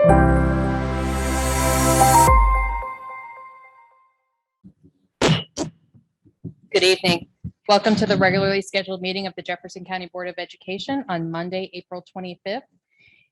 Good evening. Welcome to the regularly scheduled meeting of the Jefferson County Board of Education on Monday, April 25th.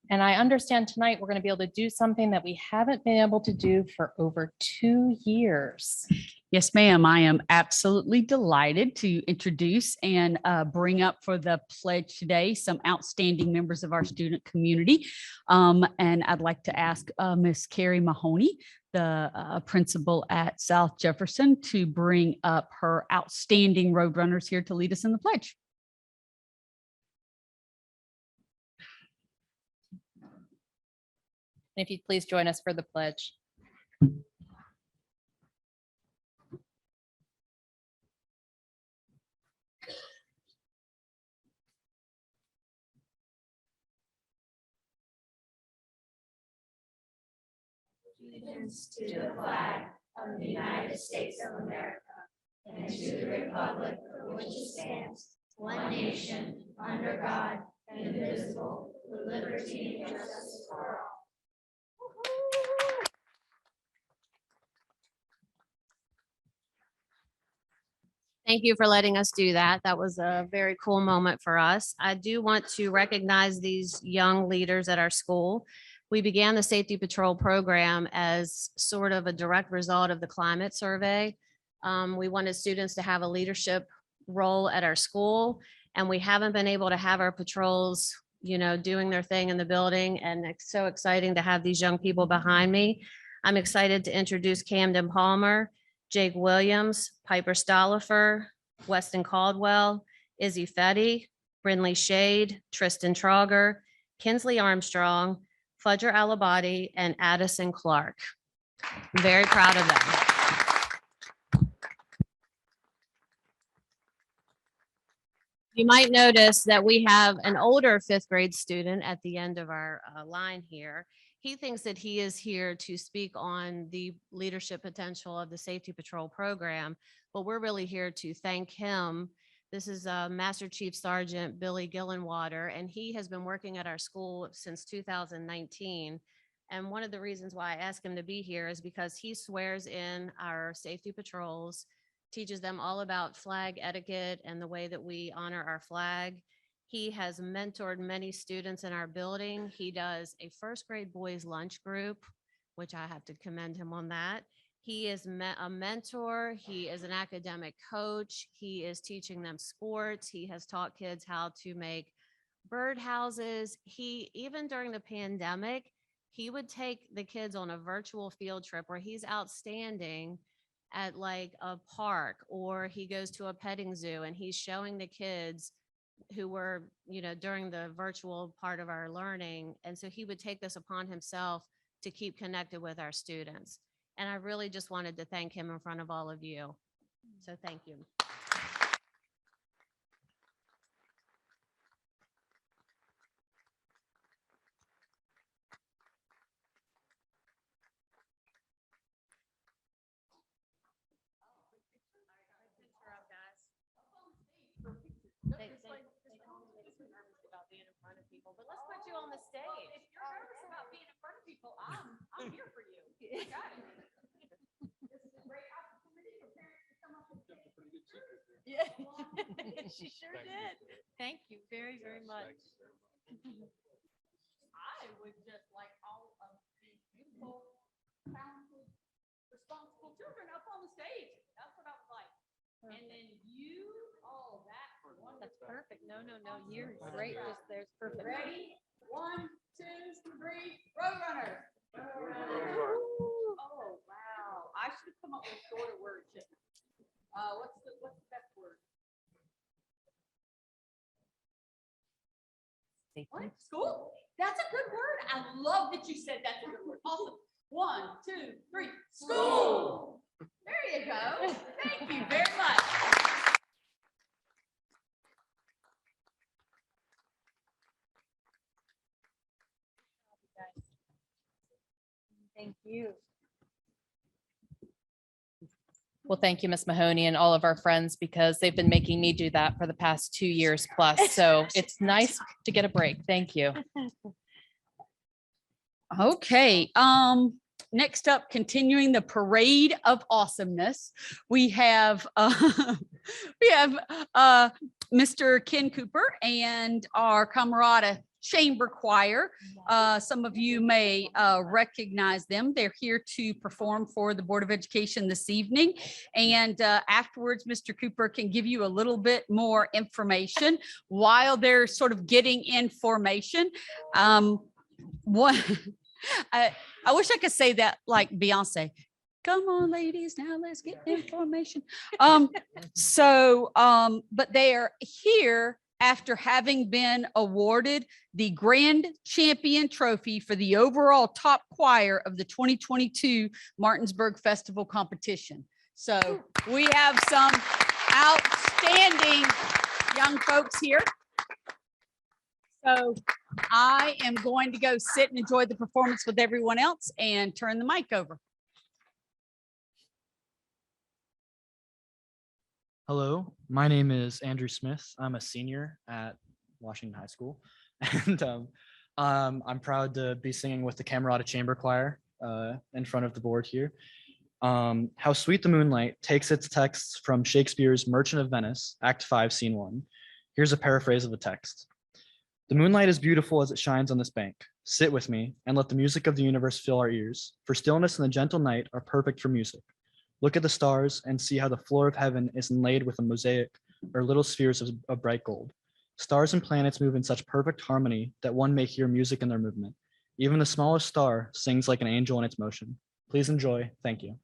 And I understand tonight we're going to be able to do something that we haven't been able to do for over 2 years. Yes, ma'am. I am absolutely delighted to introduce and bring up for the pledge today some outstanding members of our student community. And I'd like to ask Miss Carrie Mahoney, the principal at South Jefferson, to bring up her outstanding Roadrunners here to lead us in the pledge. And if you'd please join us for the pledge. Allegiance to the flag of the United States of America and to the republic for which it stands, one nation, under God, indivisible, with liberty and justice for all. Thank you for letting us do that. That was a very cool moment for us. I do want to recognize these young leaders at our school. We began the Safety Patrol program as sort of a direct result of the climate survey. We wanted students to have a leadership role at our school, and we haven't been able to have our patrols, doing their thing in the building. And it's so exciting to have these young people behind me. I'm excited to introduce Camden Palmer, Jake Williams, Piper Stollifer, Weston Caldwell, Izzy Fetty, Brindley Shade, Tristan Trauger, Kinsley Armstrong, Fudger Alabadi, and Addison Clark. I'm very proud of them. You might notice that we have an older 5th grade student at the end of our line here. He thinks that he is here to speak on the leadership potential of the Safety Patrol program, but we're really here to thank him. This is Master Chief Sergeant Billy Gillenwater, and he has been working at our school since 2019. And one of the reasons why I asked him to be here is because he swears in our safety patrols, teaches them all about flag etiquette and the way that we honor our flag. He has mentored many students in our building. He does a 1st grade boys lunch group, which I have to commend him on that. He is a mentor. He is an academic coach. He is teaching them sports. He has taught kids how to make birdhouses. Even during the pandemic, he would take the kids on a virtual field trip where he's outstanding at like a park, or he goes to a petting zoo and he's showing the kids who were, during the virtual part of our learning. And so he would take this upon himself to keep connected with our students. And I really just wanted to thank him in front of all of you. So thank you. About being in front of people, but let's put you on the stage. If you're nervous about being in front of people, I'm here for you. I got it. This is a great opportunity for parents to come up and say, yeah, she sure did. Thank you very, very much. I would just like all of these beautiful, talented, responsible children up on the stage. That's what I would like. And then you, that's perfect. No, you're great. There's perfect. Ready? 1, 2, 3, Roadrunner. Oh, wow. I should have come up with a shorter word. What's the best word? What? School? That's a good word. I love that you said that's a good word. Awesome. 1, 2, 3, school. There you go. Thank you very much. Thank you. Well, thank you, Ms. Mahoney, and all of our friends, because they've been making me do that for the past 2 years plus. So it's nice to get a break. Thank you. Okay, next up, continuing the parade of awesomeness, we have we have Mr. Ken Cooper and our Camerata Chamber Choir. Some of you may recognize them. They're here to perform for the Board of Education this evening. And afterwards, Mr. Cooper can give you a little bit more information while they're sort of getting in formation. One, I wish I could say that like Beyonce. Come on, ladies, now let's get information. But they are here after having been awarded the Grand Champion Trophy for the overall top choir of the 2022 Martinsburg Festival competition. So we have some outstanding young folks here. So I am going to go sit and enjoy the performance with everyone else and turn the mic over. Hello, my name is Andrew Smith. I'm a senior at Washington High School, and I'm proud to be singing with the Camerata Chamber Choir in front of the board here. How Sweet the Moonlight takes its texts from Shakespeare's Merchant of Venice, Act 5, Scene 1. Here's a paraphrase of the text. The moonlight is beautiful as it shines on this bank. Sit with me and let the music of the universe fill our ears, for stillness and the gentle night are perfect for music. Look at the stars and see how the floor of heaven is inlaid with a mosaic or little spheres of bright gold. Stars and planets move in such perfect harmony that one may hear music in their movement. Even the smallest star sings like an angel in its motion. Please enjoy. Thank you.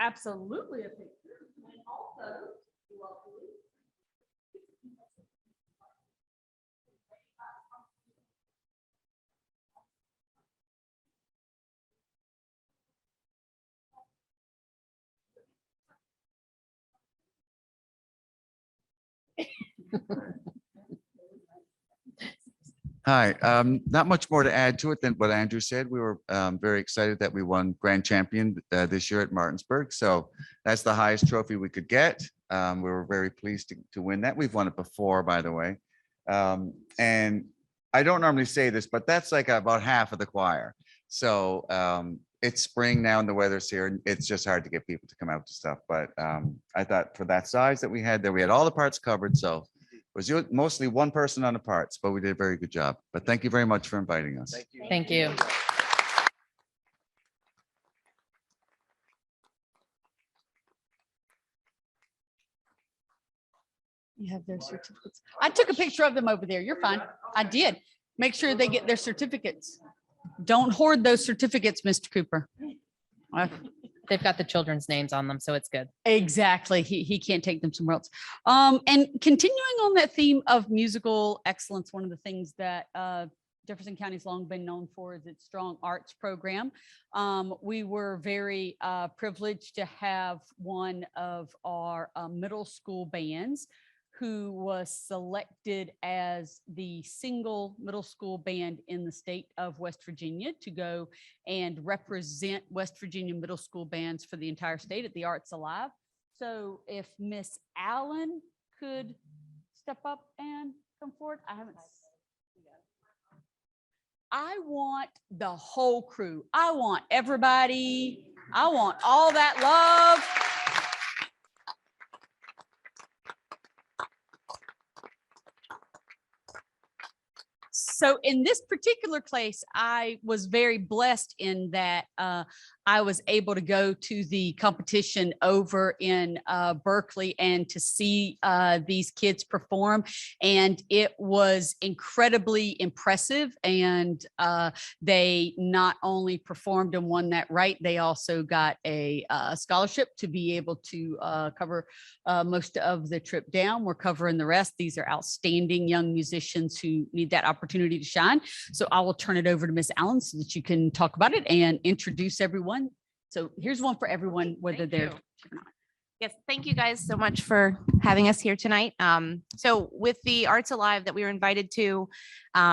Absolutely a picture. And also, you all believe. Hi, not much more to add to it than what Andrew said. We were very excited that we won grand champion this year at Martinsburg. So that's the highest trophy we could get. We were very pleased to win that. We've won it before, by the way. And I don't normally say this, but that's like about half of the choir. So it's spring now and the weather's here, and it's just hard to get people to come out to stuff. But I thought for that size that we had there, we had all the parts covered. So it was mostly one person on the parts, but we did a very good job. But thank you very much for inviting us. Thank you. You have their certificates. I took a picture of them over there. You're fine. I did. Make sure they get their certificates. Don't hoard those certificates, Mr. Cooper. They've got the children's names on them, so it's good. Exactly. He can't take them somewhere else. And continuing on that theme of musical excellence, one of the things that Jefferson County's long been known for is its strong arts program. We were very privileged to have one of our middle school bands who was selected as the single middle school band in the state of West Virginia to go and represent West Virginia middle school bands for the entire state at the Arts Alive. So if Miss Allen could step up and come forward. I want the whole crew. I want everybody. I want all that love. So in this particular case, I was very blessed in that I was able to go to the competition over in Berkeley and to see these kids perform. And it was incredibly impressive. And they not only performed and won that right, they also got a scholarship to be able to cover most of the trip down. We're covering the rest. These are outstanding young musicians who need that opportunity to shine. So I will turn it over to Miss Allen so that you can talk about it and introduce everyone. So here's one for everyone, whether they're. Yes, thank you guys so much for having us here tonight. So with the Arts Alive that we were invited to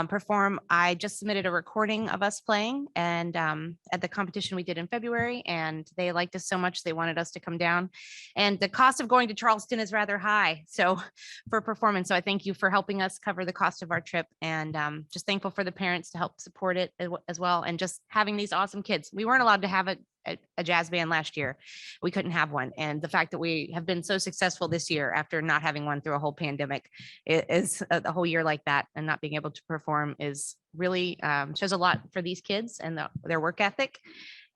perform, I just submitted a recording of us playing and at the competition we did in February, and they liked us so much they wanted us to come down. And the cost of going to Charleston is rather high, so for performance. So I thank you for helping us cover the cost of our trip, and just thankful for the parents to help support it as well, and just having these awesome kids. We weren't allowed to have a jazz band last year. We couldn't have one. And the fact that we have been so successful this year after not having one through a whole pandemic is a whole year like that, and not being able to perform is really shows a lot for these kids and their work ethic.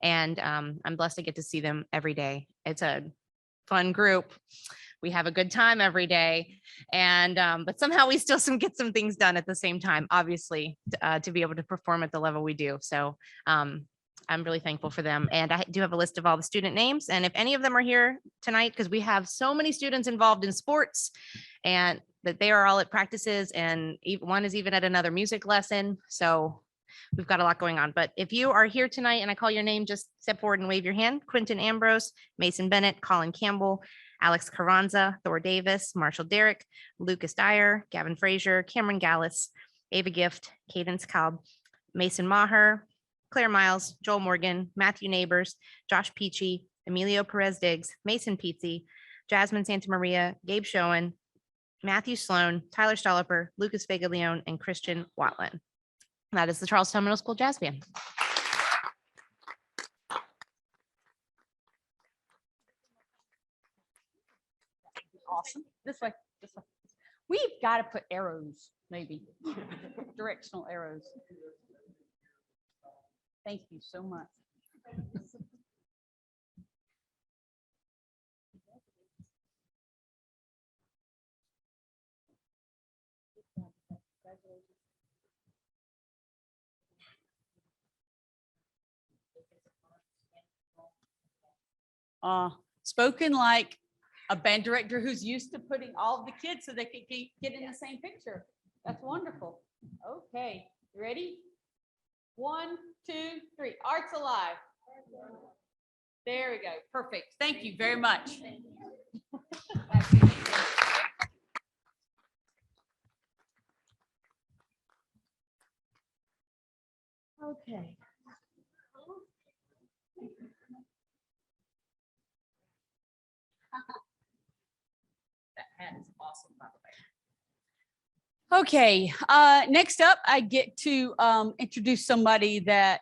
And I'm blessed to get to see them every day. It's a fun group. We have a good time every day, and but somehow we still get some things done at the same time, obviously, to be able to perform at the level we do. So I'm really thankful for them. And I do have a list of all the student names. And if any of them are here tonight, because we have so many students involved in sports and that they are all at practices, and one is even at another music lesson. So we've got a lot going on. But if you are here tonight and I call your name, just step forward and wave your hand. Quentin Ambrose, Mason Bennett, Colin Campbell, Alex Carranza, Thor Davis, Marshall Derrick, Lucas Dyer, Gavin Frazier, Cameron Gallus, Ava Gift, Cadence Cobb, Mason Maher, Claire Miles, Joel Morgan, Matthew Neighbors, Josh Peachy, Emilio Perez Diggs, Mason Pizzi, Jasmine Santa Maria, Gabe Schoen, Matthew Sloan, Tyler Stolliper, Lucas Vega Leon, and Christian Watland. That is the Charlestown Middle School Jazz Band. awesome. This way, this way. We've got to put arrows, maybe directional arrows. Thank you so much. Spoken like a band director who's used to putting all of the kids so they can get in the same picture. That's wonderful. Okay, you ready? 1, 2, 3. Arts Alive. There we go. Perfect. Thank you very much. Okay. That hat is awesome, by the way. Okay, next up, I get to introduce somebody that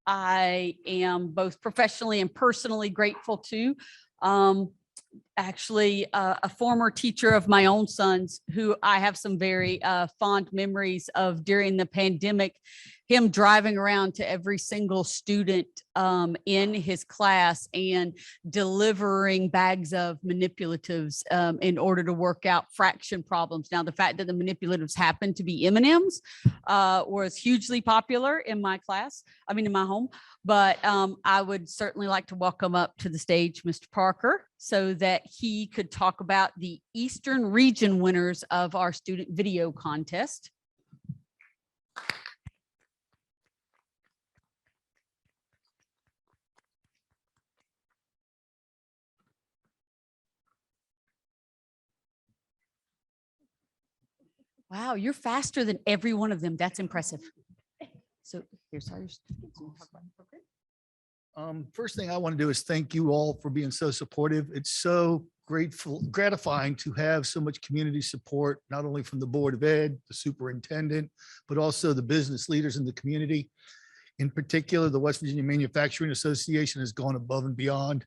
I am both professionally and personally grateful to. Actually, a former teacher of my own son's who I have some very fond memories of during the pandemic, him driving around to every single student in his class and delivering bags of manipulatives in order to work out fraction problems. Now, the fact that the manipulatives happened to be M&Ms was hugely popular in my class, in my home. But I would certainly like to welcome up to the stage Mr. Parker so that he could talk about the Eastern Region winners of our student video contest. Wow, you're faster than every one of them. That's impressive. So here's how your certificates. You talk about the program. First thing I want to do is thank you all for being so supportive. It's so gratifying to have so much community support, not only from the Board of Ed, the superintendent, but also the business leaders in the community. In particular, the West Virginia Manufacturing Association has gone above and beyond,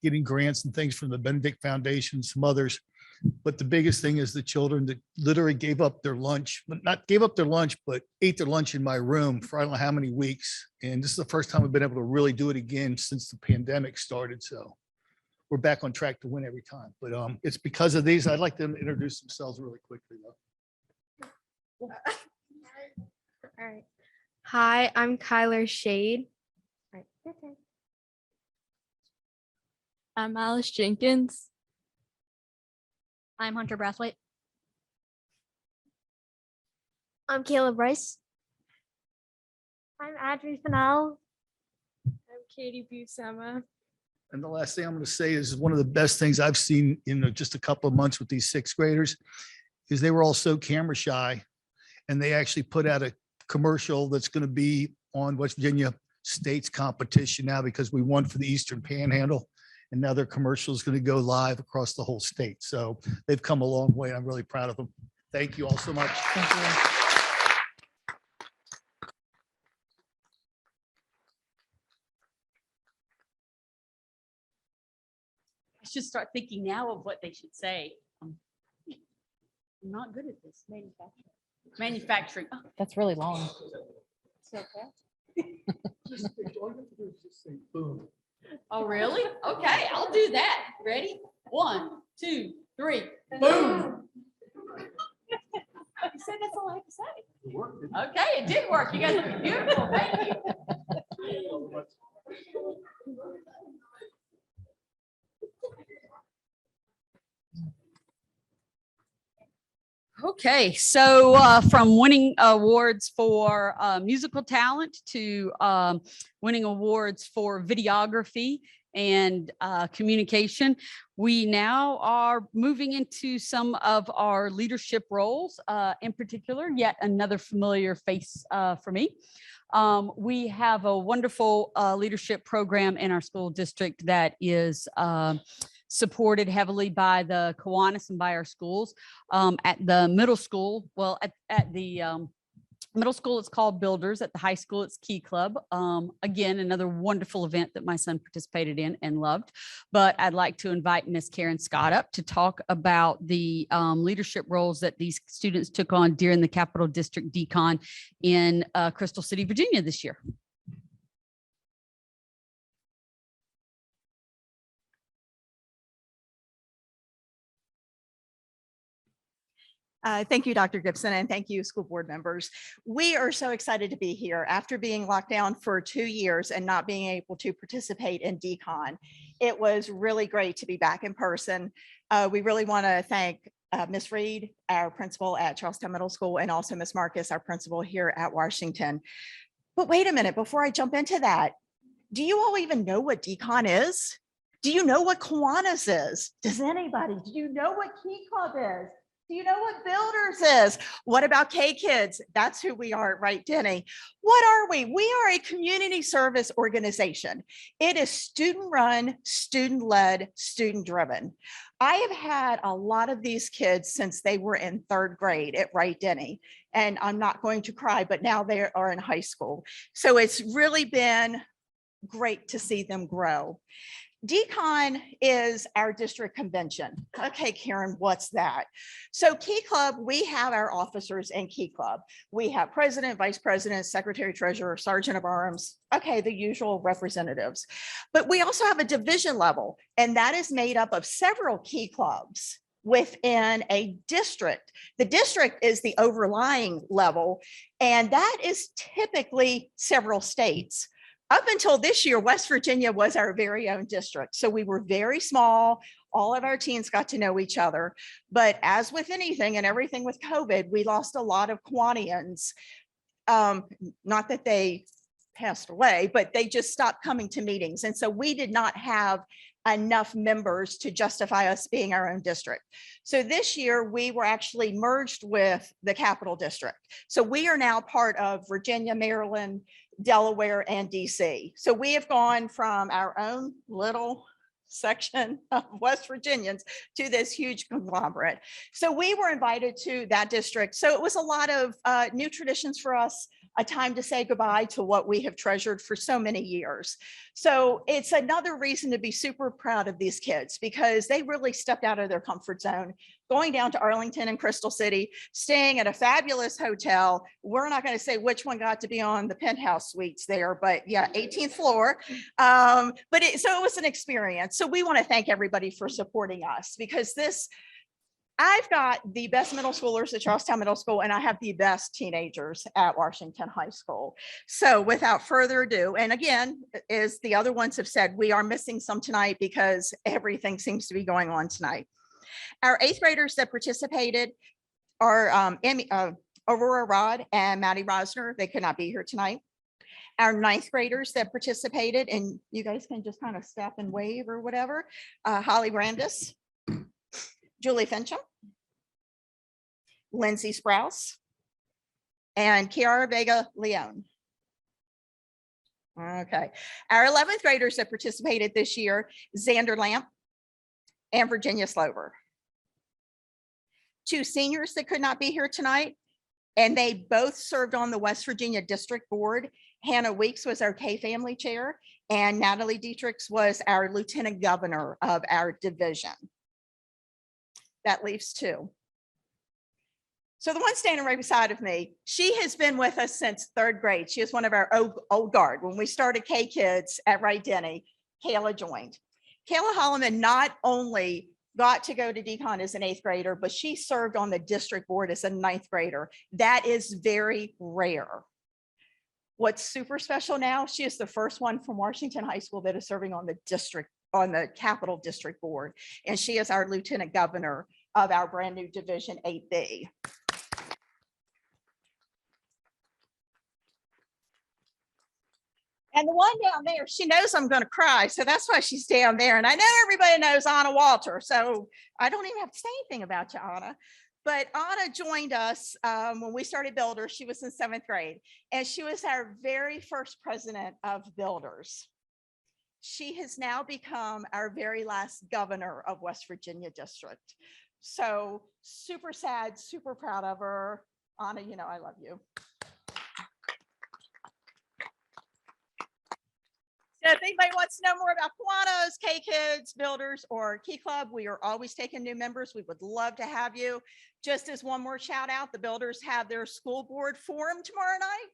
getting grants and things from the Benedict Foundation, some others. But the biggest thing is the children that literally gave up their lunch, not gave up their lunch, but ate their lunch in my room for I don't know how many weeks. And this is the first time we've been able to really do it again since the pandemic started. So we're back on track to win every time. But it's because of these. I'd like them to introduce themselves really quickly, though. All right. Hi, I'm Kyler Shade. All right. Okay. I'm Alice Jenkins. I'm Hunter Brathwaite. I'm Kayla Bryce. I'm Audrey Fennell. I'm Katie Buscema. And the last thing I'm going to say is one of the best things I've seen in just a couple of months with these sixth graders is they were all so camera shy, and they actually put out a commercial that's going to be on West Virginia State's competition now because we won for the Eastern Panhandle. And now their commercial is going to go live across the whole state. So they've come a long way. I'm really proud of them. Thank you all so much. Thank you. I should start thinking now of what they should say. I'm not good at this. Manufacturing. Oh, That's really long. so fast. Just say boom. Oh, really? Okay, I'll do that. Ready? 1, 2, 3, boom. You said that's all I have to say. Okay, it did work. You guys look beautiful. Thank you. Okay, so from winning awards for musical talent to winning awards for videography and communication, we now are moving into some of our leadership roles, in particular, yet another familiar face for me. We have a wonderful leadership program in our school district that is supported heavily by the Kiwanis and by our schools. At the middle school, well, at the Middle school, it's called Builders. At the high school, it's Key Club. Again, another wonderful event that my son participated in and loved. But I'd like to invite Miss Karen Scott up to talk about the leadership roles that these students took on during the Capital District Decon in Crystal City, Virginia this year. Thank you, Dr. Gibson, and thank you, school board members. We are so excited to be here after being locked down for 2 years and not being able to participate in Decon. It was really great to be back in person. We really want to thank Ms. Reed, our principal at Charlestown Middle School, and also Ms. Marcus, our principal here at Washington. But wait a minute, before I jump into that, do you all even know what Decon is? Do you know what Kiwanis is? Does anybody? Do you know what Key Club is? Do you know what Builders is? What about K-Kids? That's who we are, right, Denny? What are we? We are a community service organization. It is student-run, student-led, student-driven. I have had a lot of these kids since they were in 3rd grade at Wright Denny, and I'm not going to cry, but now they are in high school. So it's really been great to see them grow. Decon is our district convention. Okay, Karen, what's that? So Key Club, we have our officers in Key Club. We have president, vice president, secretary, treasurer, sergeant of arms. Okay, the usual representatives. But we also have a division level, and that is made up of several Key Clubs within a district. The district is the overlying level, and that is typically several states. Up until this year, West Virginia was our very own district. So we were very small. All of our teams got to know each other. But as with anything and everything with COVID, we lost a lot of Kiwanians. Not that they passed away, but they just stopped coming to meetings. And so we did not have enough members to justify us being our own district. So this year we were actually merged with the Capital District. So we are now part of Virginia, Maryland, Delaware, and DC. So we have gone from our own little section of West Virginians to this huge conglomerate. So we were invited to that district. So it was a lot of new traditions for us, a time to say goodbye to what we have treasured for so many years. So it's another reason to be super proud of these kids because they really stepped out of their comfort zone, going down to Arlington and Crystal City, staying at a fabulous hotel. We're not going to say which one got to be on the penthouse suites there, but yeah, 18th floor. So it was an experience. So we want to thank everybody for supporting us because I've got the best middle schoolers at Charlestown Middle School, and I have the best teenagers at Washington High School. So without further ado, and again, as the other ones have said, we are missing some tonight because everything seems to be going on tonight. Our 8th graders that participated are Aurora Rod and Maddie Rosner. They could not be here tonight. Our 9th graders that participated, and you guys can just kind of step and wave or whatever. Holly Brandis, Julie Fincham, Lindsay Sprouse, and Kiara Vega Leone. Okay. Our 11th graders that participated this year, Xander Lamp and Virginia Slover. 2 seniors that could not be here tonight, and they both served on the West Virginia District Board. Hannah Weeks was our K-Family Chair, and Natalie Dietrichs was our Lieutenant Governor of our division. That leaves 2. So the one standing right beside of me, she has been with us since 3rd grade. She is one of our old guard. When we started K-Kids at Wright Denny, Kayla joined. Kayla Holloman not only got to go to Decon as an 8th grader, but she served on the district board as a 9th grader. That is very rare. What's super special now, she is the first one from Washington High School that is serving on the Capital District Board. And she is our Lieutenant Governor of our brand new Division 8B. And the one down there, she knows I'm going to cry. So that's why she's down there. And I know everybody knows Anna Walter. So I don't even have to say anything about you, Anna. But Anna joined us when we started Builders. She was in 7th grade. And she was our very first president of Builders. She has now become our very last governor of West Virginia District. So super sad, super proud of her. Anna, you know I love you. If anybody wants to know more about Kiwanis, K-Kids, Builders, or Key Club, we are always taking new members. We would love to have you. Just as one more shout out, the Builders have their school board forum tomorrow night,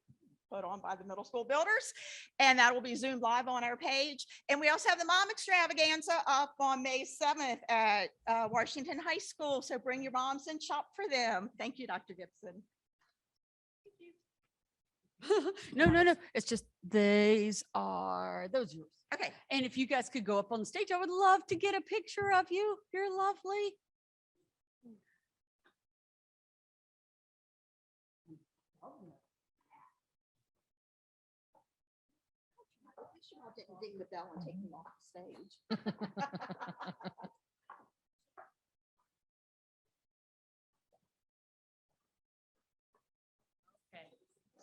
put on by the middle school builders, and that will be zoomed live on our page. And we also have the Mom Extravaganza up on May 7th at Washington High School. So bring your moms and shop for them. Thank you, Dr. Gibson. No. It's just those are yours. Okay. And if you guys could go up on the stage, I would love to get a picture of you. You're lovely. Didn't ding the bell and take me off the stage. Okay,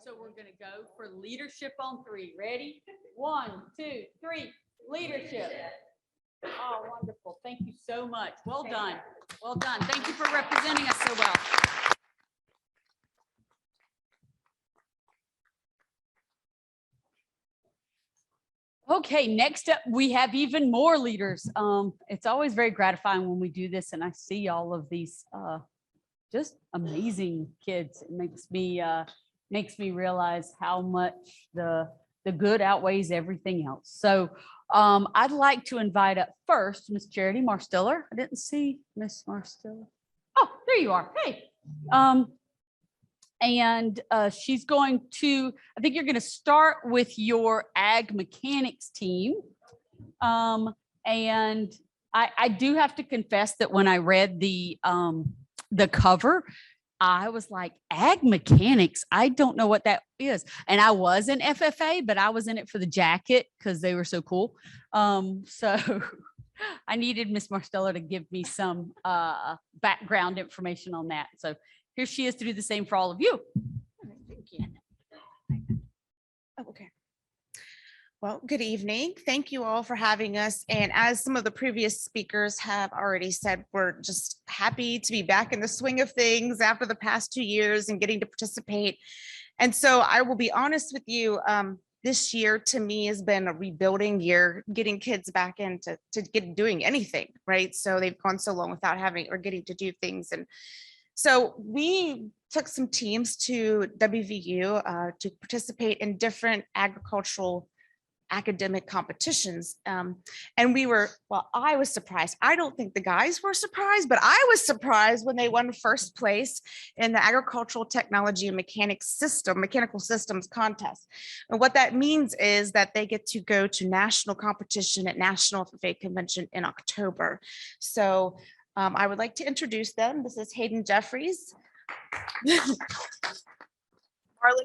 so we're gonna go for leadership on 3. Ready? 1, 2, 3. Leadership. Oh, wonderful. Thank you so much. Well done. Well done. Thank you for representing us so well. Okay, next up, we have even more leaders. It's always very gratifying when we do this and I see all of these just amazing kids. It makes me realize how much the good outweighs everything else. So I'd like to invite up first Miss Charity Marstiller. I didn't see Miss Marstiller. Oh, there you are. Hey. And she's going to, I think you're going to start with your ag mechanics team. And I do have to confess that when I read the cover, I was like, ag mechanics, I don't know what that is. And I was in FFA, but I was in it for the jacket because they were so cool. So I needed Miss Marstella to give me some background information on that. So here she is to do the same for all of you. Thank you. Oh, okay. Well, good evening. Thank you all for having us. And as some of the previous speakers have already said, we're just happy to be back in the swing of things after the past 2 years and getting to participate. And so I will be honest with you, this year to me has been a rebuilding year, getting kids back into doing anything, right? So they've gone so long without having or getting to do things. And so we took some teams to WVU to participate in different agricultural academic competitions. And we were, well, I was surprised. I don't think the guys were surprised, but I was surprised when they won first place in the agricultural technology and mechanical systems contest. And what that means is that they get to go to national competition at National FFA Convention in October. So I would like to introduce them. This is Hayden Jeffries, Marlon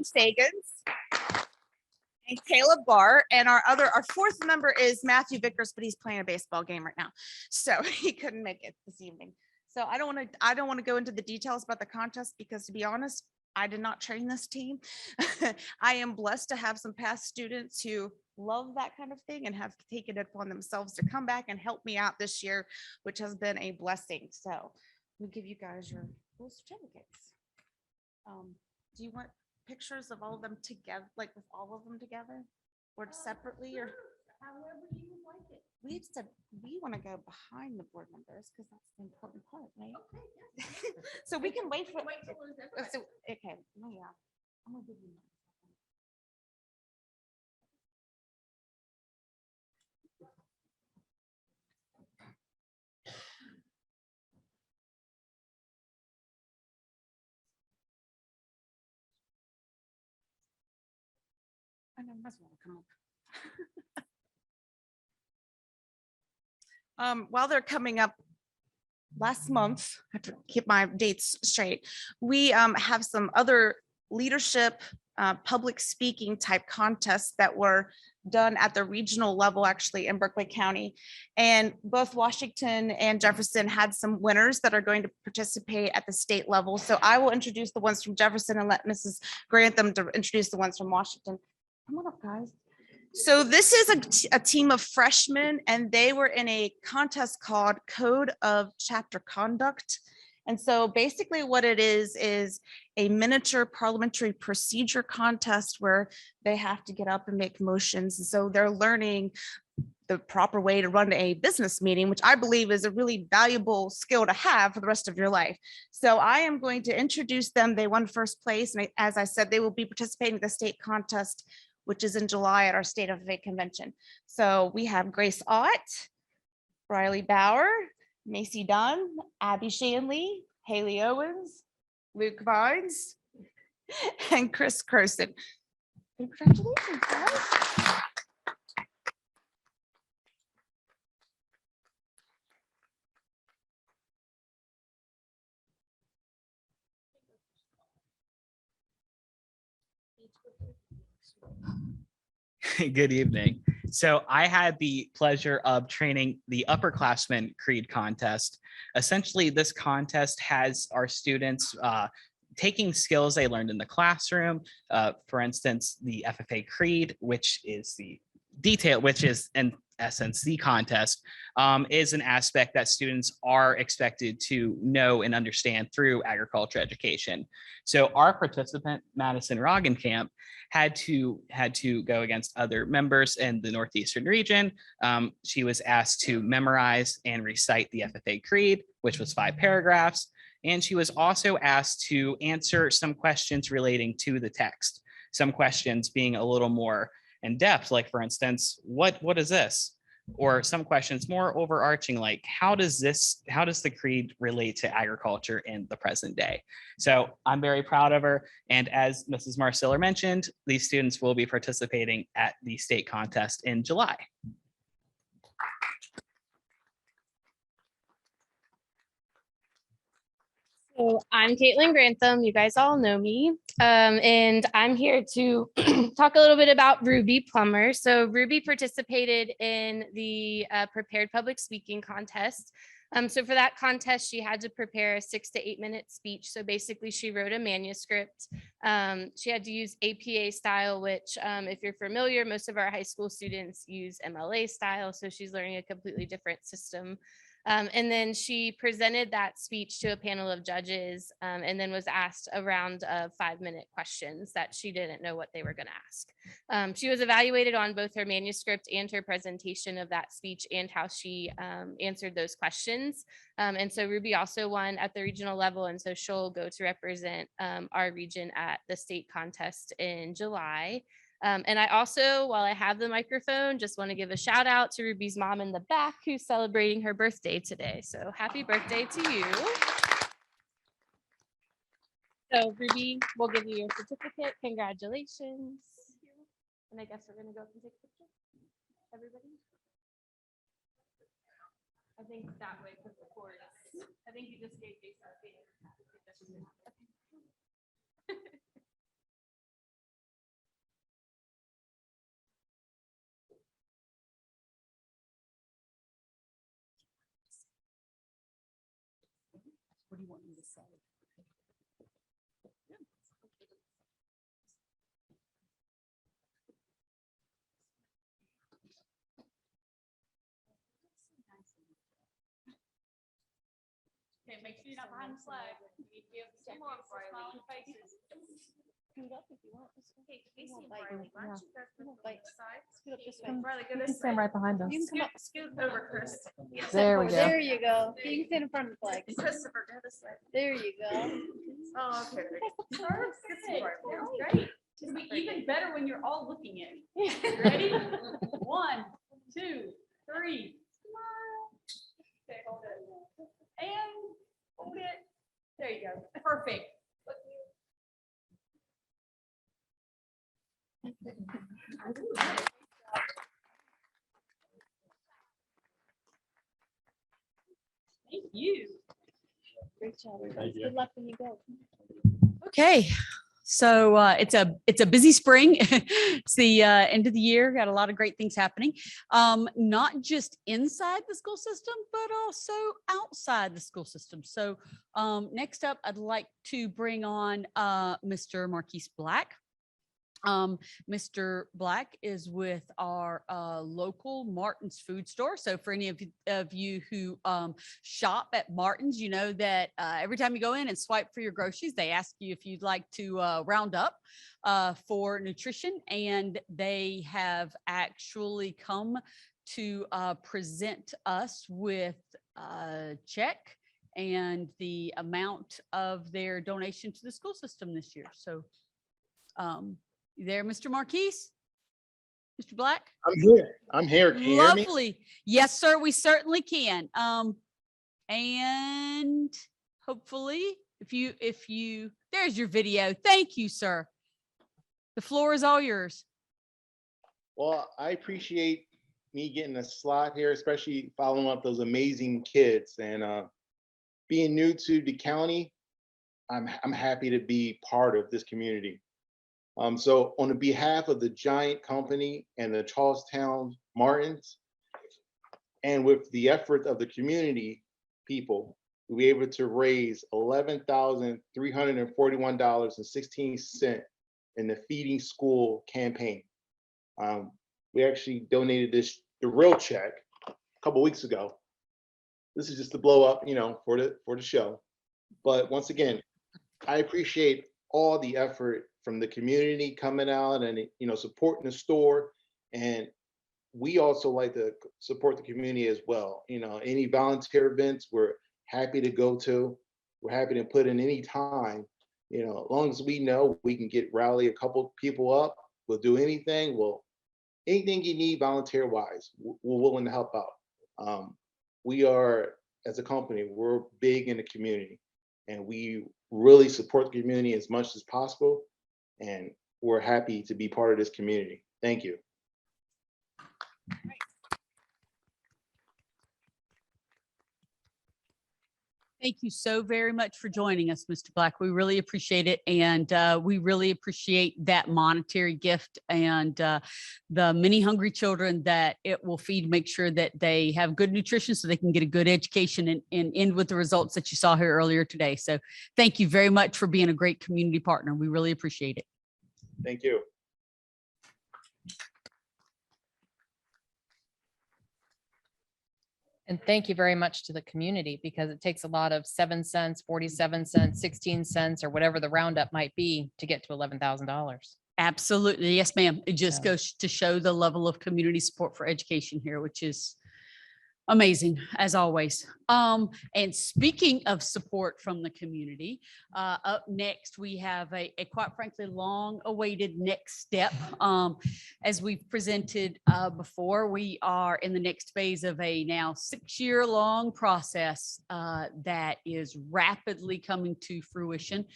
Stagans, and Caleb Barr. And our fourth member is Matthew Vickers, but he's playing a baseball game right now, so he couldn't make it this evening. So I don't want to go into the details about the contest because, to be honest, I did not train this team. I am blessed to have some past students who love that kind of thing and have taken it upon themselves to come back and help me out this year, which has been a blessing. So we'll give you guys your full certificates. Do you want pictures of all of them together, like with all of them together, or separately, or however you would like it? We want to go behind the board members because that's the important part, right? Okay. So we can wait for. So, okay. Oh yeah. I'm gonna give you. I know, must want to come up. While they're coming up, last month, I have to keep my dates straight, we have some other leadership, public speaking type contests that were done at the regional level, actually in Berkeley County. And both Washington and Jefferson had some winners that are going to participate at the state level. So I will introduce the ones from Jefferson and let Mrs. Grantham to introduce the ones from Washington. Come on up, guys. So this is a team of freshmen, and they were in a contest called Code of Chapter Conduct. And so basically what it is a miniature parliamentary procedure contest where they have to get up and make motions. And so they're learning the proper way to run a business meeting, which I believe is a really valuable skill to have for the rest of your life. So I am going to introduce them. They won first place. And as I said, they will be participating in the state contest, which is in July at our State of Faith Convention. So we have Grace Ott, Riley Bauer, Macy Dunn, Abby Shanley, Haley Owens, Luke Vines, and Chris Croson. Congratulations, guys. Good evening. So I had the pleasure of training the Upperclassmen Creed contest. Essentially, this contest has our students taking skills they learned in the classroom. For instance, the FFA Creed, which is the detail, which is in essence the contest, is an aspect that students are expected to know and understand through agriculture education. So our participant, Madison Roggenkamp, had to go against other members in the Northeastern region. She was asked to memorize and recite the FFA Creed, which was 5 paragraphs. And she was also asked to answer some questions relating to the text. Some questions being a little more in depth, like for instance, what is this? Or some questions more overarching, like how does the creed relate to agriculture in the present day? So I'm very proud of her. And as Mrs. Marciller mentioned, these students will be participating at the state contest in July. So I'm Caitlin Grantham. You guys all know me. And I'm here to talk a little bit about Ruby Plummer. So Ruby participated in the prepared public speaking contest. So for that contest, she had to prepare a 6 to 8 minute speech. So basically she wrote a manuscript. She had to use APA style, which if you're familiar, most of our high school students use MLA style. So she's learning a completely different system. And then she presented that speech to a panel of judges and then was asked a round of 5-minute questions that she didn't know what they were going to ask. She was evaluated on both her manuscript and her presentation of that speech and how she answered those questions. And so Ruby also won at the regional level. And so she'll go to represent our region at the state contest in July. And I also, while I have the microphone, just want to give a shout out to Ruby's mom in the back who's celebrating her birthday today. So happy birthday to you. So Ruby, we'll give you your certificate. Congratulations. And I guess we're going to go up and take a picture. Everybody? I think that way for the chorus. I think you just gave Jason a favor. What do you want me to say? Okay, make sure you're not behind the flag. You need to be able to see more smiling faces. Scoot up if you want. Okay, Casey and Riley, why don't you guys go to the side? Scoot up this way. Riley, go this way. Stand right behind us. You can come up, scoot over, Chris. Yes. There we go. There you go. You can stand in front of the flag. Christopher, go this way. There you go. Oh, okay. Perfect. Great. It'll be even better when you're all looking at me. Ready? 1, 2, 3. Okay, hold it. And hold it. There you go. Perfect. Thank you. Great job. Good luck when you go. Okay, so it's a busy spring. It's the end of the year. Got a lot of great things happening, not just inside the school system, but also outside the school system. So next up, I'd like to bring on Mr. Marquise Black. Mr. Black is with our local Martin's food store. So for any of you who shop at Martin's, you know that every time you go in and swipe for your groceries, they ask you if you'd like to round up for nutrition. And they have actually come to present us with a check and the amount of their donation to the school system this year. So you there, Mr. Marquise? Mr. Black? I'm here. I'm here. Can you hear me? Lovely. Yes, sir, we certainly can. And hopefully if you, there's your video. Thank you, sir. The floor is all yours. Well, I appreciate me getting a slot here, especially following up those amazing kids. And being new to the county, I'm happy to be part of this community. So on the behalf of the Giant Company and the Charlestown Martins, and with the effort of the community people, we were able to raise $11,341.16 in the Feeding School campaign. We actually donated the real check a couple weeks ago. This is just to blow up, for the show. But once again, I appreciate all the effort from the community coming out and supporting the store. And we also like to support the community as well. Any volunteer events we're happy to go to. We're happy to put in any time. As long as we know we can rally a couple people up, we'll do anything. Anything you need volunteer wise, we're willing to help out. We are, as a company, we're big in the community, and we really support the community as much as possible. And we're happy to be part of this community. Thank you. Thank you so very much for joining us, Mr. Black. We really appreciate it. And we really appreciate that monetary gift and the many hungry children that it will feed, make sure that they have good nutrition so they can get a good education and end with the results that you saw here earlier today. So thank you very much for being a great community partner. We really appreciate it. Thank you. And thank you very much to the community, because it takes a lot of 7 cents, 47 cents, 16 cents, or whatever the roundup might be to get to $11,000. Absolutely. Yes, ma'am. It just Yeah. goes to show the level of community support for education here, which is amazing as always. And speaking of support from the community, up next, we have a quite frankly long-awaited next step. As we've presented before, we are in the next phase of a now 6-year-long process that is rapidly coming to fruition.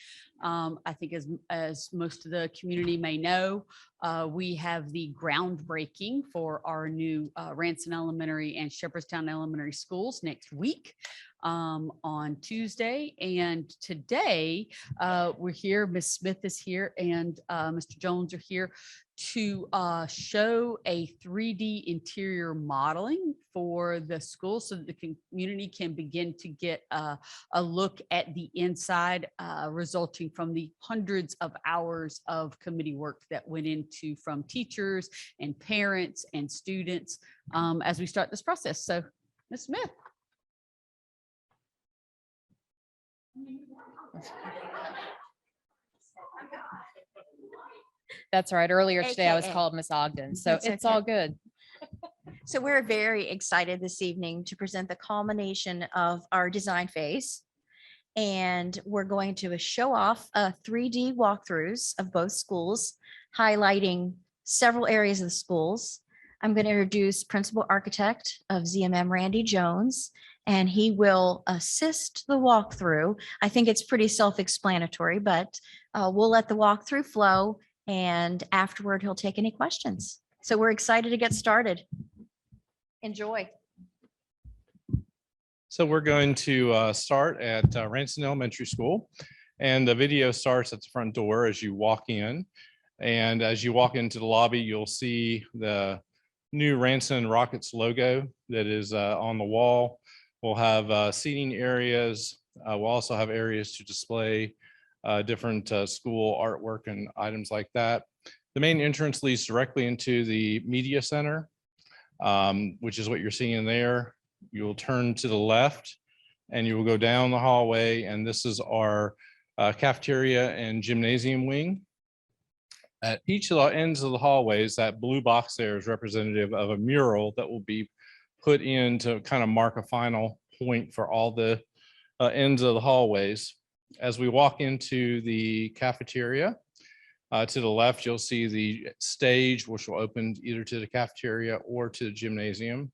I think as most of the community may know, we have the groundbreaking for our new Ransom Elementary and Shepherdstown Elementary schools next week on Tuesday. And today we're here, Ms. Smith is here and Mr. Jones are here to show a 3D interior modeling for the school so that the community can begin to get a look at the inside, resulting from the hundreds of hours of committee work that went into from teachers and parents and students as we start this process. So, Ms. Smith. That's all right. Earlier today, I was AKA. called Miss Ogden, so That's it's okay. all good. So we're very excited this evening to present the culmination of our design phase. And we're going to show off 3D walkthroughs of both schools, highlighting several areas of the schools. I'm going to introduce Principal Architect of ZMM, Randy Jones, and he will assist the walkthrough. I think it's pretty self-explanatory, but we'll let the walkthrough flow, and afterward he'll take any questions. So we're excited to get started. Enjoy. So we're going to start at Ransom Elementary School, and the video starts at the front door as you walk in. And as you walk into the lobby, you'll see the new Ransom Rockets logo that is on the wall. We'll have seating areas. We'll also have areas to display different school artwork and items like that. The main entrance leads directly into the media center, which is what you're seeing there. You will turn to the left and you will go down the hallway, and this is our cafeteria and gymnasium wing. At each of the ends of the hallways, that blue box there is representative of a mural that will be put in to kind of mark a final point for all the ends of the hallways. As we walk into the cafeteria, to the left, you'll see the stage, which will open either to the cafeteria or to the gymnasium.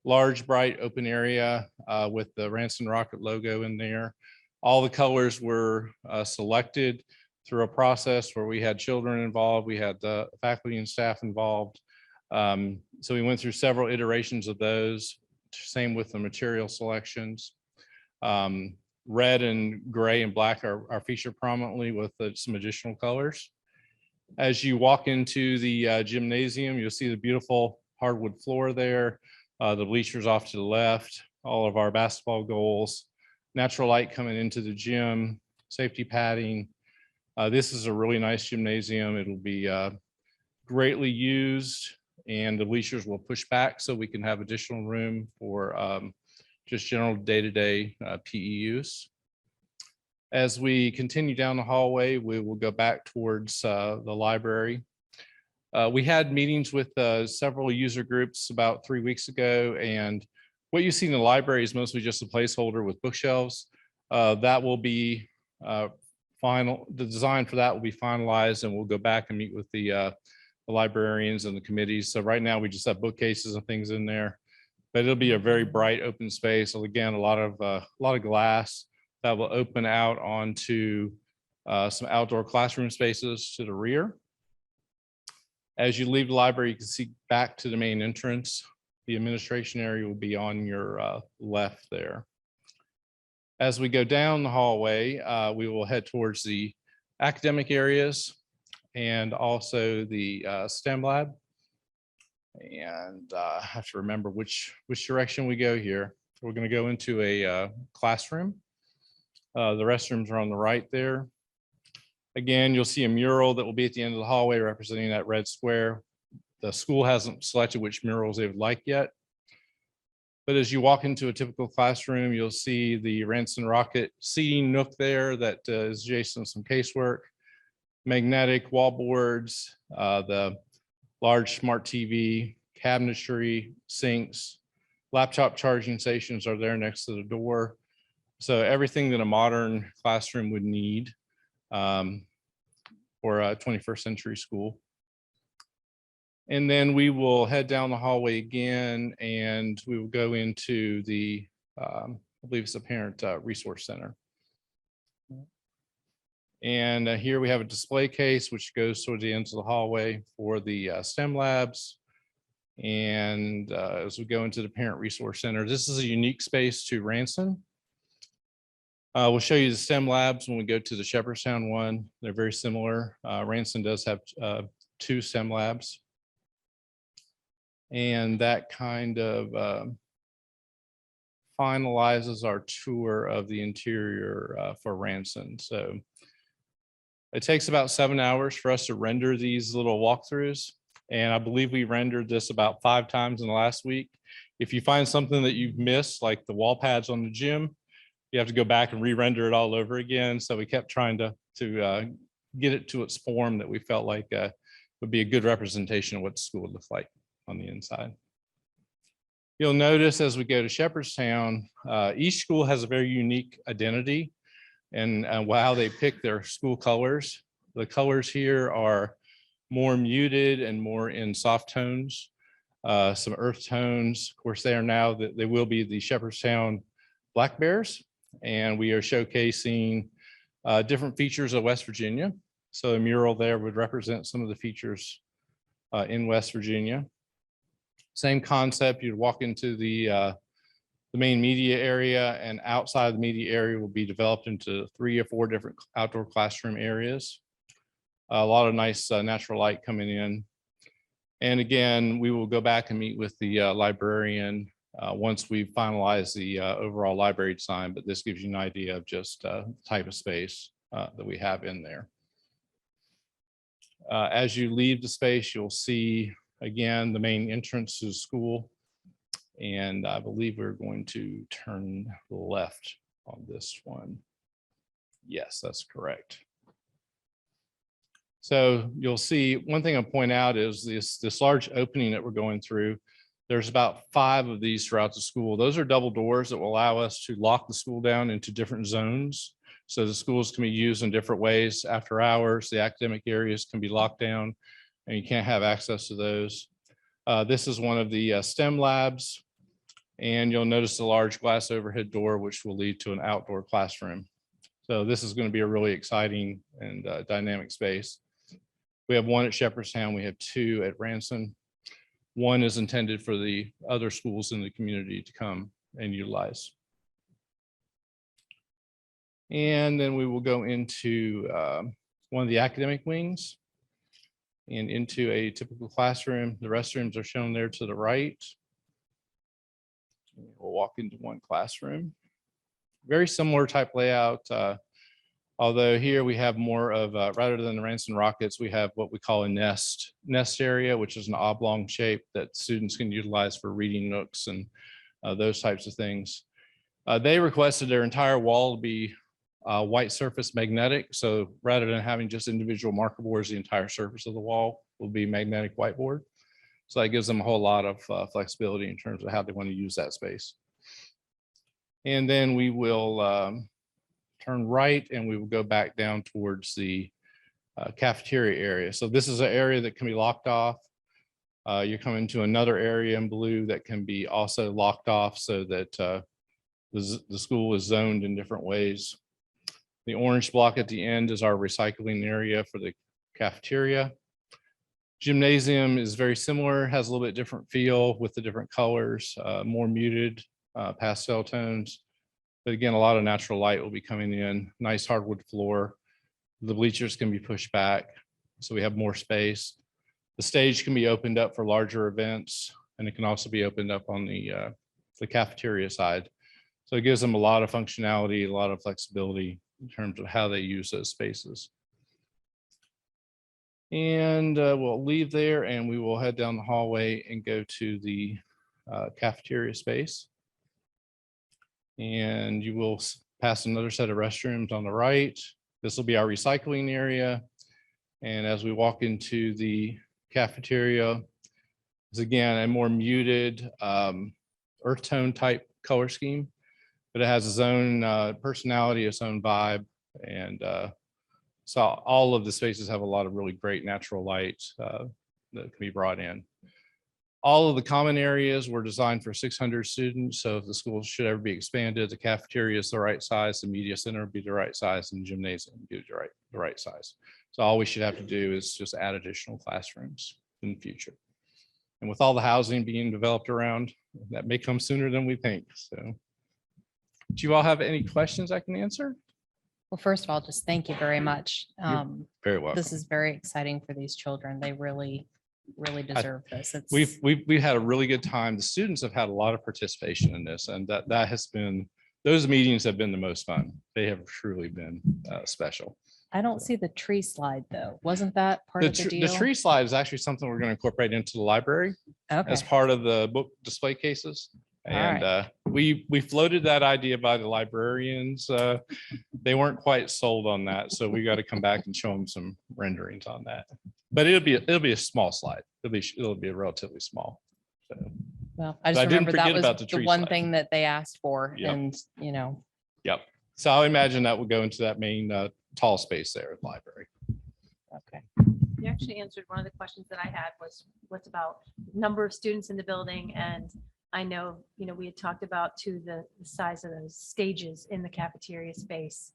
Large, bright, open area with the Ransom Rocket logo in there. All the colors were selected through a process where we had children involved, we had the faculty and staff involved. So we went through several iterations of those, same with the material selections. Red and gray and black are featured prominently with some additional colors. As you walk into the gymnasium, you'll see the beautiful hardwood floor there, the bleachers off to the left, all of our basketball goals, natural light coming into the gym, safety padding. This is a really nice gymnasium. It'll be greatly used, and the bleachers will push back so we can have additional room for just general day-to-day PE use. As we continue down the hallway, we will go back towards the library. We had meetings with several user groups about 3 weeks ago, and what you see in the library is mostly just a placeholder with bookshelves. That will be final. The design for that will be finalized, and we'll go back and meet with the librarians and the committees. So right now we just have bookcases and things in there, but it'll be a very bright open space. So again, a lot of glass that will open out onto some outdoor classroom spaces to the rear. As you leave the library, you can see back to the main entrance. The administration area will be on your left there. As we go down the hallway, we will head towards the academic areas and also the STEM lab. And I have to remember which direction we go here. We're going to go into a classroom. The restrooms are on the right there. Again, you'll see a mural that will be at the end of the hallway representing that red square. The school hasn't selected which murals they would like yet. But as you walk into a typical classroom, you'll see the Ransom Rocket seating nook there that is adjacent to some casework, magnetic wall boards, the large smart TV, cabinetry, sinks, laptop charging stations are there next to the door. So everything that a modern classroom would need for a 21st century school. And then we will head down the hallway again, and we will go into the, I believe it's a parent resource center. And here we have a display case, which goes toward the ends of the hallway for the STEM labs. And as we go into the parent resource center, this is a unique space to Ransom. We'll show you the STEM labs when we go to the Shepherdstown one. They're very similar. Ransom does have 2 STEM labs. And that kind of finalizes our tour of the interior for Ransom. So it takes about 7 hours for us to render these little walkthroughs. And I believe we rendered this about 5 times in the last week. If you find something that you've missed, like the wall pads on the gym, you have to go back and re-render it all over again. So we kept trying to get it to its form that we felt like would be a good representation of what the school would look like on the inside. You'll notice as we go to Shepherdstown, each school has a very unique identity and how they pick their school colors. The colors here are more muted and more in soft tones, some earth tones. Of course, they are now that they will be the Shepherdstown Black Bears, and we are showcasing different features of West Virginia. So a mural there would represent some of the features in West Virginia. Same concept, you'd walk into the main media area, and outside the media area will be developed into 3 or 4 different outdoor classroom areas. A lot of nice natural light coming in. And again, we will go back and meet with the librarian once we finalize the overall library design, but this gives you an idea of just the type of space that we have in there. As you leave the space, you'll see again the main entrance to the school. And I believe we're going to turn left on this one. Yes, that's correct. So you'll see one thing I'll point out is this large opening that we're going through. There's about 5 of these throughout the school. Those are double doors that will allow us to lock the school down into different zones. So the schools can be used in different ways after hours. The academic areas can be locked down and you can't have access to those. This is one of the STEM labs. And you'll notice the large glass overhead door, which will lead to an outdoor classroom. So this is going to be a really exciting and dynamic space. We have 1 at Shepherdstown. We have 2 at Ransom. 1 is intended for the other schools in the community to come and utilize. And then we will go into one of the academic wings and into a typical classroom. The restrooms are shown there to the right. We'll walk into one classroom. Very similar type layout. Although here we have more of, rather than the Ransom Rockets, we have what we call a nest area, which is an oblong shape that students can utilize for reading nooks and those types of things. They requested their entire wall to be white surface magnetic. So rather than having just individual marker boards, the entire surface of the wall will be magnetic whiteboard. So that gives them a whole lot of flexibility in terms of how they want to use that space. And then we will turn right and we will go back down towards the cafeteria area. So this is an area that can be locked off. You're coming to another area in blue that can be also locked off so that the school is zoned in different ways. The orange block at the end is our recycling area for the cafeteria. Gymnasium is very similar, has a little bit different feel with the different colors, more muted pastel tones. But again, a lot of natural light will be coming in, nice hardwood floor. The bleachers can be pushed back, so we have more space. The stage can be opened up for larger events, and it can also be opened up on the cafeteria side. So it gives them a lot of functionality, a lot of flexibility in terms of how they use those spaces. And we'll leave there and we will head down the hallway and go to the cafeteria space. And you will pass another set of restrooms on the right. This will be our recycling area. And as we walk into the cafeteria, is again a more muted earth tone type color scheme, but it has its own personality, its own vibe. And so all of the spaces have a lot of really great natural light that can be brought in. All of the common areas were designed for 600 students. So if the school should ever be expanded, the cafeteria is the right size, the media center would be the right size, and the gymnasium would be the right size. So all we should have to do is just add additional classrooms in the future. And with all the housing being developed around, that may come sooner than we think. So do you all have any questions I can answer? Well, first of all, just thank you very much. Very well. This is very exciting for these children. They really deserve this. We've had a really good time. The students have had a lot of participation in this, and that has been, those meetings have been the most fun. They have truly been special. I don't see the tree slide though. Wasn't that part of the deal? The tree slide is actually something we're going to incorporate into the library as part of the book display cases. And we floated that idea by the librarians. They weren't quite sold on that, so we got to come back and show them some renderings on that. But it'll be a small slide. It'll be a relatively small. So. Well, I just remember that was the one thing that they asked for, and you know. Yep. So I imagine that would go into that main tall space there at the library. Okay. You actually answered one of the questions that I had was what's about number of students in the building, and I know, we had talked about the size of those stages in the cafeteria space.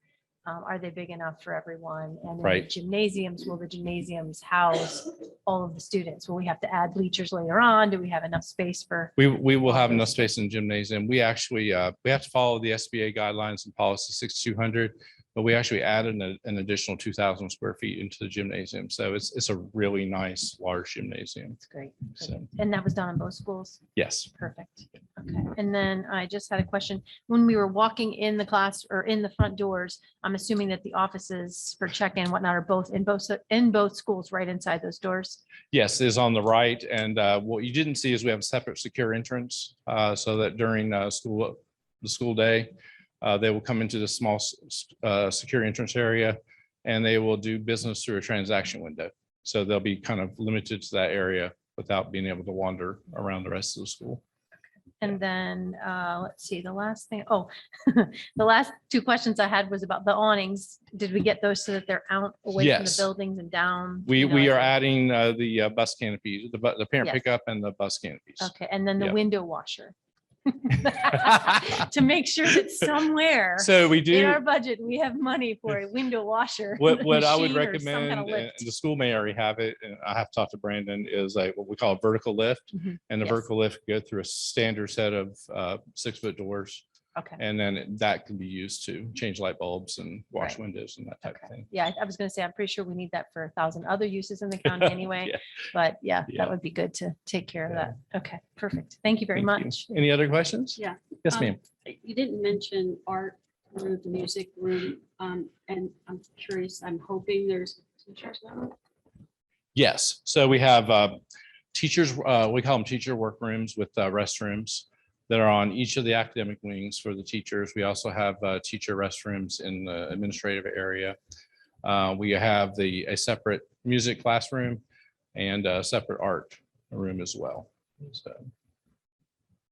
Are they big enough for everyone? And then the gymnasiums, will the gymnasiums house all of the students? Will we have to add bleachers later on? Do we have enough space for? We will have enough space in the gymnasium. We actually, we have to follow the SBA guidelines and policy 6200, but we actually added an additional 2,000 square feet into the gymnasium. So it's a really nice, large gymnasium. That's great. So, and that was done in both schools? Yes. Perfect. Okay, and then I just had a question. When we were walking in the class or in the front doors, I'm assuming that the offices for check-in and whatnot are both in both schools, right inside those doors? Yes, is on the right. And what you didn't see is we have a separate secure entrance so that during the school day, they will come into the small secure entrance area and they will do business through a transaction window. So they'll be kind of limited to that area without being able to wander around the rest of the school. And then, let's see, the last thing, the last two questions I had was about the awnings. Did we get those so that they're out away from the Yes. buildings and down? We you know, are as a- adding the bus canopies, the parent Yes. pickup and the bus canopies. Okay, and then the Yep. window washer. To make sure that somewhere So we in our do, budget, we have money for a window washer. what I would machine or some kind of recommend, and lift. the school may already have it, and I have to talk to Brandon, is like what we call a vertical lift. Mhm. And the Yes. vertical lift go through a standard set of 6-foot doors. Okay, And then that can be used to change light bulbs and wash Right. windows and that type of okay. thing. Yeah, I was gonna say, I'm pretty sure we need that for 1,000 other uses in the county anyway, Yeah. but yeah, Yeah. that would be good to take care of Yeah. that. Okay, perfect. Thank you very Thank you. much. Any other questions? Yeah. Yes, ma'am. You didn't mention art room, music room, and I'm curious, I'm hoping there's teachers now. Yes, so we have teachers, we call them teacher workrooms with restrooms that are on each of the academic wings for the teachers. We also have teacher restrooms in the administrative area. We have a separate music classroom and a separate art room as well. So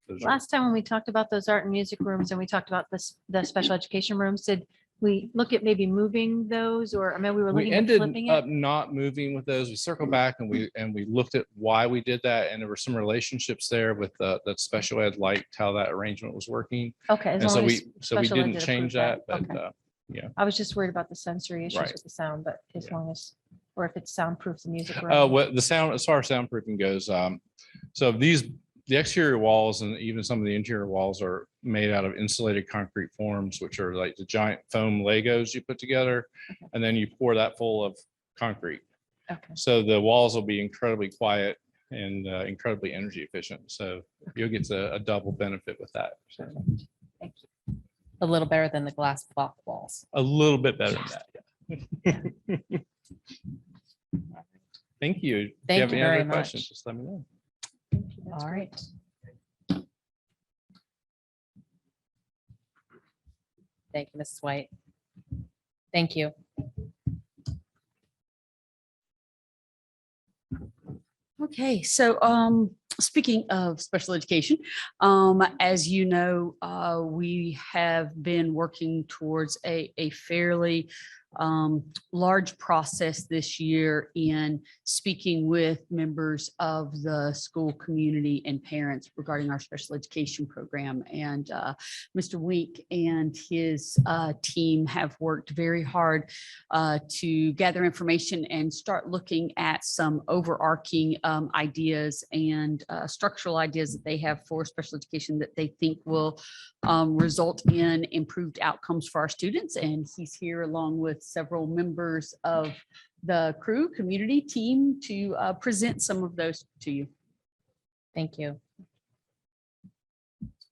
those are- Last time when we talked about those art and music rooms and we talked about the special education rooms, did we look at maybe moving those, or I mean, we were We looking at ended flipping up it? not moving with those. We circled back and we looked at why we did that. And there were some relationships there with that special ed liked how that arrangement was working. Okay, as And so long as we special ed didn't did change approve that, but Okay. yeah. I was just worried about the sensory issues Right. with the sound, but as Yeah. long as, or if it's soundproof, the music room. What the sound, as far as soundproofing goes, so the exterior walls and even some of the interior walls are made out of insulated concrete forms, which are like the giant foam Legos you put together, and then you pour that full of concrete. Okay, So the walls will be incredibly quiet and incredibly energy efficient. So you'll get a double benefit with that. So thank you. A little better than the glass block walls. a little bit better than that. Yeah. Thank you. If Thank have you any very other questions, much. just let me know. All right. Thank you, Mrs. White. Thank you. Okay, so speaking of special education, as you know, we have been working towards a fairly large process this year in speaking with members of the school community and parents regarding our special education program. And Mr. Wink and his team have worked very hard to gather information and start looking at some overarching ideas and structural ideas that they have for special education that they think will result in improved outcomes for our students. And he's here along with several members of the crew community team to present some of those to you. Thank you.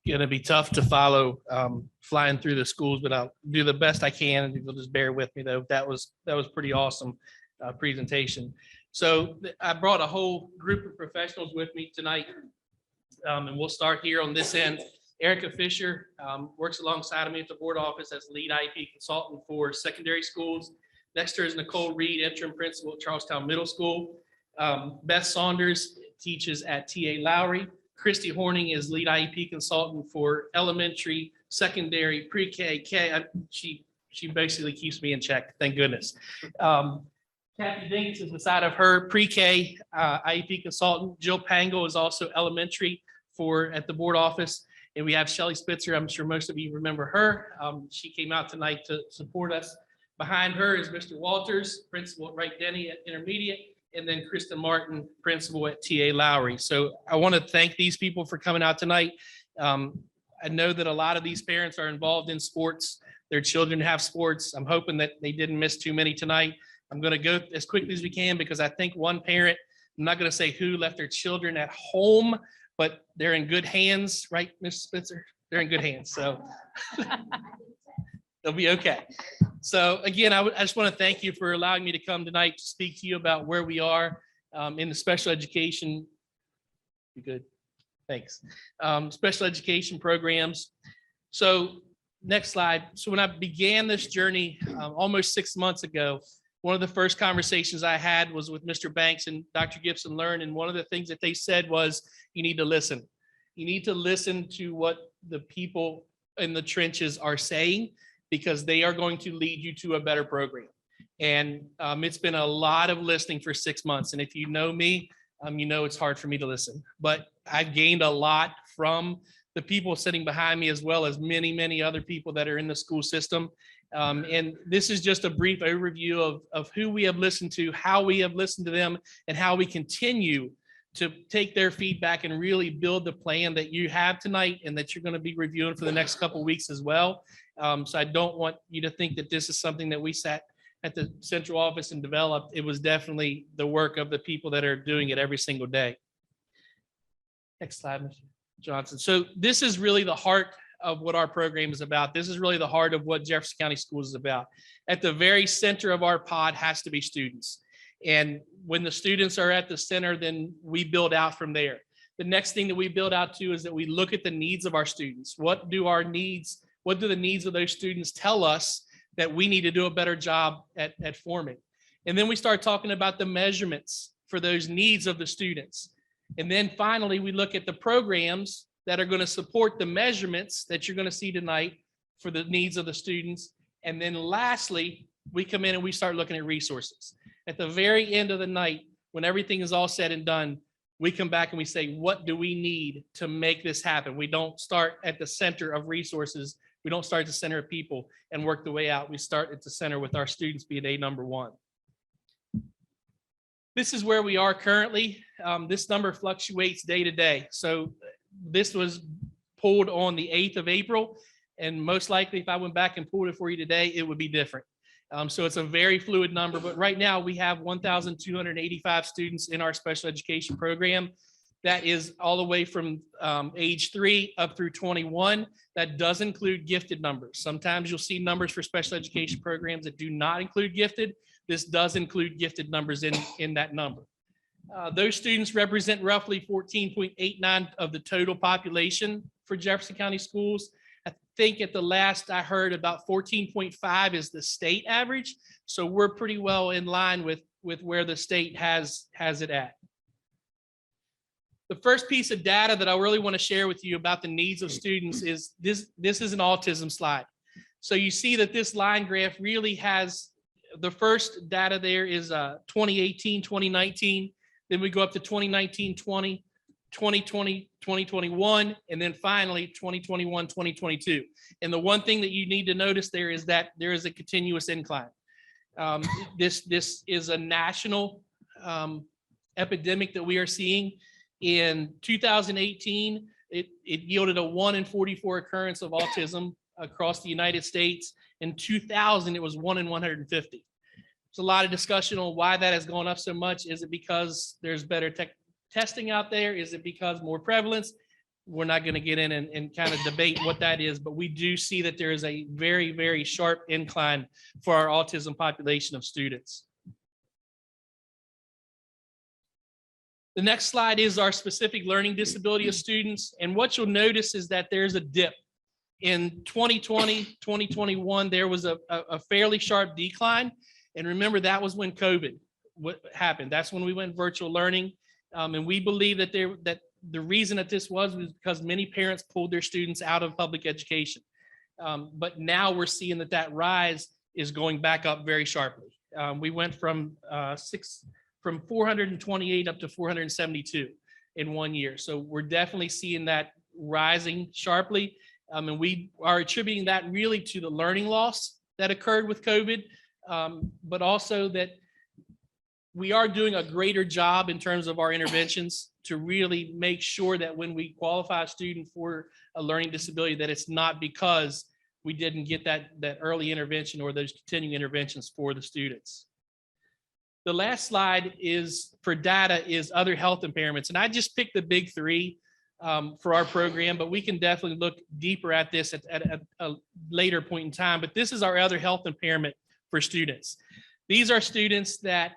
Gonna be tough to follow flying through the schools, but I'll do the best I can. And you'll just bear with me though. That was pretty awesome presentation. So I brought a whole group of professionals with me tonight. And we'll start here on this end. Erica Fisher works alongside of me at the board office as lead IEP consultant for secondary schools. Next to her is Nicole Reed, interim principal at Charlestown Middle School. Beth Saunders teaches at TA Lowry. Christy Horning is lead IEP consultant for elementary, secondary, pre-K, K. She basically keeps me in check, thank goodness. Kathy Dingus is beside of her, pre-K IEP consultant. Jill Pangle is also elementary at the board office. And we have Shelly Spitzer. I'm sure most of you remember her. She came out tonight to support us. Behind her is Mr. Walters, principal at Wright Denny at intermediate, and then Kristen Martin, principal at TA Lowry. So I want to thank these people for coming out tonight. I know that a lot of these parents are involved in sports. Their children have sports. I'm hoping that they didn't miss too many tonight. I'm going to go as quickly as we can because I think one parent, I'm not going to say who, left their children at home but they're in good hands, right, Ms. Spitzer? They're in good hands, so they'll be okay. So again, I just want to thank you for allowing me to come tonight to speak to you about where we are in the special education. You good? Thanks. Special education programs. So next slide. So when I began this journey almost 6 months ago, one of the first conversations I had was with Mr. Banks and Dr. Gibson Learn. And one of the things that they said was, you need to listen. You need to listen to what the people in the trenches are saying, because they are going to lead you to a better program. And it's been a lot of listening for 6 months. And if you know me, you know it's hard for me to listen. But I've gained a lot from the people sitting behind me, as well as many, many other people that are in the school system. And this is just a brief overview of who we have listened to, how we have listened to them, and how we continue to take their feedback and really build the plan that you have tonight and that you're going to be reviewing for the next couple of weeks as well. So I don't want you to think that this is something that we sat at the central office and developed. It was definitely the work of the people that are doing it every single day. Next slide, Mr. Johnson. So this is really the heart of what our program is about. This is really the heart of what Jefferson County Schools is about. At the very center of our pod has to be students. And when the students are at the center, then we build out from there. The next thing that we build out to is that we look at the needs of our students. What do the needs of those students tell us that we need to do a better job at forming? And then we start talking about the measurements for those needs of the students. And then finally, we look at the programs that are going to support the measurements that you're going to see tonight for the needs of the students. And then lastly, we come in and we start looking at resources. At the very end of the night, when everything is all said and done, we come back and we say, what do we need to make this happen? We don't start at the center of resources. We don't start at the center of people and work the way out. We start at the center with our students being a number one. This is where we are currently. This number fluctuates day to day. So this was pulled on the 8th of April. And most likely, if I went back and pulled it for you today, it would be different. So it's a very fluid number. But right now, we have 1,285 students in our special education program. That is all the way from age 3 up through 21. That does include gifted numbers. Sometimes you'll see numbers for special education programs that do not include gifted. This does include gifted numbers in that number. Those students represent roughly 14.89 of the total population for Jefferson County Schools. I think at the last I heard, about 14.5 is the state average. So we're pretty well in line with where the state has it at. The first piece of data that I really want to share with you about the needs of students is this is an autism slide. So you see that this line graph really has, the first data there is 2018, 2019. Then we go up to 2019, 20, 2020, 2021, and then finally 2021, 2022. And the one thing that you need to notice there is that there is a continuous incline. This is a national epidemic that we are seeing. In 2018, it yielded a 1 in 44 occurrence of autism across the United States. In 2000, it was 1 in 150. There's a lot of discussion on why that has gone up so much. Is it because there's better testing out there? Is it because more prevalence? We're not going to get in and kind of debate what that is, but we do see that there is a very, very sharp incline for our autism population of students. The next slide is our specific learning disability of students. And what you'll notice is that there's a dip. In 2020, 2021, there was a fairly sharp decline. And remember, that was when COVID happened. That's when we went virtual learning. And we believe that the reason that this was because many parents pulled their students out of public education. But now we're seeing that rise is going back up very sharply. We went from 428 up to 472 in 1 year. So we're definitely seeing that rising sharply. And we are attributing that really to the learning loss that occurred with COVID, but also that we are doing a greater job in terms of our interventions to really make sure that when we qualify a student for a learning disability, that it's not because we didn't get that early intervention or those continuing interventions for the students. The last slide is for data is other health impairments. And I just picked the big three. for our program, but we can definitely look deeper at this at a later point in time. But this is our other health impairment for students. These are students that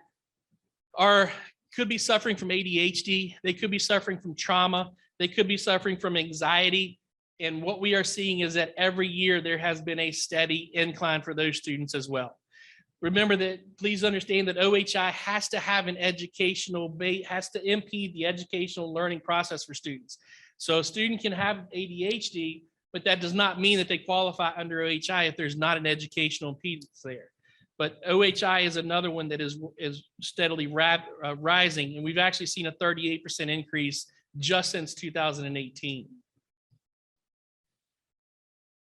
could be suffering from ADHD. They could be suffering from trauma. They could be suffering from anxiety. And what we are seeing is that every year there has been a steady incline for those students as well. Remember that, please understand that OHI has to have an has to impede the educational learning process for students. So a student can have ADHD, but that does not mean that they qualify under OHI if there's not an educational impedance there. But OHI is another one that is steadily rising, and we've actually seen a 38% increase just since 2018.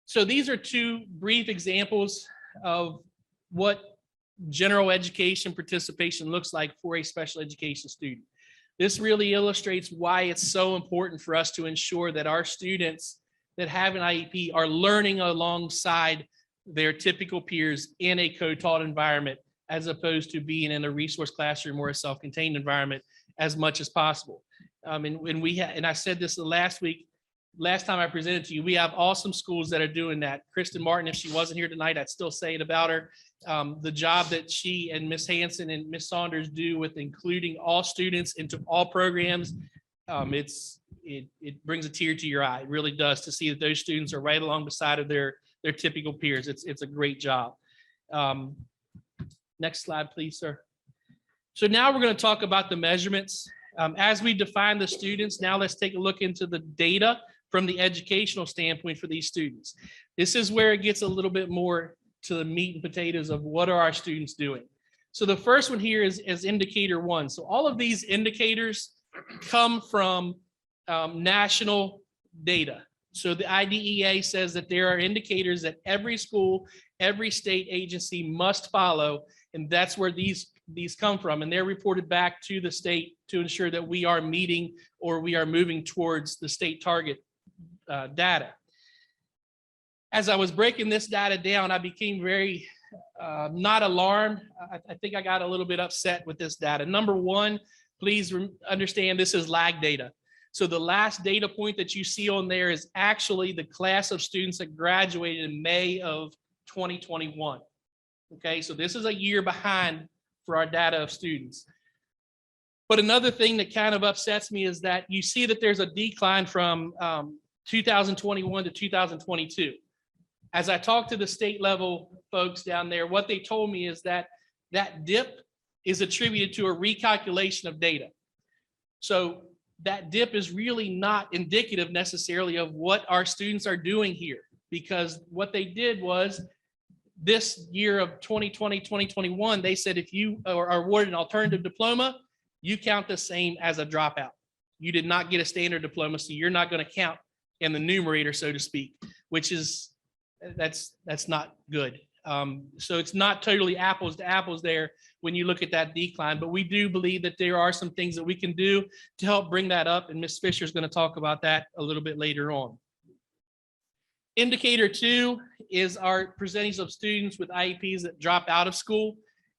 So these are two brief examples of what general education participation looks like for a special education student. This really illustrates why it's so important for us to ensure that our students that have an IEP are learning alongside their typical peers in a co-taught environment, as opposed to being in a resource classroom or a self-contained environment as much as possible. And I said this last time I presented to you, we have awesome schools that are doing that. Kristen Martin, if she wasn't here tonight, I'd still say it about her. The job that she and Miss Hanson and Miss Saunders do with including all students into all programs, it brings a tear to your eye. It really does, to see that those students are right along beside of their typical peers. It's a great job. Next slide, please, sir. So now we're going to talk about the measurements. As we define the students, now let's take a look into the data from the educational standpoint for these students. This is where it gets a little bit more to the meat and potatoes of what are our students doing. So the first one here is indicator 1. So all of these indicators come from national data. So the IDEA says that there are indicators that every school, every state agency must follow, and that's where these come from, and they're reported back to the state to ensure that we are meeting or we are moving towards the state target data. As I was breaking this data down, I became very not alarmed. I think I got a little bit upset with this data. Number one, please understand this is lag data. So the last data point that you see on there is actually the class of students that graduated in May of 2021. Okay, so this is a year behind for our data of students. But another thing that kind of upsets me is that you see that there's a decline from 2021 to 2022. As I talked to the state level folks down there, what they told me is that that dip is attributed to a recalculation of data. So that dip is really not indicative necessarily of what our students are doing here, because what they did was this year of 2020, 2021, they said if you are awarded an alternative diploma, you count the same as a dropout. You did not get a standard diploma, so you're not going to count in the numerator, so to speak, which is, that's not good. So it's not totally apples to apples there when you look at that decline, but we do believe that there are some things that we can do to help bring that up, and Ms. Fisher is going to talk about that a little bit later on. Indicator 2 is our percentage of students with IEPs that drop out of school.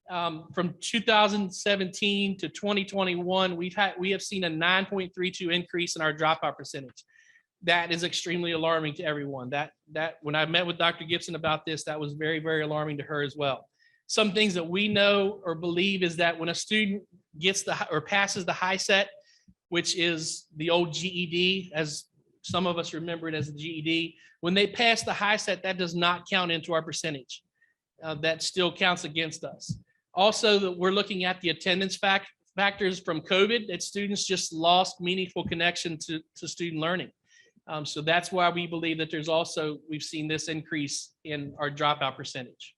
From 2017 to 2021, we have seen a 9.32 increase in our dropout percentage. That is extremely alarming to everyone. That when I met with Dr. Gibson about this, that was very, very alarming to her as well. Some things that we know or believe is that when a student gets or passes the high set, which is the old GED, as some of us remember it as the GED, when they pass the high set, that does not count into our percentage. That still counts against us. Also, that we're looking at the attendance factors from COVID, that students just lost meaningful connection to student learning. So that's why we believe that we've seen this increase in our dropout percentage.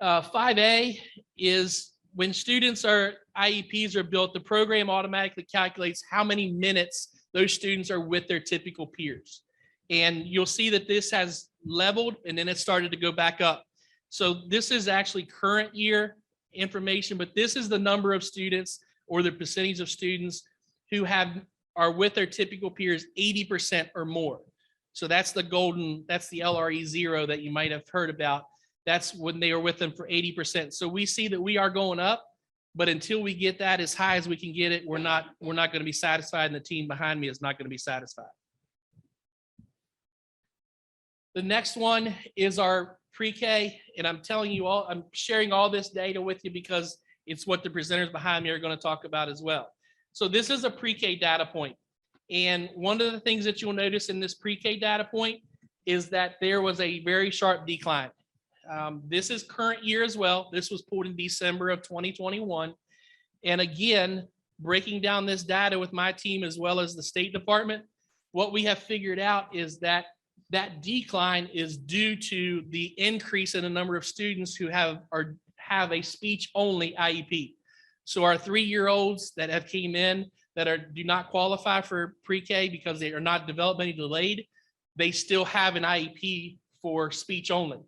5A is when IEPs are built, the program automatically calculates how many minutes those students are with their typical peers. And you'll see that this has leveled and then it started to go back up. So this is actually current year information, but this is the number of students or the percentage of students who are with their typical peers 80% or more. So that's the LRE 0 that you might have heard about. That's when they are with them for 80%. So we see that we are going up, But until we get that as high as we can get it, we're not going to be satisfied, and the team behind me is not going to be satisfied. The next one is our pre-K, and I'm telling you all, I'm sharing all this data with you because it's what the presenters behind me are going to talk about as well. So this is a pre-K data point. And one of the things that you'll notice in this pre-K data point is that there was a very sharp decline. This is current year as well. This was pulled in December of 2021. And again, breaking down this data with my team as well as the State Department, what we have figured out is that that decline is due to the increase in the number of students who have a speech-only IEP. So our 3-year-olds that have came in that do not qualify for pre-K because they are not developmentally delayed, they still have an IEP for speech only.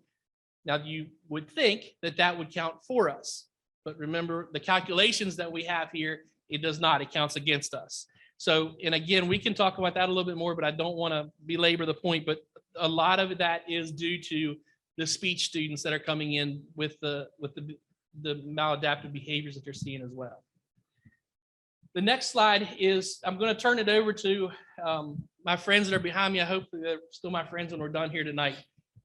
Now, you would think that that would count for us, but remember the calculations that we have here, it does not, it counts against us. So, and again, we can talk about that a little bit more, but I don't want to belabor the point, but a lot of that is due to the speech students that are coming in with the maladaptive behaviors that they're seeing as well. The next slide is, I'm going to turn it over to my friends that are behind me. I hope they're still my friends when we're done here tonight.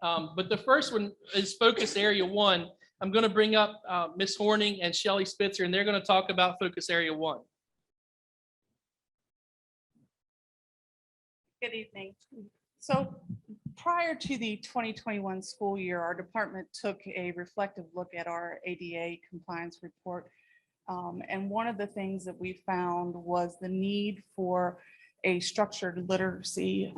But the first one is Focus Area 1. I'm going to bring up Ms. Horning and Shelly Spitzer, and they're going to talk about Focus Area 1. Good evening. So prior to the 2021 school year, our department took a reflective look at our ADA compliance report. And one of the things that we found was the need for a structured literacy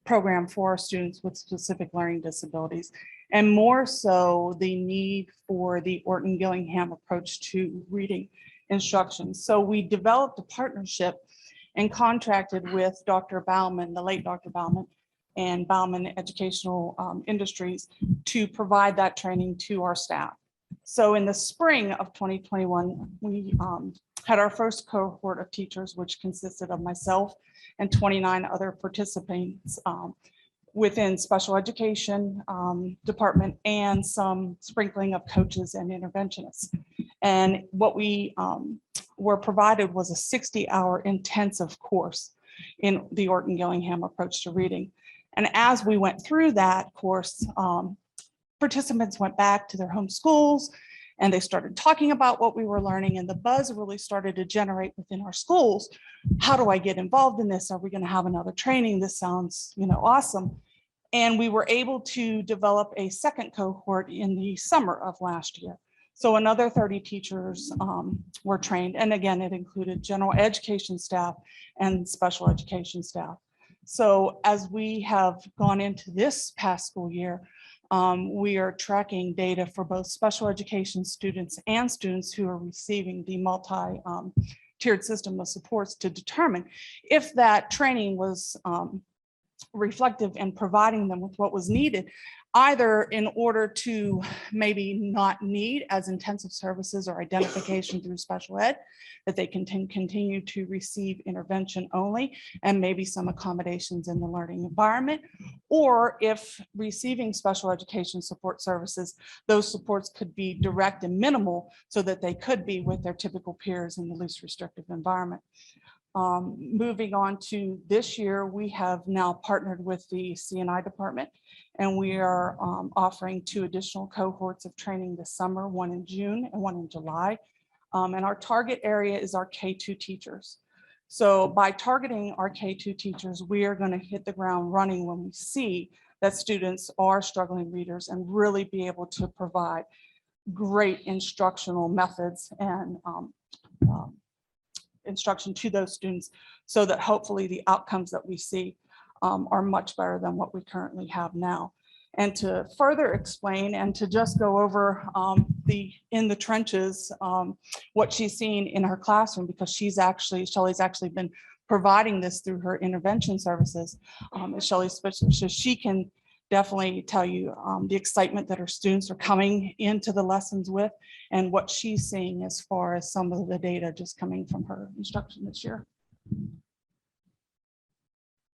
program for our students with specific learning disabilities, and more so the need for the Orton-Gillingham approach to reading instruction. So we developed a partnership and contracted with Dr. Bauman, the late Dr. Bauman, and Bauman Educational Industries to provide that training to our staff. So in the spring of 2021, we had our first cohort of teachers, which consisted of myself and 29 other participants within special education department and some sprinkling of coaches and interventionists. And what we were provided was a 60-hour intensive course in the Orton-Gillingham approach to reading. And as we went through that course, participants went back to their home schools and they started talking about what we were learning, and the buzz really started to generate within our schools. How do I get involved in this? Are we going to have another training? This sounds, awesome. And we were able to develop a second cohort in the summer of last year. So another 30 teachers were trained. And again, it included general education staff and special education staff. So as we have gone into this past school year, we are tracking data for both special education students and students who are receiving the multi-tiered system of supports to determine if that training was reflective and providing them with what was needed, either in order to maybe not need as intensive services or identification through special ed, that they can continue to receive intervention only and maybe some accommodations in the learning environment, or if receiving special education support services, those supports could be direct and minimal so that they could be with their typical peers in the least restrictive environment. Moving on to this year, we have now partnered with the C&I department, and we are offering 2 additional cohorts of training this summer, one in June and one in July. And our target area is our K-2 teachers. So by targeting our K-2 teachers, we are going to hit the ground running when we see that students are struggling readers and really be able to provide great instructional methods and instruction to those students so that hopefully the outcomes that we see are much better than what we currently have now. And to further explain and to just go over in the trenches, what she's seen in her classroom, because Shelley's actually been providing this through her intervention services. Shelly Spitzer, so she can definitely tell you the excitement that her students are coming into the lessons with and what she's seeing as far as some of the data just coming from her instruction this year.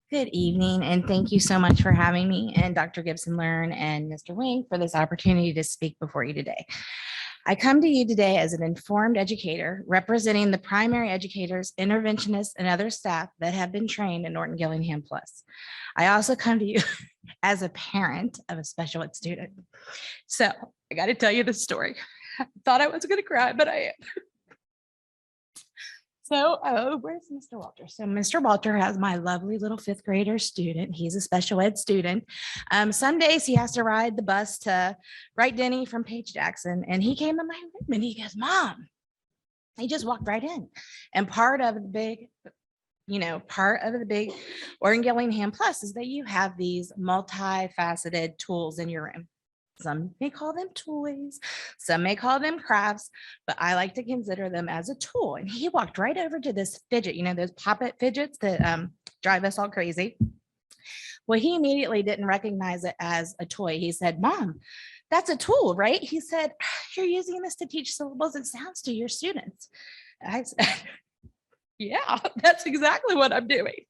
Good evening, and thank you so much for having me and Dr. Gibson Learn and Mr. Wing for this opportunity to speak before you today. I come to you today as an informed educator representing the primary educators, interventionists, and other staff that have been trained in Norton Gillingham Plus. I also come to you as a parent of a special ed student. So I got to tell you this story. I thought I was going to cry, but I am. So, where's Mr. Walter? So Mr. Walter has my lovely little fifth grader student. He's a special ed student. Some days he has to ride the bus to Wright Denny from Page Jackson. And he came in my room and he goes, Mom, he just walked right in. And part of the big Norton Gillingham Plus is that you have these multifaceted tools in your room. Some may call them toys, some may call them crafts, but I like to consider them as a tool. And he walked right over to this fidget, those pop-it fidgets that drive us all crazy. Well, he immediately didn't recognize it as a toy. He said, Mom, that's a tool, right? He said, you're using this to teach syllables and sounds to your students. I said, yeah, that's exactly what I'm doing.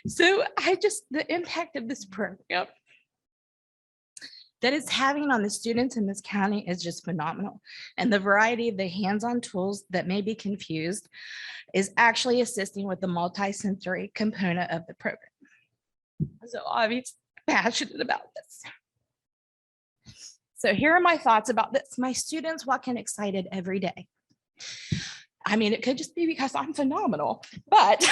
So the impact of this program that it's having on the students in this county is just phenomenal. And the variety of the hands-on tools that may be confused is actually assisting with the multi-sensory component of the program. So obviously passionate about this. So here are my thoughts about this. My students walk in excited every day. I mean, it could just be because I'm phenomenal, but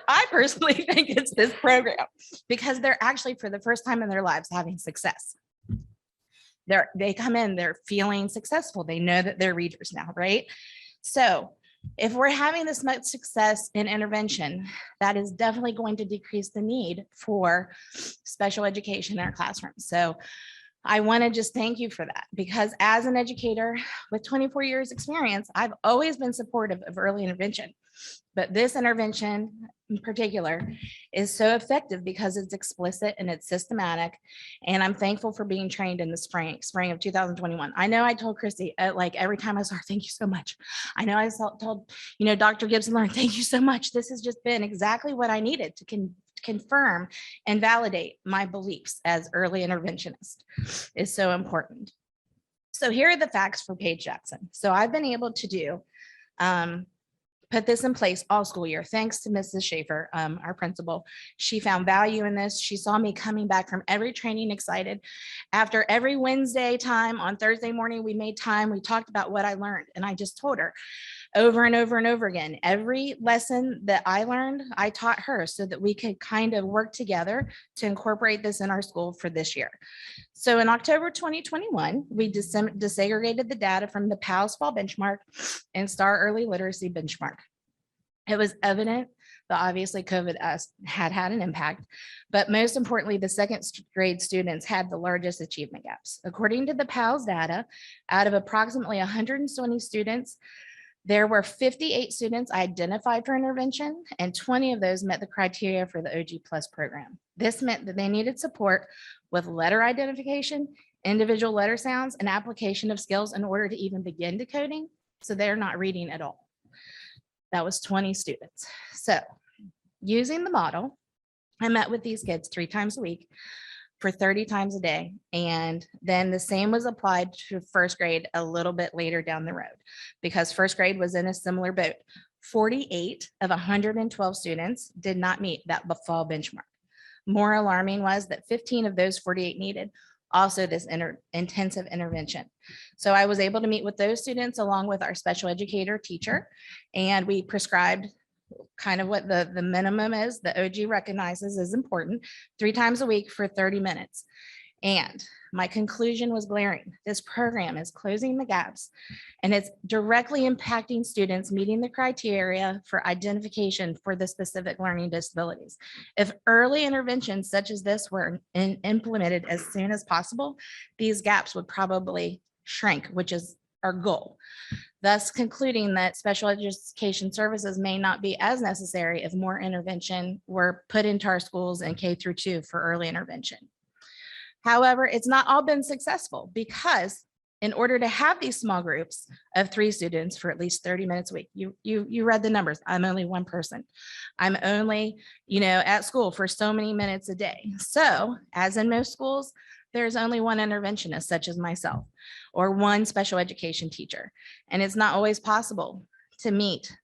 I personally think it's this program because they're actually, for the first time in their lives, having success. They come in, they're feeling successful. They know that they're readers now, right? So if we're having this much success in intervention, that is definitely going to decrease the need for special education in our classrooms. So I want to just thank you for that, because as an educator with 24 years experience, I've always been supportive of early intervention. But this intervention in particular is so effective because it's explicit and it's systematic. And I'm thankful for being trained in the spring of 2021. I know I told Christy, like every time I saw her, thank you so much. I know I told, Dr. Gibson, thank you so much. This has just been exactly what I needed to confirm and validate my beliefs as early interventionist is so important. So here are the facts for Page Jackson. So I've been able to put this in place all school year, thanks to Mrs. Schaefer, our principal. She found value in this. She saw me coming back from every training excited. After every Wednesday time, on Thursday morning, we made time, we talked about what I learned. And I just told her over and over and over again, every lesson that I learned, I taught her so that we could kind of work together to incorporate this in our school for this year. So in October 2021, we disaggregated the data from the PALS Fall Benchmark and STAR Early Literacy Benchmark. It was evident that obviously COVID had an impact, but most importantly, the second grade students had the largest achievement gaps. According to the PALS data, out of approximately 120 students, there were 58 students identified for intervention, and 20 of those met the criteria for the OG Plus program. This meant that they needed support with letter identification, individual letter sounds, and application of skills in order to even begin decoding. So they're not reading at all. That was 20 students. So using the model, I met with these kids 3 times a week for 30 times a day. And then the same was applied to first grade a little bit later down the road, because first grade was in a similar boat. 48 of 112 students did not meet that fall benchmark. More alarming was that 15 of those 48 needed also this intensive intervention. So I was able to meet with those students along with our special educator teacher, and we prescribed kind of what the minimum is that OG recognizes is important, 3 times a week for 30 minutes. And my conclusion was glaring. This program is closing the gaps, and it's directly impacting students meeting the criteria for identification for the specific learning disabilities. If early interventions such as this were implemented as soon as possible, these gaps would probably shrink, which is our goal. Thus concluding that special education services may not be as necessary if more intervention were put into our schools in K-2 for early intervention. However, it's not all been successful, because in order to have these small groups of 3 students for at least 30 minutes a week, you read the numbers. I'm only one person. I'm only, at school for so many minutes a day. So as in most schools, there's only one interventionist, such as myself, or one special education teacher. And it's not always possible to meet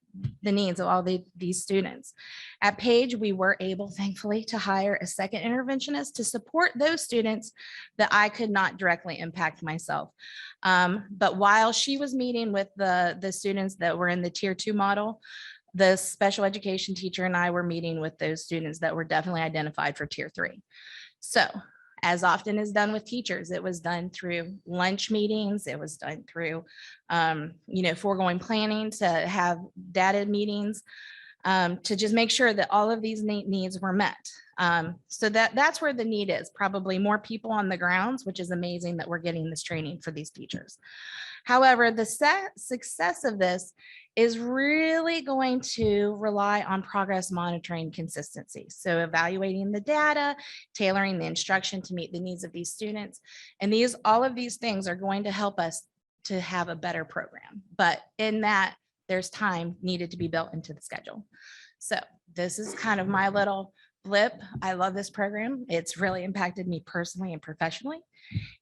the needs of all these students. At Page, we were able, thankfully, to hire a second interventionist to support those students that I could not directly impact myself. But while she was meeting with the students that were in the tier 2 model, the special education teacher and I were meeting with those students that were definitely identified for tier 3. So as often is done with teachers, it was done through lunch meetings. It was done through, foregoing planning to have data meetings to just make sure that all of these needs were met. So that's where the need is, probably more people on the grounds, which is amazing that we're getting this training for these teachers. However, the success of this is really going to rely on progress monitoring consistency. So evaluating the data, tailoring the instruction to meet the needs of these students. And all of these things are going to help us to have a better program. But in that, there's time needed to be built into the schedule. So this is kind of my little blip. I love this program. It's really impacted me personally and professionally.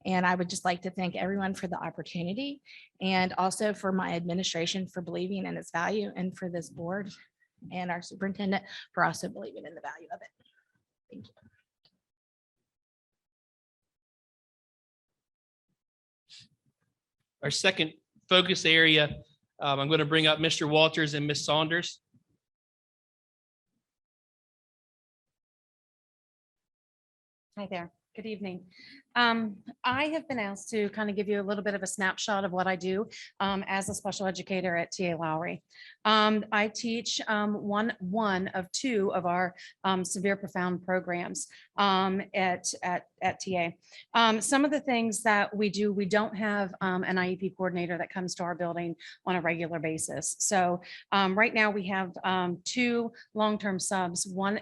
And I would just like to thank everyone for the opportunity, and also for my administration for believing in its value, and for this board and our superintendent for also believing in the value of it. Thank you. Our second focus area, I'm going to bring up Mr. Walters and Ms. Saunders. Hi there. Good evening. I have been asked to kind of give you a little bit of a snapshot of what I do as a special educator at TA Lowry. I teach one of two of our severe profound programs at TA. Some of the things that we do, we don't have an IEP coordinator that comes to our building on a regular basis. So right now we have two long-term subs, one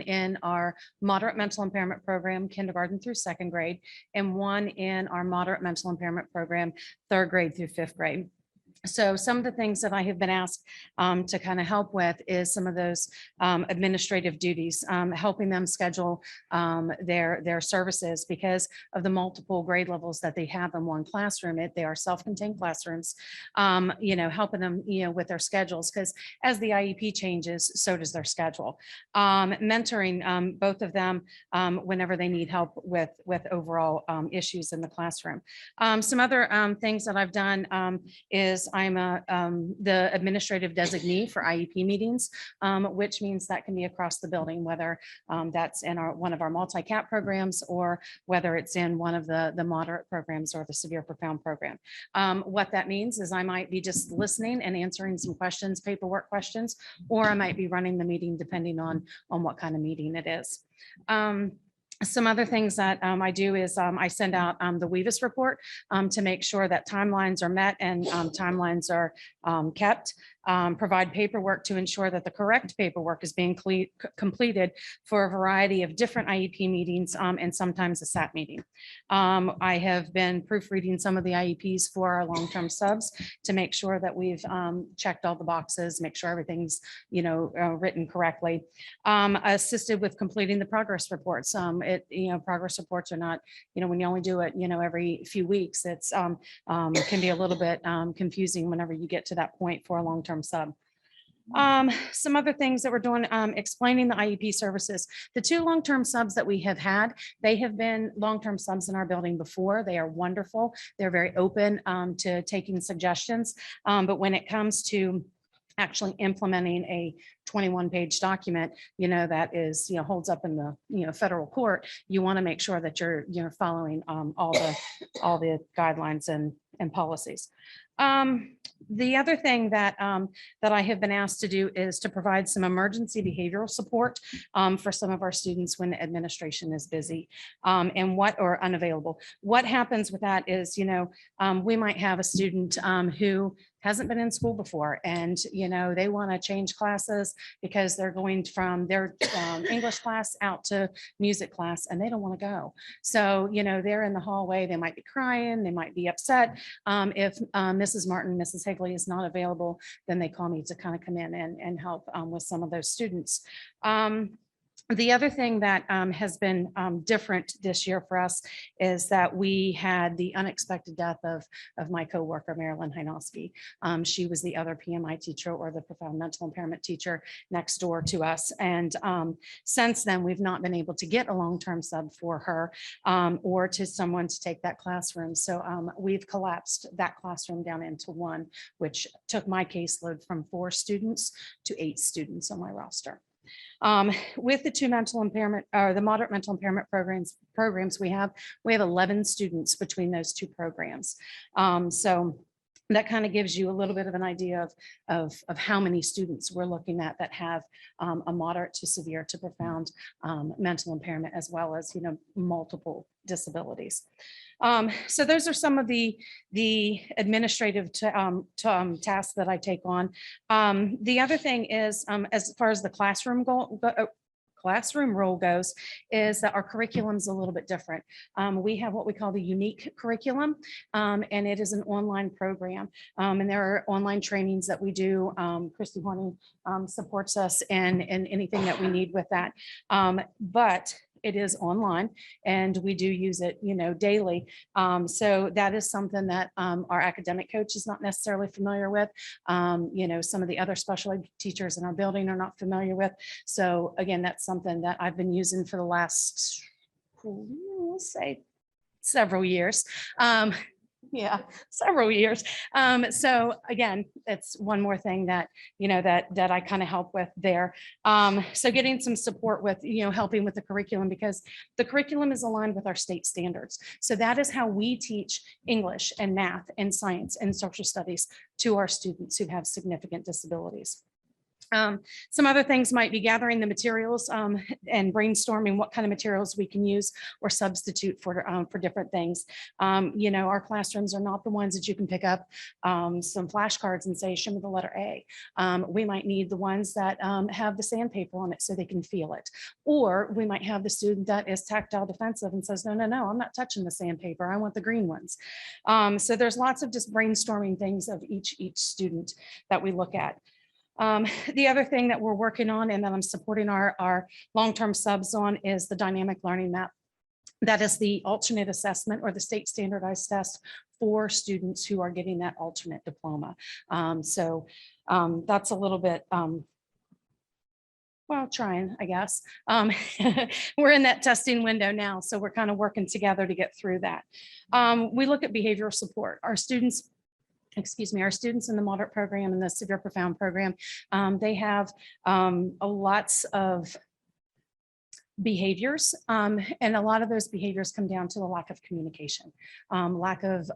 in our moderate mental impairment program, kindergarten through second grade, and one in our moderate mental impairment program, third grade through fifth grade. So some of the things that I have been asked to kind of help with is some of those administrative duties, helping them schedule their services because of the multiple grade levels that they have in one classroom. They are self-contained classrooms, helping them, with their schedules, because as the IEP changes, so does their schedule. Mentoring both of them whenever they need help with overall issues in the classroom. Some other things that I've done is I'm the administrative designee for IEP meetings, which means that can be across the building, whether that's in one of our multi-cap programs or whether it's in one of the moderate programs or the severe profound program. What that means is I might be just listening and answering some questions, paperwork questions, or I might be running the meeting depending on what kind of meeting it is. Some other things that I do is I send out the WEVIS report to make sure that timelines are met and timelines are kept. Provide paperwork to ensure that the correct paperwork is being completed for a variety of different IEP meetings and sometimes a SAT meeting. I have been proofreading some of the IEPs for our long-term subs to make sure that we've checked all the boxes, make sure everything's written correctly. Assisted with completing the progress reports. Progress reports are not, when you only do it, every few weeks, it's can be a little bit confusing whenever you get to that point for a long-term sub. Some other things that we're doing, explaining the IEP services. The two long-term subs that we have had, they have been long-term subs in our building before. They are wonderful. They're very open to taking suggestions. But when it comes to actually implementing a 21-page document, that is, holds up in the, federal court, you want to make sure that you're following all the guidelines and policies. The other thing that I have been asked to do is to provide some emergency behavioral support for some of our students when administration is busy or unavailable. What happens with that is, we might have a student who hasn't been in school before and they want to change classes because they're going from their English class out to music class and they don't want to go. So they're in the hallway, they might be crying, they might be upset. If Mrs. Martin, Mrs. Higley is not available, then they call me to kind of come in and help with some of those students. The other thing that has been different this year for us is that we had the unexpected death of my coworker, Marilyn Heinowski. She was the other PMI teacher, or the profound mental impairment teacher, next door to us. And since then, we've not been able to get a long-term sub for her, or to someone to take that classroom. So we've collapsed that classroom down into one, which took my caseload from 4 students to 8 students on my roster. With the 2 mental impairment, or the moderate mental impairment programs we have 11 students between those 2 programs. So that kind of gives you a little bit of an idea of how many students we're looking at that have a moderate to severe to profound mental impairment, as well as, you know, multiple disabilities. So those are some of the administrative tasks that I take on. The other thing is, as far as the classroom role goes, is that our curriculum is a little bit different. We have what we call the unique curriculum, and it is an online program. And there are online trainings that we do. Christy Horning supports us in anything that we need with that. But it is online, and we do use it, you know, daily. So that is something that our academic coach is not necessarily familiar with. You know, some of the other special ed teachers in our building are not familiar with. So again, that's something that I've been using for the last, we'll say, several years. Yeah, several years. So again, it's one more thing that, you know, that I kind of help with there. So getting some support with, you know, helping with the curriculum, because the curriculum is aligned with our state standards. So that is how we teach English and math and science and social studies to our students who have significant disabilities. Some other things might be gathering the materials and brainstorming what kind of materials we can use or substitute for different things. You know, our classrooms are not the ones that you can pick up some flashcards and say, show me the letter A. We might need the ones that have the sandpaper on it so they can feel it. Or we might have the student that is tactile defensive and says, no, I'm not touching the sandpaper. I want the green ones. So there's lots of just brainstorming things of each student that we look at. The other thing that we're working on, and that I'm supporting our long-term subs on, is the dynamic learning map. That is the alternate assessment, or the state standardized test for students who are getting that alternate diploma. So that's a little bit, well, trying, I guess. We're in that testing window now, so we're kind of working together to get through that. We look at behavioral support. Our students in the moderate program and the severe profound program, they have lots of behaviors, and a lot of those behaviors come down to a lack of communication, lack of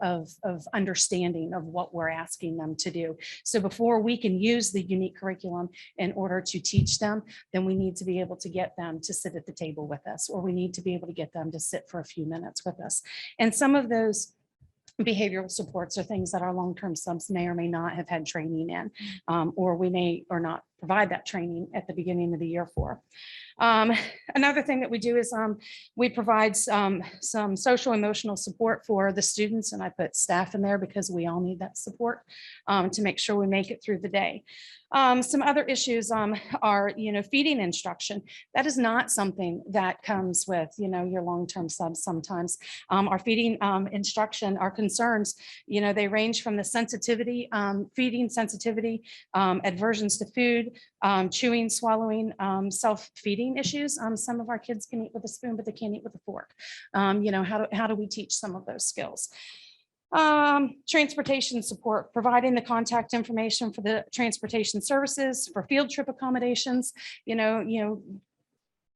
understanding of what we're asking them to do. So before we can use the unique curriculum in order to teach them, then we need to be able to get them to sit at the table with us, or we need to be able to get them to sit for a few minutes with us. And some of those behavioral supports are things that our long-term subs may or may not have had training in, or we may or not provide that training at the beginning of the year for. Another thing that we do is we provide some social emotional support for the students, and I put staff in there because we all need that support to make sure we make it through the day. Some other issues are, you know, feeding instruction. That is not something that comes with, you know, your long-term subs sometimes. Our feeding instruction, our concerns, you know, they range from the sensitivity, feeding sensitivity, aversions to food, chewing, swallowing, self-feeding issues. Some of our kids can eat with a spoon, but they can't eat with a fork. You know, how do we teach some of those skills? Transportation support, providing the contact information for the transportation services, for field trip accommodations.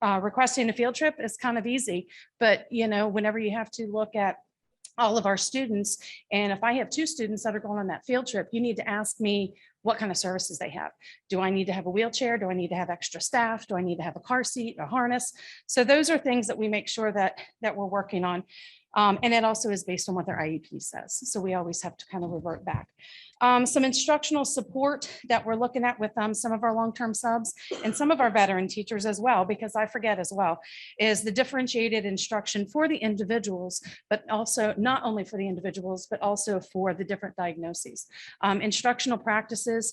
Requesting a field trip is kind of easy, but you know, whenever you have to look at all of our students, and if I have 2 students that are going on that field trip, you need to ask me what kind of services they have. Do I need to have a wheelchair? Do I need to have extra staff? Do I need to have a car seat, a harness? So those are things that we make sure that we're working on. And it also is based on what their IEP says. So we always have to kind of revert back. Some instructional support that we're looking at with some of our long-term subs and some of our veteran teachers as well, because I forget as well, is the differentiated instruction for the individuals, but also not only for the individuals, but also for the different diagnoses. Instructional practices,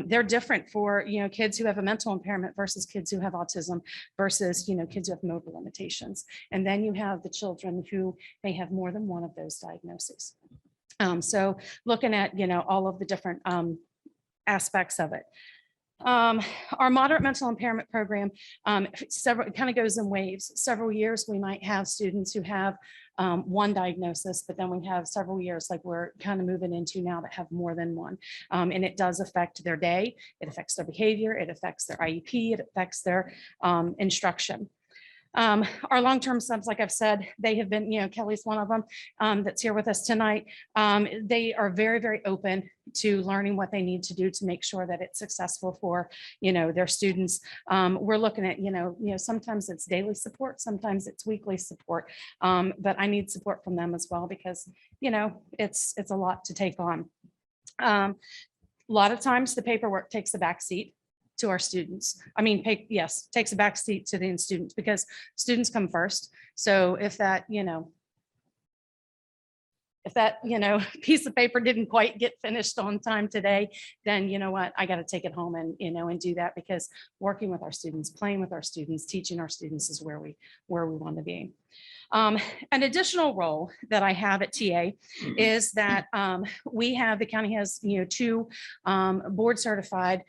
they're different for, kids who have a mental impairment versus kids who have autism versus, kids who have motor limitations. And then you have the children who may have more than one of those diagnoses. So looking at, all of the different aspects of it. Our moderate mental impairment program, it kind of goes in waves. Several years, we might have students who have one diagnosis, but then we have several years like we're kind of moving into now that have more than one. And it does affect their day, it affects their behavior, it affects their IEP, it affects their instruction. Our long-term subs, like I've said, they have been, Kelly's one of them that's here with us tonight. They are very, very open to learning what they need to do to make sure that it's successful for, their students. We're looking at, sometimes it's daily support, sometimes it's weekly support, but I need support from them as well because, it's a lot to take on. A lot of times the paperwork takes a back seat to our students. I mean, takes a back seat to the students because students come first. So if that, piece of paper didn't quite get finished on time today, then you know what, I got to take it home and, and do that because working with our students, playing with our students, teaching our students is where we want to be. An additional role that I have at TA is that the county has, 2 board certified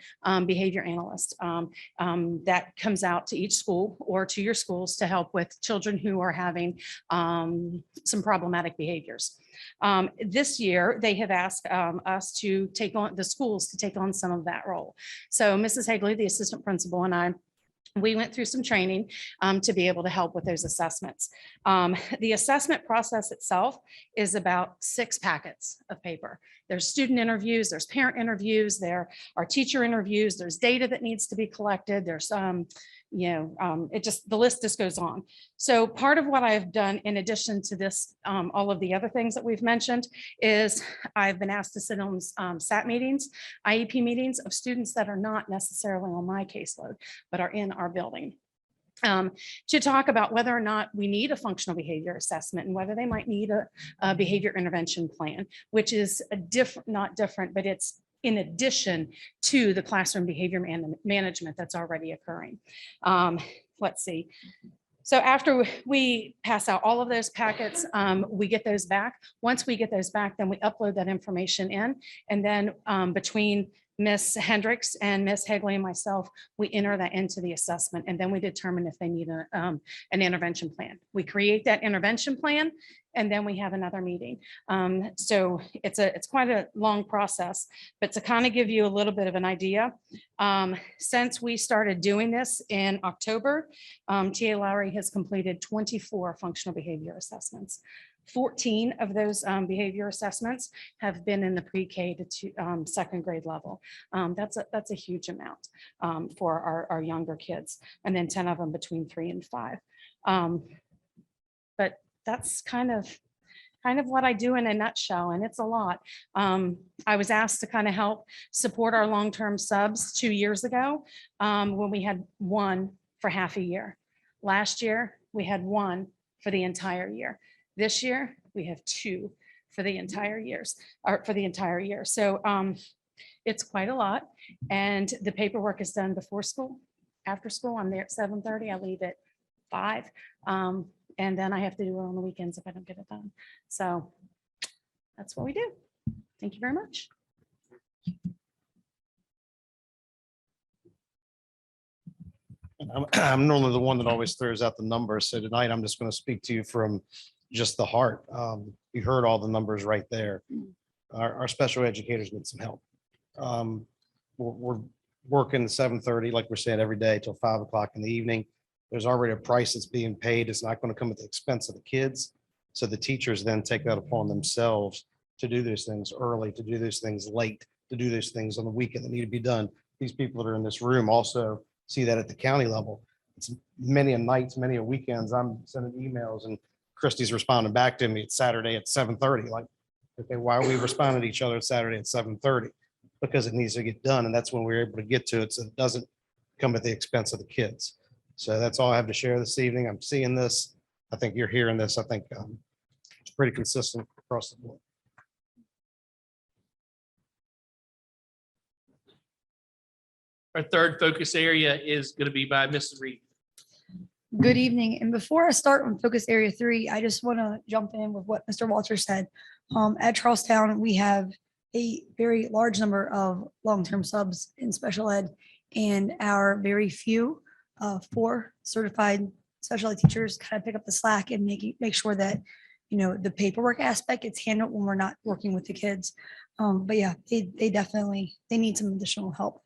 behavior analysts that comes out to each school or to your schools to help with children who are having some problematic behaviors. This year, they have asked us to take on the schools to take on some of that role. So Mrs. Hagley, the assistant principal, and we went through some training to be able to help with those assessments. The assessment process itself is about 6 packets of paper. There's student interviews, there's parent interviews, there are teacher interviews, there's data that needs to be collected, there's the list just goes on. So part of what I've done in addition to this, all of the other things that we've mentioned is I've been asked to sit on SAT meetings, IEP meetings of students that are not necessarily on my caseload, but are in our building. To talk about whether or not we need a functional behavior assessment and whether they might need a behavior intervention plan, which is not different, but it's in addition to the classroom behavior management that's already occurring. Let's see. So after we pass out all of those packets, we get those back. Once we get those back, then we upload that information in. And then between Ms. Hendricks and Ms. Hagley and myself, we enter that into the assessment, and then we determine if they need an intervention plan. We create that intervention plan, and then we have another meeting. So it's quite a long process, but to kind of give you a little bit of an idea, since we started doing this in October, TA Lowry has completed 24 functional behavior assessments. 14 of those behavior assessments have been in the pre-K to 2nd grade level. That's a huge amount for our younger kids, and then 10 of them between 3 and 5. But that's kind of what I do in a nutshell, and it's a lot. I was asked to kind of help support our long-term subs 2 years ago when we had 1 for half a year. Last year, we had 1 for the entire year. This year, we have 2 for the entire year. So it's quite a lot. And the paperwork is done before school, after school. I'm there at 7:30. I leave at 5. And then I have to do it on the weekends if I don't get it done. So that's what we do. Thank you very much. I'm normally the one that always throws out the numbers. So tonight I'm just going to speak to you from just the heart. You heard all the numbers right there. Our special educators need some help. We're working 7:30, like we're saying, every day till 5 o'clock in the evening. There's already a price that's being paid. It's not going to come at the expense of the kids. So the teachers then take that upon themselves to do those things early, to do those things late, to do those things on the weekend that need to be done. These people that are in this room also see that at the county level. It's many a nights, many a weekends. I'm sending emails and Christie's responding back to me, it's Saturday at 7:30. Like, okay, why are we responding to each other at Saturday at 7:30? Because it needs to get done. And that's when we're able to get to it. So it doesn't come at the expense of the kids. So that's all I have to share this evening. I'm seeing this. I think you're hearing this. I think it's pretty consistent across the board. Our third focus area is going to be by Mrs. Reed. Good evening. And before I start on focus area 3, I just want to jump in with what Mr. Walters said. At Charlestown, we have a very large number of long-term subs in special ed, and our very few 4 certified special ed teachers kind of pick up the slack and make sure that, the paperwork aspect gets handled when we're not working with the kids. But yeah, they definitely need some additional help.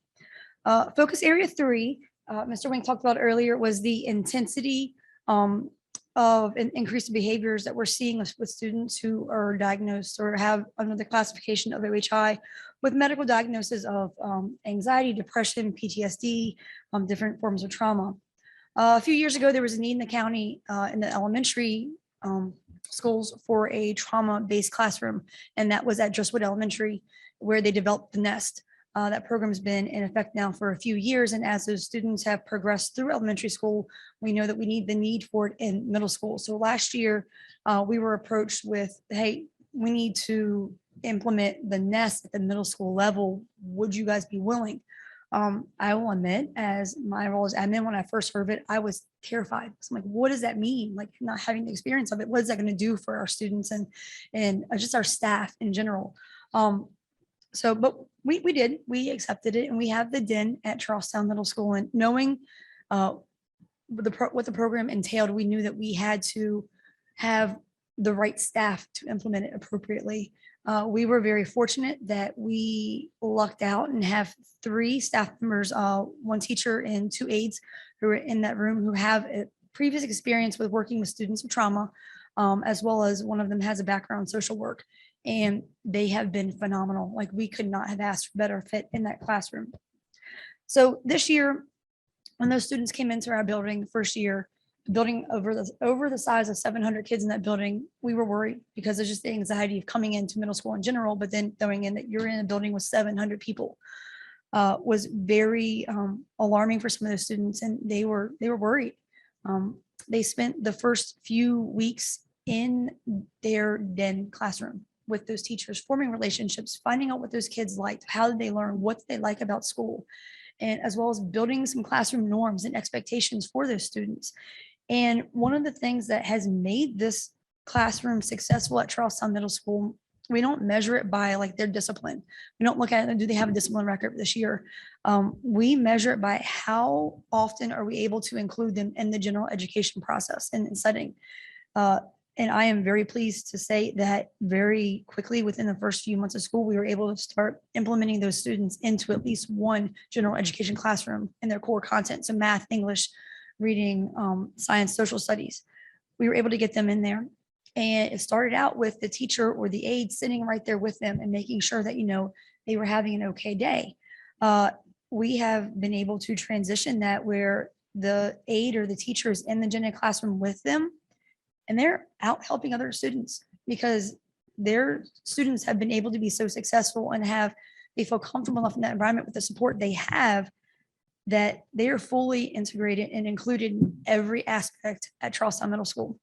Focus area 3, Mr. Wing talked about earlier, was the intensity of increased behaviors that we're seeing with students who are diagnosed or have under the classification of OHI with medical diagnosis of anxiety, depression, PTSD, different forms of trauma. A few years ago, there was a need in the county in the elementary schools for a trauma-based classroom, and that was at Justwood Elementary, where they developed the NEST. That program's been in effect now for a few years, and as those students have progressed through elementary school, we know that we need the need for it in middle school. So last year, we were approached with, hey, we need to implement the NEST at the middle school level. Would you guys be willing? I will admit, as my role as admin, when I first heard it, I was terrified. So I'm like, what does that mean? Like, not having the experience of it, what is that going to do for our students and just our staff in general? But we accepted it, and we have the DIN at Charlestown Middle School, and knowing what the program entailed, we knew that we had to have the right staff to implement it appropriately. We were very fortunate that we lucked out and have 3 staff members, 1 teacher and 2 aides who are in that room who have a previous experience with working with students with trauma, as well as one of them has a background in social work. And they have been phenomenal. Like, we could not have asked for better fit in that classroom. So this year, when those students came into our building the first year, building over the size of 700 kids in that building, we were worried because it's just the anxiety of coming into middle school in general, but then throwing in that you're in a building with 700 people was very alarming for some of those students, and they were worried. They spent the first few weeks in their den classroom with those teachers, forming relationships, finding out what those kids liked, how did they learn, what did they like about school, and as well as building some classroom norms and expectations for those students. And one of the things that has made this classroom successful at Charlestown Middle School, we don't measure it by like their discipline. We don't look at it, do they have a discipline record this year? We measure it by how often are we able to include them in the general education process and setting. And I am very pleased to say that very quickly within the first few months of school, we were able to start implementing those students into at least one general education classroom in their core content. So math, English, reading, science, social studies. We were able to get them in there. And it started out with the teacher or the aide sitting right there with them and making sure that, they were having an okay day. We have been able to transition that where the aide or the teacher is in the gen ed classroom with them, and they're out helping other students because their students have been able to be so successful and they feel comfortable enough in that environment with the support they have that they are fully integrated and included in every aspect at Charlestown Middle School.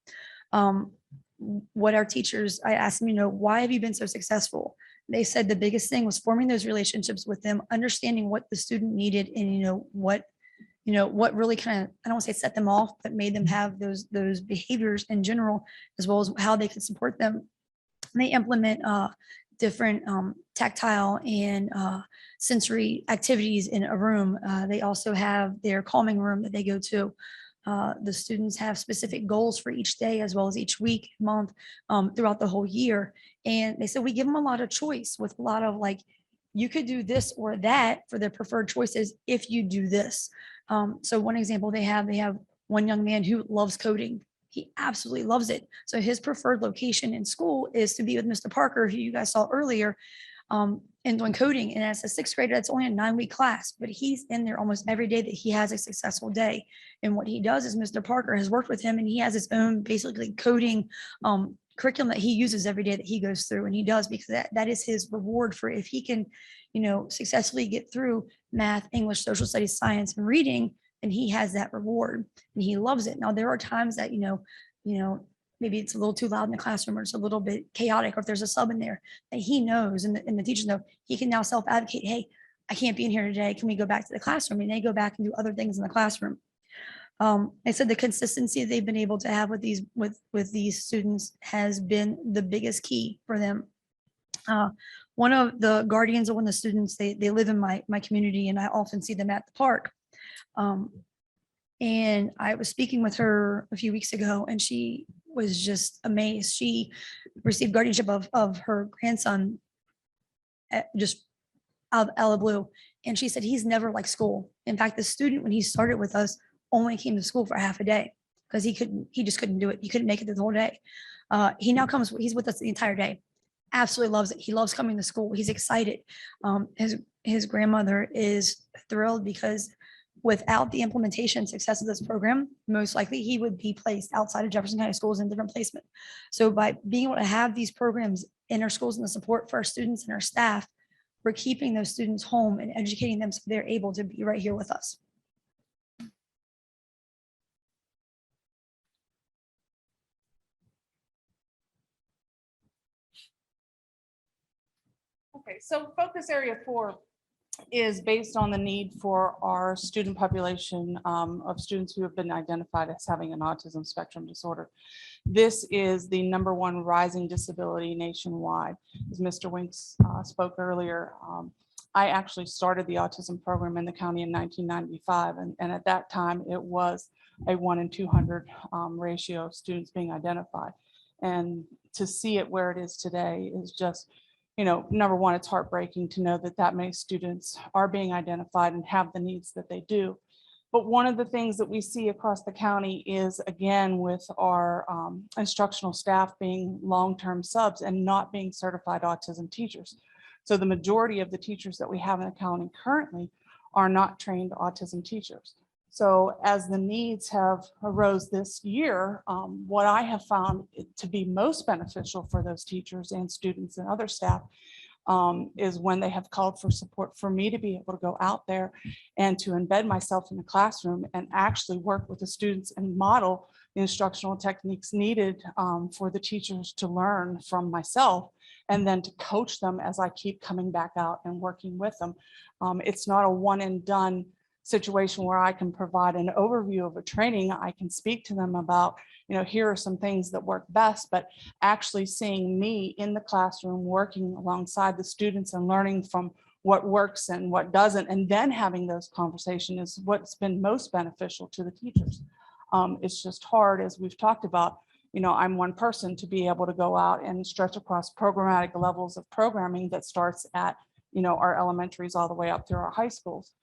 What our teachers, I asked them, why have you been so successful? They said the biggest thing was forming those relationships with them, understanding what the student needed and, what really kind of, I don't want to say set them off, but made them have those behaviors in general, as well as how they could support them. And they implement different tactile and sensory activities in a room. They also have their calming room that they go to. The students have specific goals for each day, as well as each week, month, throughout the whole year. And they said we give them a lot of choice with a lot of like, you could do this or that for their preferred choices if you do this. So one example they have one young man who loves coding. He absolutely loves it. So his preferred location in school is to be with Mr. Parker, who you guys saw earlier, in and doing coding. And as a sixth grader, that's only a 9-week class, but he's in there almost every day that he has a successful day. And what he does is Mr. Parker has worked with him, and he has his own basically coding curriculum that he uses every day that he goes through, and he does because that is his reward for if he can, successfully get through math, English, social studies, science, and reading, and he has that reward and he loves it. Now, there are times that, maybe it's a little too loud in the classroom or it's a little bit chaotic, or if there's a sub in there that he knows and the teachers know, he can now self-advocate, hey, I can't be in here today. Can we go back to the classroom? And they go back and do other things in the classroom. I said the consistency they've been able to have with these students has been the biggest key for them. One of the guardians of one of the students, they live in my community, and I often see them at the park. And I was speaking with her a few weeks ago, and she was just amazed. She received guardianship of her grandson just out of the blue. And she said he's never liked school. In fact, the student, when he started with us, only came to school for half a day because he just couldn't do it. He couldn't make it the whole day. He now he's with us the entire day. Absolutely loves it. He loves coming to school. He's excited. His grandmother is thrilled because without the implementation success of this program, most likely he would be placed outside of Jefferson County schools in different placement. So by being able to have these programs in our schools and the support for our students and our staff, we're keeping those students home and educating them so they're able to be right here with us. Okay, so focus area 4 is based on the need for our student population of students who have been identified as having an autism spectrum disorder. This is the #1 rising disability nationwide. As Mr. Winks spoke earlier, I actually started the autism program in the county in 1995. And at that time, it was a 1 in 200 ratio of students being identified. And to see it where it is today is just, #1, it's heartbreaking to know that that many students are being identified and have the needs that they do. But one of the things that we see across the county is, again, with our instructional staff being long-term subs and not being certified autism teachers. So the majority of the teachers that we have in the county currently are not trained autism teachers. So as the needs have arose this year, what I have found to be most beneficial for those teachers and students and other staff is when they have called for support for me to be able to go out there and to embed myself in the classroom and actually work with the students and model the instructional techniques needed for the teachers to learn from myself, and then to coach them as I keep coming back out and working with them. It's not a one and done situation where I can provide an overview of a training. I can speak to them about, here are some things that work best, but actually seeing me in the classroom working alongside the students and learning from what works and what doesn't, and then having those conversations is what's been most beneficial to the teachers. It's just hard, as we've talked about, I'm one person to be able to go out and stretch across programmatic levels of programming that starts at, our elementaries all the way up through our high schools.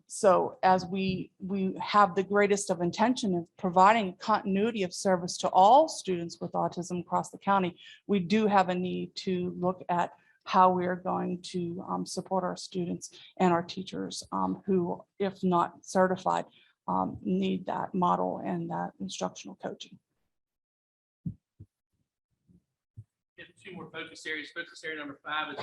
So as we have the greatest of intention of providing continuity of service to all students with autism across the county, we do have a need to look at how we are going to support our students and our teachers who, if not certified, need that model and that instructional coaching. Two more focus areas. Focus area number 5 is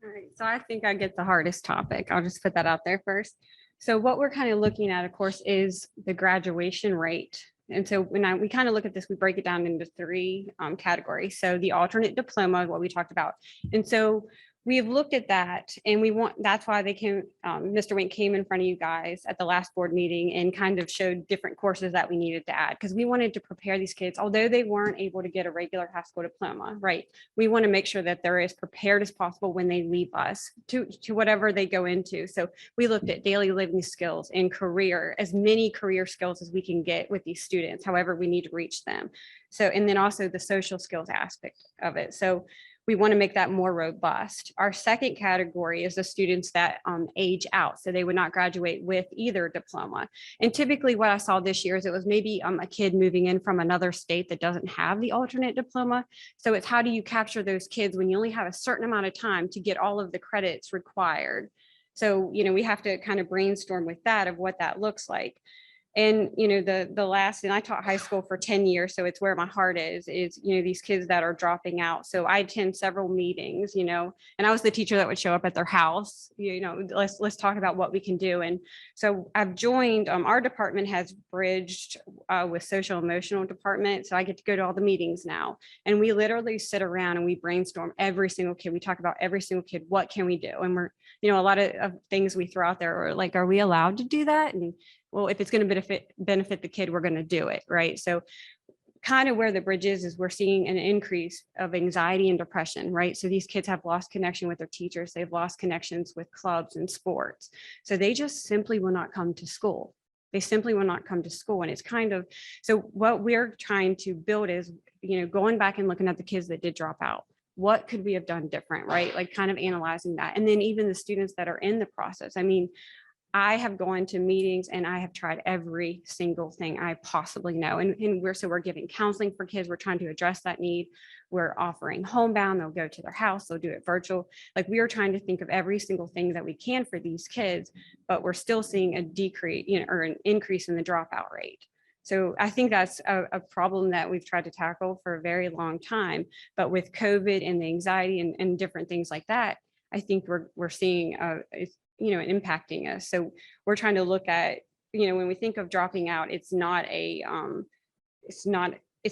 All right, so I think I get the hardest topic. I'll just put that out there first. So what we're kind of looking at, of course, is the graduation rate. And so when we kind of look at this, we break it down into 3 categories. So the alternate diploma, what we talked about. And so we have looked at that, and that's why they came, Mr. Wink came in front of you guys at the last board meeting and kind of showed different courses that we needed to add, because we wanted to prepare these kids, although they weren't able to get a regular high school diploma, right? We want to make sure that they're as prepared as possible when they leave us to whatever they go into. So we looked at daily living skills and career, as many career skills as we can get with these students, however we need to reach them. So, and then also the social skills aspect of it. So we want to make that more robust. Our second category is the students that age out. So they would not graduate with either diploma. And typically what I saw this year is it was maybe a kid moving in from another state that doesn't have the alternate diploma. So it's how do you capture those kids when you only have a certain amount of time to get all of the credits required? So, we have to kind of brainstorm with that of what that looks like. And, the last, and I taught high school for 10 years, so it's where my heart is, these kids that are dropping out. So I attend several meetings, and I was the teacher that would show up at their house, let's talk about what we can do. And so I've joined, our department has bridged with social emotional department. So I get to go to all the meetings now. And we literally sit around and we brainstorm every single kid. We talk about every single kid, what can we do? And we're, a lot of things we throw out there are like, are we allowed to do that? And well, if it's going to benefit the kid, we're going to do it, right? So kind of where the bridge is we're seeing an increase of anxiety and depression, right? So these kids have lost connection with their teachers. They've lost connections with clubs and sports. So they just simply will not come to school. They simply will not come to school. And it's kind of, so what we're trying to build is, going back and looking at the kids that did drop out. What could we have done different, right? Like kind of analyzing that. And then even the students that are in the process. I mean, I have gone to meetings and I have tried every single thing I possibly know. And we're giving counseling for kids. We're trying to address that need. We're offering homebound. They'll go to their house. They'll do it virtual. Like we are trying to think of every single thing that we can for these kids, but we're still seeing a decrease, or an increase in the dropout rate. So I think that's a problem that we've tried to tackle for a very long time. But with COVID and the anxiety and different things like that, I think we're seeing impacting us. So we're trying to look at, when we think of dropping out, it's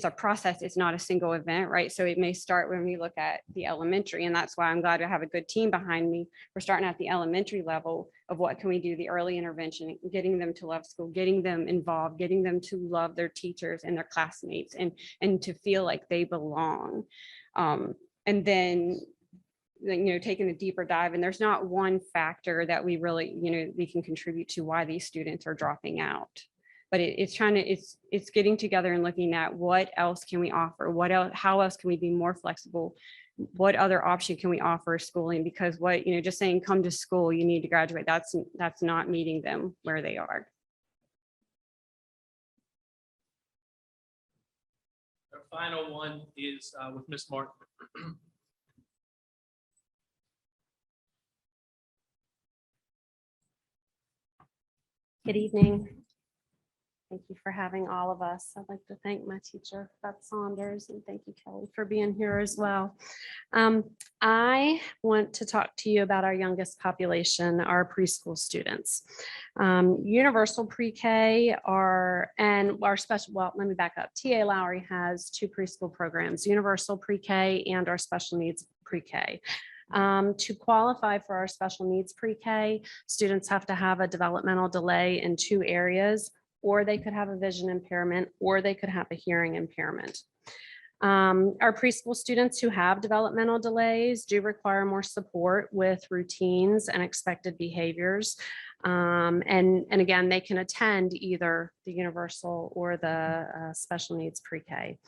a process. It's not a single event, right? So it may start when we look at the elementary, and that's why I'm glad to have a good team behind me. We're starting at the elementary level of what can we do, the early intervention, getting them to love school, getting them involved, getting them to love their teachers and their classmates and to feel like they belong. And then taking a deeper dive, and there's not one factor that we really, we can contribute to why these students are dropping out. But it's getting together and looking at what else can we offer? What else, how else can we be more flexible? What other option can we offer schooling? Because just saying come to school, you need to graduate, that's not meeting them where they are. Our final one is with Ms. Martin. Good evening. Thank you for having all of us. I'd like to thank my teacher, Beth Saunders, and thank you, Kelly, for being here as well. I want to talk to you about our youngest population, our preschool students. Universal pre-K and our special, well, let me back up. TA Lowry has two preschool programs, Universal pre-K and our special needs pre-K. To qualify for our special needs pre-K, students have to have a developmental delay in two areas, or they could have a vision impairment, or they could have a hearing impairment. Our preschool students who have developmental delays do require more support with routines and expected behaviors. And again, they can attend either the universal or the special needs pre-K.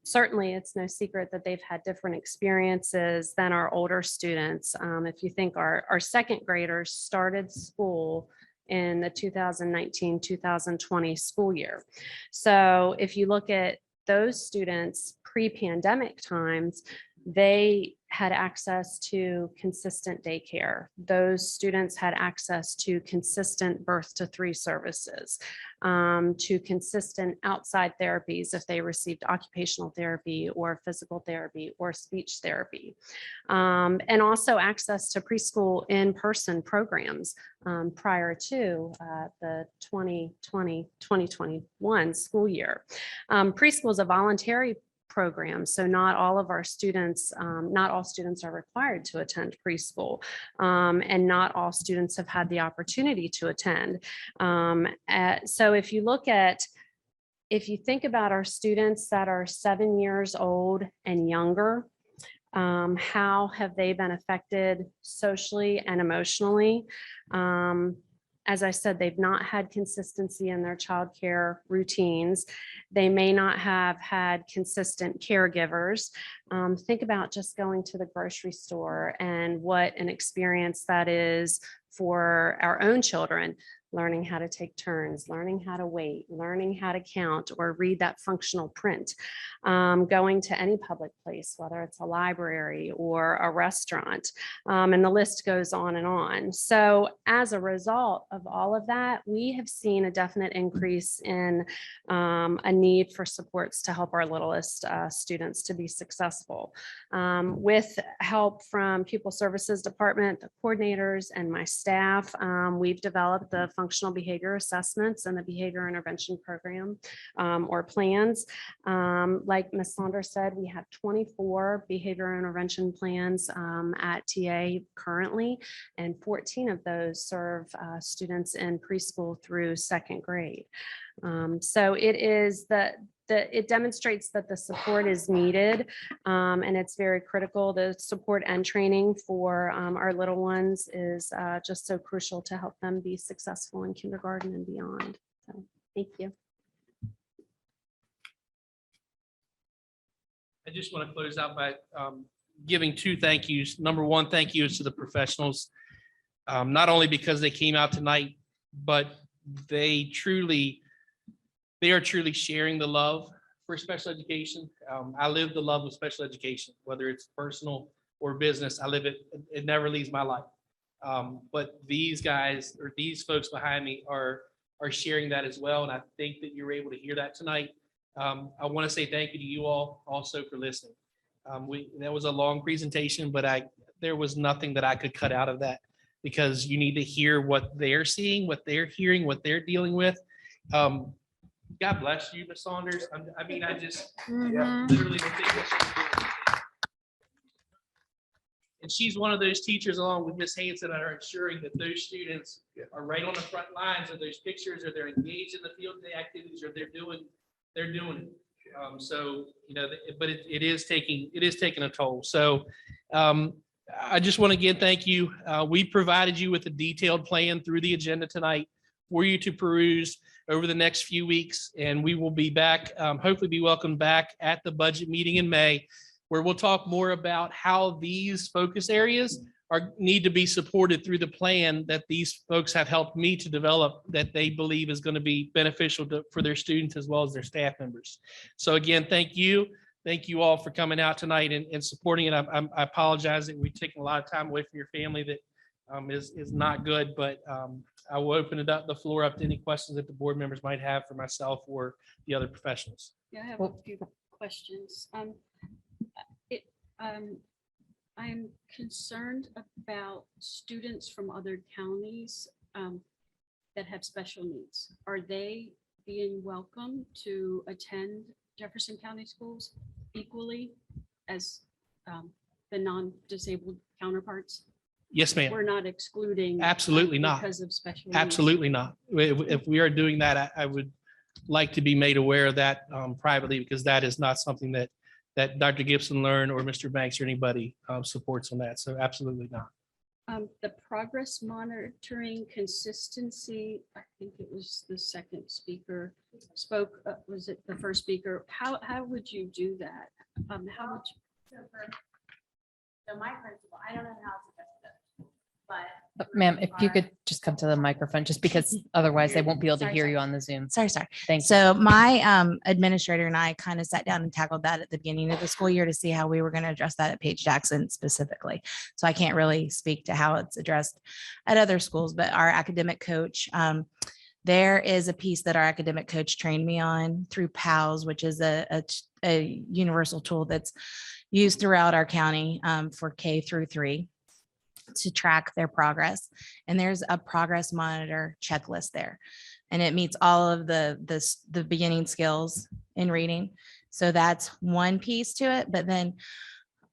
Certainly, it's no secret that they've had different experiences than our older students. If you think our second graders started school in the 2019-2020 school year. So if you look at those students pre-pandemic times, they had access to consistent daycare. Those students had access to consistent birth to 3 services, to consistent outside therapies if they received occupational therapy or physical therapy or speech therapy, and also access to preschool in-person programs prior to the 2020-2021 school year. Preschool is a voluntary program. So not all of our students, not all students are required to attend preschool, and not all students have had the opportunity to attend. So if you think about our students that are 7 years old and younger, how have they been affected socially and emotionally? As I said, they've not had consistency in their childcare routines. They may not have had consistent caregivers. Think about just going to the grocery store and what an experience that is for our own children, learning how to take turns, learning how to wait, learning how to count or read that functional print, going to any public place, whether it's a library or a restaurant, and the list goes on and on. So as a result of all of that, we have seen a definite increase in a need for supports to help our littlest students to be successful. With help from Pupil Services Department, the coordinators, and my staff, we've developed the functional behavior assessments and the behavior intervention program or plans. Like Ms. Saunders said, we have 24 behavior intervention plans at TA currently, and 14 of those serve students in preschool through second grade. So it demonstrates that the support is needed, and it's very critical. The support and training for our little ones is just so crucial to help them be successful in kindergarten and beyond. So, thank you. I just want to close out by giving two thank yous. Number one, thank yous to the professionals, not only because they came out tonight, but they are truly sharing the love for special education. I live the love of special education, whether it's personal or business. I live it. It never leaves my life. But these guys or these folks behind me are sharing that as well. And I think that you're able to hear that tonight. I want to say thank you to you all also for listening. That was a long presentation, but there was nothing that I could cut out of that, because you need to hear what they're seeing, what they're hearing, what they're dealing with. God bless you, Ms. Saunders. I just literally the thing that she's doing. And she's one of those teachers, along with Ms. Hanson, that are ensuring that those students are right on the front lines of those pictures, or they're engaged in the field day activities, or they're doing it. So, but it is taking a toll. So I just want to again thank you. We provided you with a detailed plan through the agenda tonight for you to peruse over the next few weeks, and we will be back, hopefully be welcomed back at the budget meeting in May, where we'll talk more about how these focus areas need to be supported through the plan that these folks have helped me to develop, that they believe is going to be beneficial for their students as well as their staff members. So again, thank you. Thank you all for coming out tonight and supporting it. I apologize that we've taken a lot of time away from your family. That is not good, but I will open the floor up to any questions that the board members might have for myself or the other professionals. Yeah, I have a few questions. I'm concerned about students from other counties that have special needs. Are they being welcome to attend Jefferson County schools equally as the non-disabled counterparts? Yes, ma'am. We're not excluding. Absolutely not. Because of special needs. Absolutely not. If we are doing that, I would like to be made aware of that privately, because that is not something that Dr. Gibson learned or Mr. Banks or anybody supports on that. So absolutely not. The progress monitoring consistency, I think it was the second speaker spoke, was it the first speaker? How would you do that? How would you? So my principal, I don't know how to do this, but. Ma'am, if you could just come to the microphone, just because otherwise they won't be able to hear you on the Zoom. Sorry. Thanks. So my administrator and I kind of sat down and tackled that at the beginning of the school year to see how we were going to address that at Page Jackson specifically. So I can't really speak to how it's addressed at other schools, but our academic coach, there is a piece that our academic coach trained me on through PALS, which is a universal tool that's used throughout our county for K through 3 to track their progress. And there's a progress monitor checklist there, and it meets all of the beginning skills in reading. So that's one piece to it, but then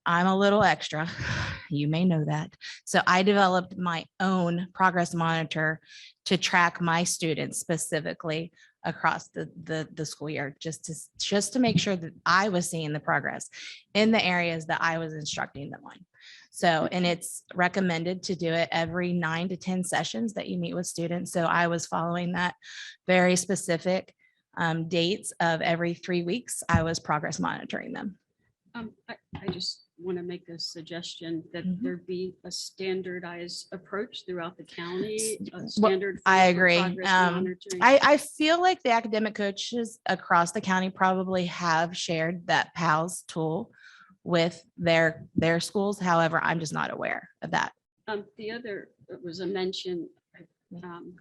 I'm a little extra. You may know that. So I developed my own progress monitor to track my students specifically across the school year, just to make sure that I was seeing the progress in the areas that I was instructing them on. So, and it's recommended to do it every 9 to 10 sessions that you meet with students. So I was following that very specific dates of every 3 weeks. I was progress monitoring them. I just want to make a suggestion that Mhm. there be a standardized approach throughout the county. A Well, standard I form for agree. progress monitoring. I feel like the academic coaches across the county probably have shared that PALS tool with their schools. However, I'm just not aware of that. The other, it was a mention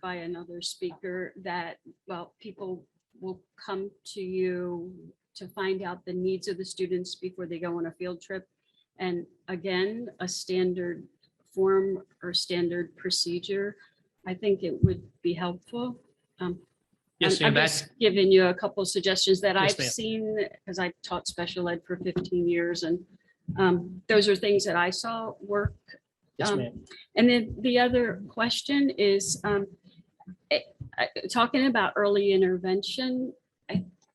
by another speaker that, well, people will come to you to find out the needs of the students before they go on a field trip. And again, a standard form or standard procedure, I think it would be helpful. Yes, I'm ma'am, just giving you a couple of suggestions that Yes, I've ma'am. seen, because I taught special ed for 15 years, and those are things that I saw work. Yes, ma'am. And then the other question is, talking about early intervention,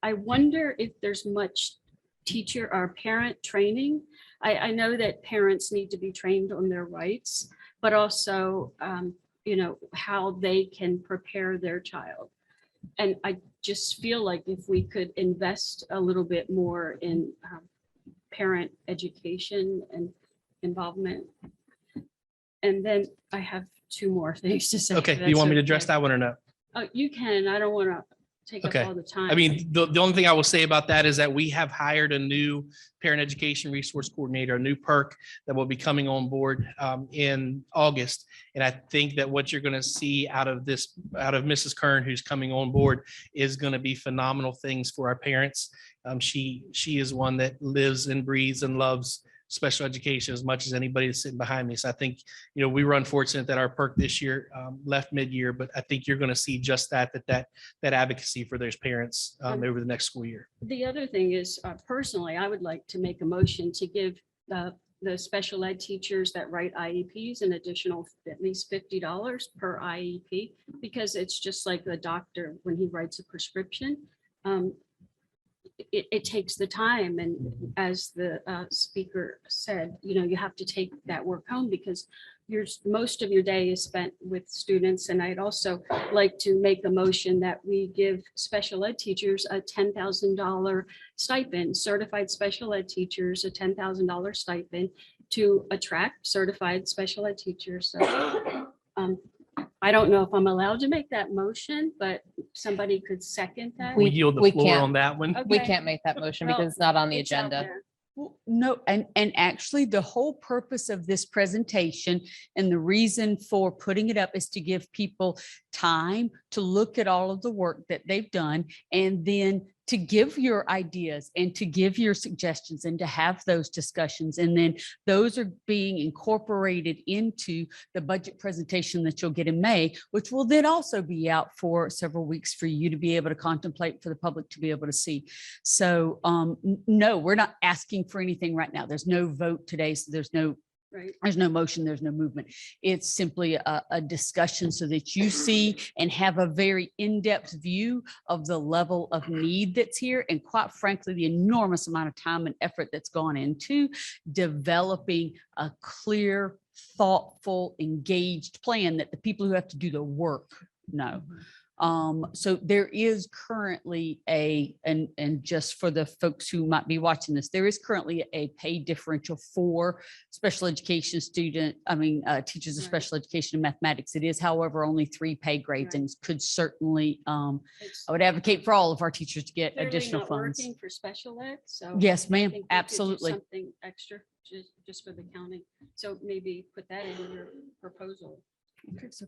I wonder if there's much teacher or parent training. I know that parents need to be trained on their rights, but also, how they can prepare their child. And I just feel like if we could invest a little bit more in parent education and involvement. And then I have 2 more things to say. Okay, do you want me to address that one or no? You can. I don't want to take up Okay. all the time. I mean, the only thing I will say about that is that we have hired a new parent education resource coordinator, a new perk that will be coming on board in August. And I think that what you're going to see out of Mrs. Kern, who's coming on board, is going to be phenomenal things for our parents. She is one that lives and breathes and loves special education as much as anybody that's sitting behind me. So I think, we were unfortunate that our perk this year left mid-year, but I think you're going to see just that advocacy for those parents over the next school year. The other thing is, personally, I would like to make a motion to give the special ed teachers that write IEPs an additional at least $50 per IEP, because it's just like the doctor when he writes a prescription. It takes the time, and as the speaker said, you have to take that work home because most of your day is spent with students. And I'd also like to make a motion that we give special ed teachers a $10,000 stipend, certified special ed teachers a $10,000 stipend to attract certified special ed teachers. So I don't know if I'm allowed to make that motion, but somebody could second that. We yield the floor can't. on that one. We Okay. can't make that motion Well, because it's not on the it's out agenda. there. Well, no, and actually the whole purpose of this presentation and the reason for putting it up is to give people time to look at all of the work that they've done and then to give your ideas and to give your suggestions and to have those discussions. And then those are being incorporated into the budget presentation that you'll get in May, which will then also be out for several weeks for you to be able to contemplate, for the public to be able to see. So no, we're not asking for anything right now. There's no vote today, so there's no motion, there's no movement. It's simply a discussion so that you see and have a very in-depth view of the level of need that's here. And quite frankly, the enormous amount of time and effort that's gone into developing a clear, thoughtful, engaged plan that the people who have to do the work know. So there is currently and just for the folks who might be watching this, there is currently a pay differential for special education teachers of special education and mathematics. It is, however, only 3 pay grades and could certainly, I would advocate for all of our teachers to get Clearly additional not funds. Working for special ed, so. Yes, I ma'am, think we could do absolutely. Something extra just for the county. So maybe put that in your proposal. Okay, so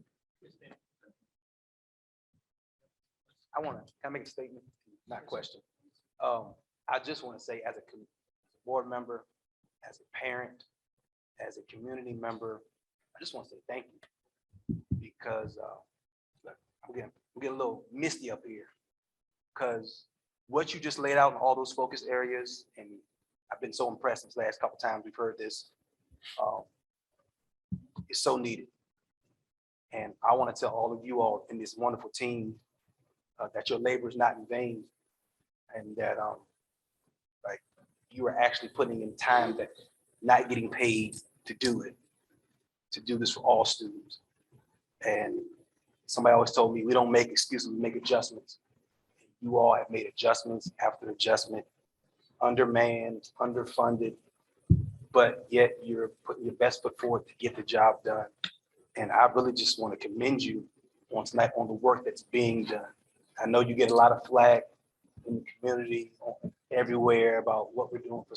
I want to, can I make a statement? Not a question. I just want to say as a board member, as a parent, as a community member, I just want to say thank you because look, I'm getting a little misty up here because what you just laid out in all those focus areas, and I've been so impressed this last couple of times we've heard this, is so needed. And I want to tell all of you all in this wonderful team that your labor is not in vain, and that like you are actually putting in time that not getting paid to do it, to do this for all students. And somebody always told me, we don't make excuses, we make adjustments. You all have made adjustments after adjustment, undermanned, underfunded, but yet you're putting your best foot forward to get the job done. And I really just want to commend you on tonight on the work that's being done. I know you get a lot of flack in the community everywhere about what we're doing for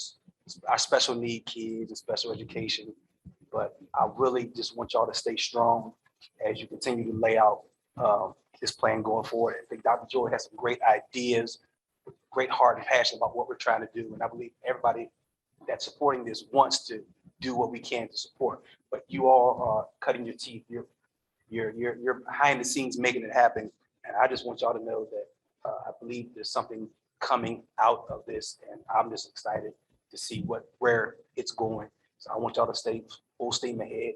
our special need kids and special education, but I really just want y'all to stay strong as you continue to lay out this plan going forward. I think Dr. Joy has some great ideas, great heart and passion about what we're trying to do. And I believe everybody that's supporting this wants to do what we can to support, but you all are cutting your teeth. You're behind the scenes making it happen. And I just want y'all to know that I believe there's something coming out of this, and I'm just excited to see where it's going. So I want y'all to stay full steam ahead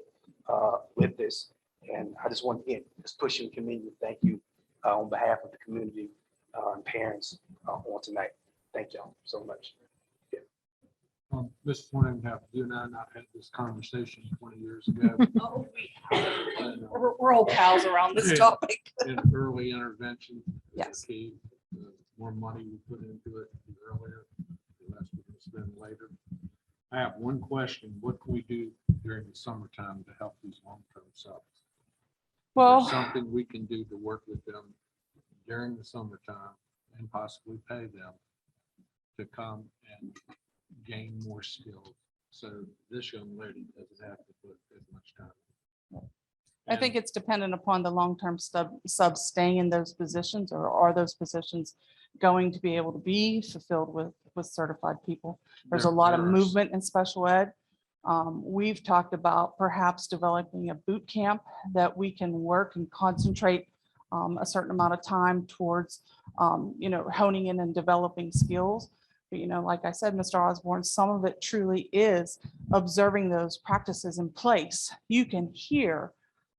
with this. And I just want to just push you and commend you. Thank you on behalf of the community and parents on tonight. Thank y'all so much. Mr. Flanagan, you and I not had this conversation 20 years ago. Oh, we're old pals around this topic. In early intervention. Yes. Key. The more money we put into it the earlier, the less we're going to spend later. I have one question. What can we do during the summertime to help these long-term subs? Well, There's something we can do to work with them during the summertime and possibly pay them to come and gain more skills. So this young lady doesn't have to put as much time. I think it's dependent upon the long-term subs staying in those positions, or are those positions going to be able to be fulfilled with certified people? There's a lot of movement in special ed. We've talked about perhaps developing a boot camp that we can work and concentrate a certain amount of time towards, honing in and developing skills. But, like I said, Mr. Osborne, some of it truly is observing those practices in place. You can hear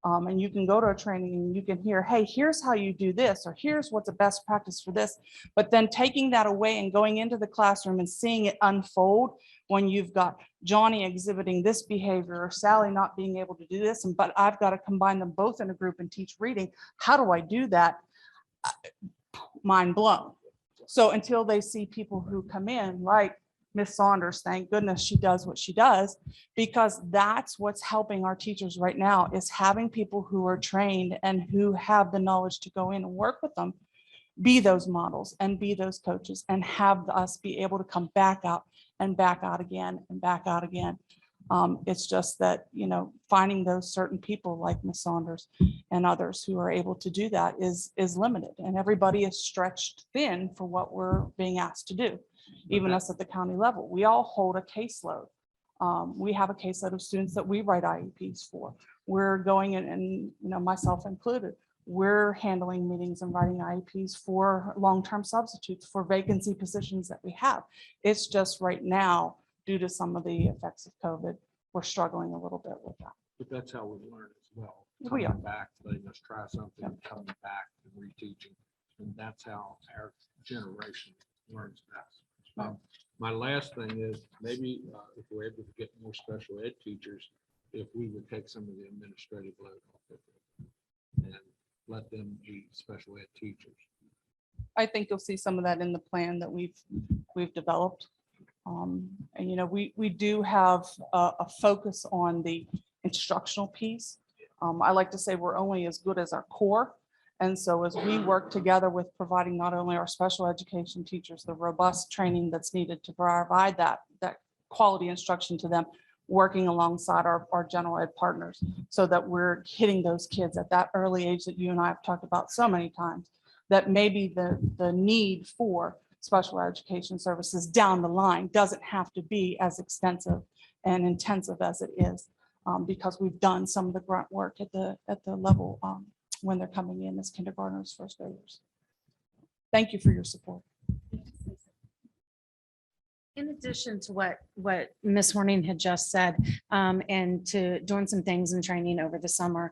and you can go to a training and you can hear, hey, here's how you do this, or here's what's a best practice for this. But then taking that away and going into the classroom and seeing it unfold when you've got Johnny exhibiting this behavior or Sally not being able to do this, but I've got to combine them both in a group and teach reading. How do I do that? Mind blown. So until they see people who come in like Miss Saunders, thank goodness she does what she does, because that's what's helping our teachers right now, is having people who are trained and who have the knowledge to go in and work with them, be those models and be those coaches, and have us be able to come back out and back out again and back out again. It's just that, finding those certain people like Miss Saunders and others who are able to do that is limited, and everybody is stretched thin for what we're being asked to do. Even us at the county level, we all hold a caseload. We have a caseload of students that we write IEPs for. We're going in, and myself included, we're handling meetings and writing IEPs for long-term substitutes for vacancy positions that we have. It's just right now, due to some of the effects of COVID, we're struggling a little bit with that. But that's how we learn as well. We are. Coming back, letting us try something, coming back and reteaching. And that's how our generation learns best. My last thing is maybe if we're able to get more special ed teachers, if we would take some of the administrative load off of it and let them be special ed teachers. I think you'll see some of that in the plan that we've developed. And we do have a focus on the instructional piece. I like to say we're only as good as our core. And so as we work together with providing not only our special education teachers the robust training that's needed to provide that quality instruction to them, working alongside our general ed partners, so that we're hitting those kids at that early age that you and I have talked about so many times, that maybe the need for special education services down the line doesn't have to be as extensive and intensive as it is, because we've done some of the grunt work at the level when they're coming in as kindergartners, first graders. Thank you for your support. In addition to what Ms. Horning had just said, and to doing some things in training over the summer,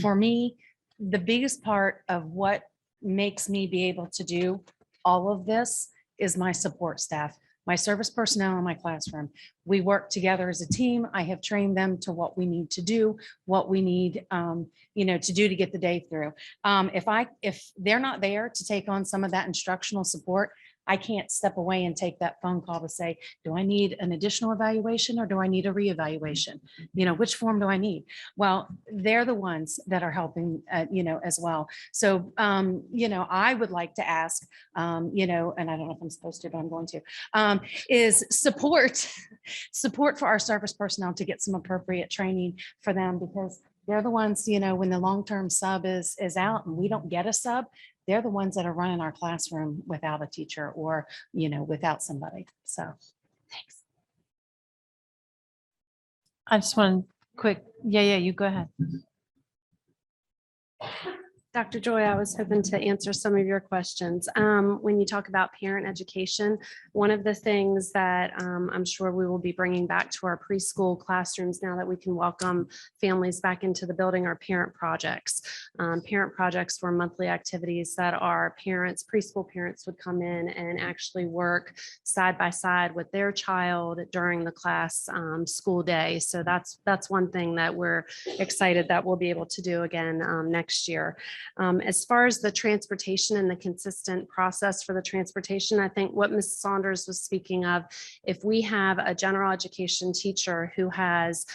for me, the biggest part of what makes me be able to do all of this is my support staff. my service personnel in my classroom. We work together as a team. I have trained them to what we need to do, what we need, to do to get the day through. If they're not there to take on some of that instructional support, I can't step away and take that phone call to say, do I need an additional evaluation or do I need a reevaluation? Which form do I need? Well, they're the ones that are helping, as well. So, I would like to ask, and I don't know if I'm supposed to, but I'm going to, is support for our service personnel to get some appropriate training for them, because they're the ones, when the long-term sub is out and we don't get a sub, they're the ones that are running our classroom without a teacher or, without somebody. So, thanks. I just want quick, yeah, you go ahead. Dr. Joy, I was hoping to answer some of your questions. When you talk about parent education, one of the things that I'm sure we will be bringing back to our preschool classrooms now that we can welcome families back into the building are parent projects. Parent projects were monthly activities that our parents, preschool parents would come in and actually work side by side with their child during the class school day. So that's one thing that we're excited that we'll be able to do again next year. As far as the transportation and the consistent process for the transportation, I think what Ms. Saunders was speaking of, if we have a general education teacher who has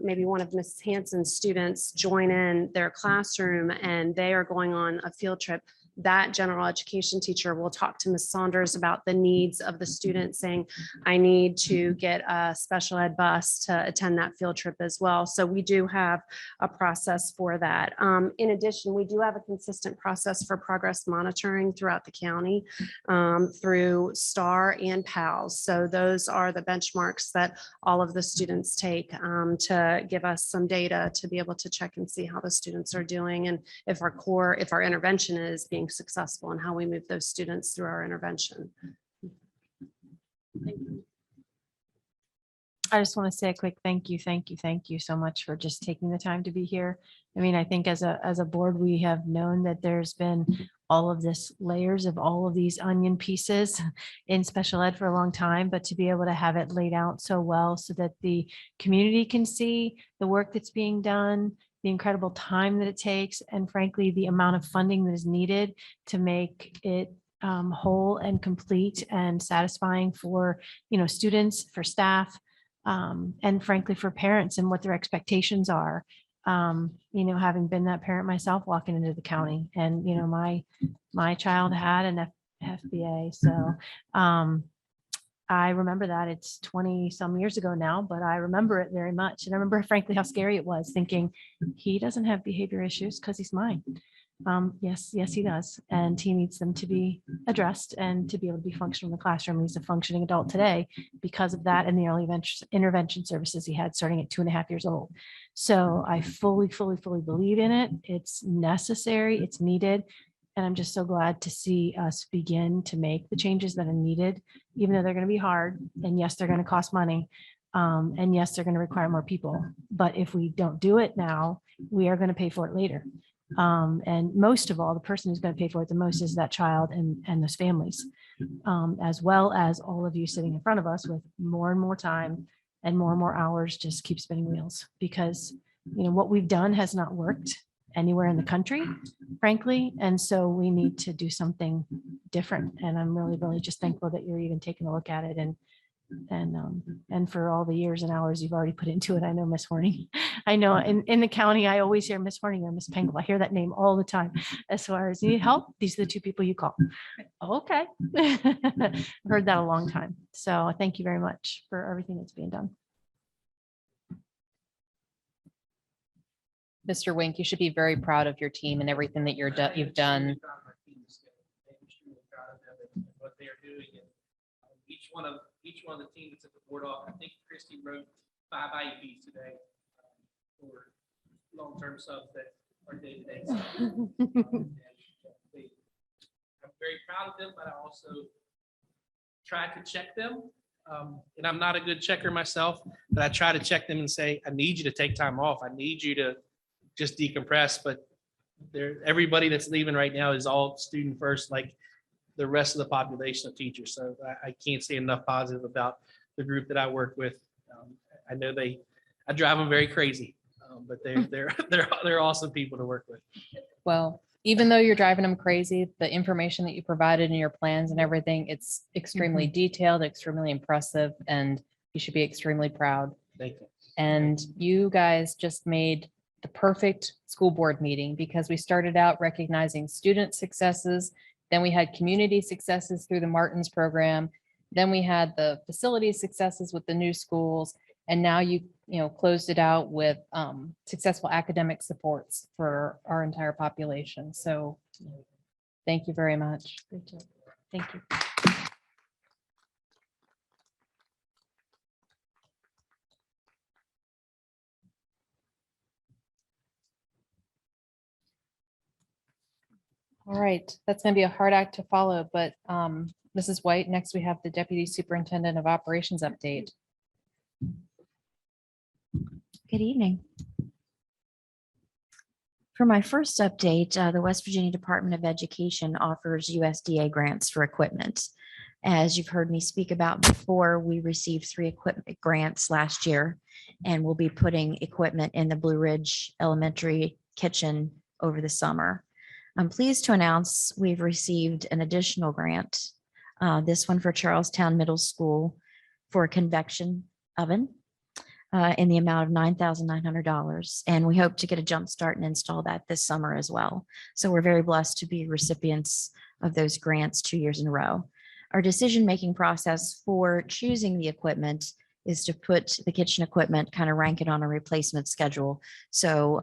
maybe one of Ms. Hanson's students join in their classroom and they are going on a field trip, that general education teacher will talk to Ms. Saunders about the needs of the student, saying, I need to get a special ed bus to attend that field trip as well. So we do have a process for that. In addition, we do have a consistent process for progress monitoring throughout the county through STAR and PALS. So those are the benchmarks that all of the students take to give us some data to be able to check and see how the students are doing and if our intervention is being successful and how we move those students through our intervention. I just want to say a quick thank you so much for just taking the time to be here. I mean, I think as a board, we have known that there's been all of this layers of all of these onion pieces in special ed for a long time, but to be able to have it laid out so well so that the community can see the work that's being done, the incredible time that it takes, and frankly, the amount of funding that is needed to make it whole and complete and satisfying for, students, for staff, and frankly, for parents and what their expectations are. Having been that parent myself walking into the county and, my child had an FBA. So, I remember that. It's 20 some years ago now, but I remember it very much. And I remember frankly how scary it was thinking he doesn't have behavior issues because he's mine. Yes, he does. And he needs them to be addressed and to be able to be functional in the classroom. He's a functioning adult today because of that and the early intervention services he had starting at 2.5 years old. So I fully believe in it. It's necessary, it's needed. And I'm just so glad to see us begin to make the changes that are needed, even though they're going to be hard. And yes, they're going to cost money. And yes, they're going to require more people. But if we don't do it now, we are going to pay for it later. And most of all, the person who's going to pay for it the most is that child and those families, as well as all of you sitting in front of us with more and more time and more hours just keep spinning wheels, because what we've done has not worked anywhere in the country, frankly. And so we need to do something different. And I'm really just thankful that you're even taking a look at it and for all the years and hours you've already put into it. I know Miss Horning. I know in the county, I always hear Miss Horning or Miss Pengel. I hear that name all the time. As far as you need help, these are the two people you call. Okay. I've heard that a long time. So thank you very much for everything that's being done. Mr. Wink, you should be very proud of your team and everything that you've done. What they are doing, and each one of the teams that's at the board off. I think Christy wrote 5 IEPs today for long-term subs that are day-to-day. I'm very proud of them, but I also try to check them. And I'm not a good checker myself, but I try to check them and say, I need you to take time off. I need you to just decompress. But everybody that's leaving right now is all student first. Like the rest of the population of teachers. So I can't say enough positive about the group that I work with. I know I drive them very crazy, but they're awesome people to work with. Well, even though you're driving them crazy, the information that you provided in your plans and everything, it's extremely detailed, extremely impressive, and you should be extremely proud. Thank you. And you guys just made the perfect school board meeting because we started out recognizing student successes. Then we had community successes through the Martins program. Then we had the facility successes with the new schools. And now you closed it out with successful academic supports for our entire population. So thank you very much. Great job. Thank you. All right, that's going to be a hard act to follow, but Mrs. White, next we have the Deputy Superintendent of Operations update. Good evening. For my first update, the West Virginia Department of Education offers USDA grants for equipment. As you've heard me speak about before, we received 3 equipment grants last year, and we'll be putting equipment in the Blue Ridge Elementary kitchen over the summer. I'm pleased to announce we've received an additional grant, this one for Charlestown Middle School for a convection oven in the amount of $9,900. And we hope to get a jump start and install that this summer as well. So we're very blessed to be recipients of those grants 2 years in a row. Our decision-making process for choosing the equipment is to put the kitchen equipment, kind of rank it on a replacement schedule. So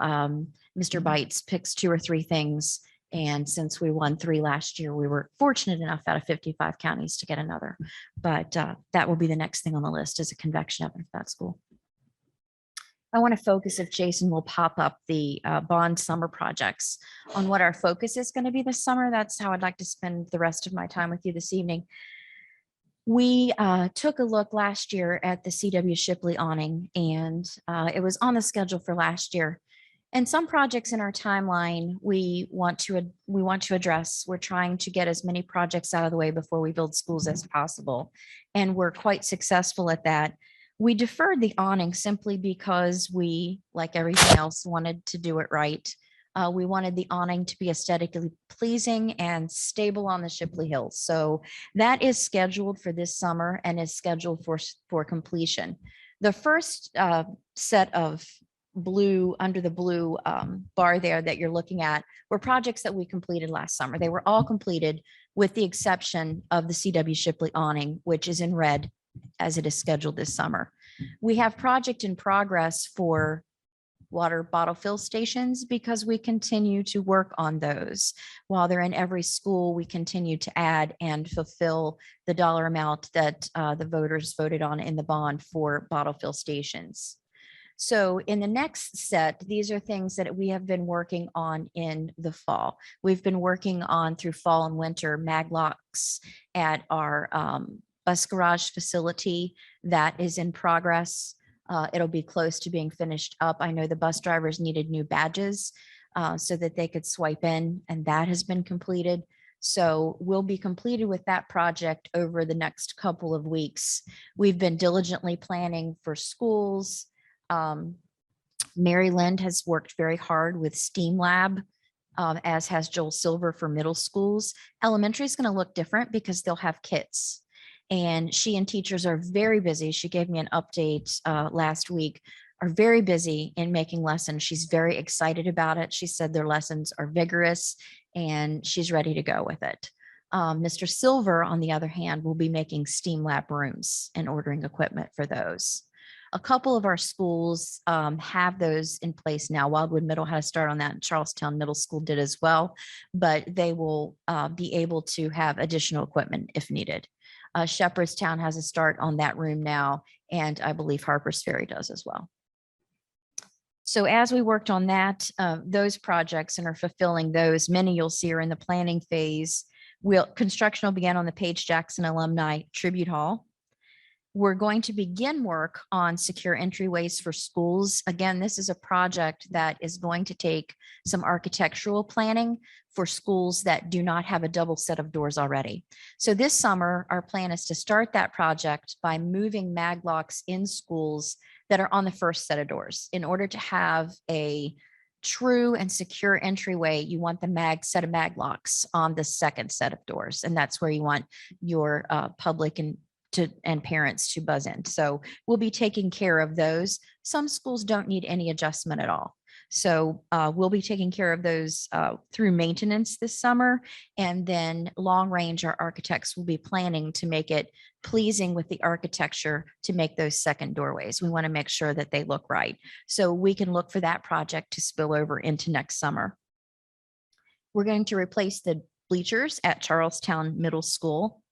Mr. Bites picks 2 or 3 things. And since we won 3 last year, we were fortunate enough out of 55 counties to get another. But that will be the next thing on the list is a convection oven for that school. I want to focus, if Jason will pop up the bond summer projects, on what our focus is going to be this summer. That's how I'd like to spend the rest of my time with you this evening. We took a look last year at the C.W. Shipley awning, and it was on the schedule for last year. And some projects in our timeline we want to address. We're trying to get as many projects out of the way before we build schools as possible, and we're quite successful at that. We deferred the awning simply because we, like everything else, wanted to do it right. We wanted the awning to be aesthetically pleasing and stable on the Shipley Hills. So that is scheduled for this summer and is scheduled for completion. The first set of blue, under the blue bar there that you're looking at, were projects that we completed last summer. They were all completed with the exception of the C.W. Shipley awning, which is in red as it is scheduled this summer. We have project in progress for water bottle fill stations because we continue to work on those. While they're in every school, we continue to add and fulfill the dollar amount that the voters voted on in the bond for bottle fill stations. So in the next set, these are things that we have been working on in the fall. We've been working on through fall and winter mag locks at our bus garage facility. That is in progress. It'll be close to being finished up. I know the bus drivers needed new badges so that they could swipe in, and that has been completed. So we'll be completed with that project over the next couple of weeks. We've been diligently planning for schools. Mary Lind has worked very hard with STEAM Lab, as has Joel Silver for middle schools. Elementary is going to look different because they'll have kits. And she and teachers are very busy. She gave me an update last week, are very busy in making lessons. She's very excited about it. She said their lessons are vigorous and she's ready to go with it. Mr. Silver, on the other hand, will be making STEAM Lab rooms and ordering equipment for those. A couple of our schools have those in place now. Wildwood Middle had a start on that, and Charlestown Middle School did as well, but they will be able to have additional equipment if needed. Shepherdstown has a start on that room now, and I believe Harper's Ferry does as well. So as we worked on that, those projects and are fulfilling those, many you'll see are in the planning phase. Construction will begin on the Paige Jackson Alumni Tribute Hall. We're going to begin work on secure entryways for schools. Again, this is a project that is going to take some architectural planning for schools that do not have a double set of doors already. So this summer, our plan is to start that project by moving mag locks in schools that are on the first set of doors. In order to have a true and secure entryway, you want the set of mag locks on the second set of doors. And that's where you want your public and parents to buzz in. So we'll be taking care of those. Some schools don't need any adjustment at all. So we'll be taking care of those through maintenance this summer. And then long range, our architects will be planning to make it pleasing with the architecture to make those second doorways. We want to make sure that they look right. So we can look for that project to spill over into next summer. We're going to replace the bleachers at Charlestown Middle School.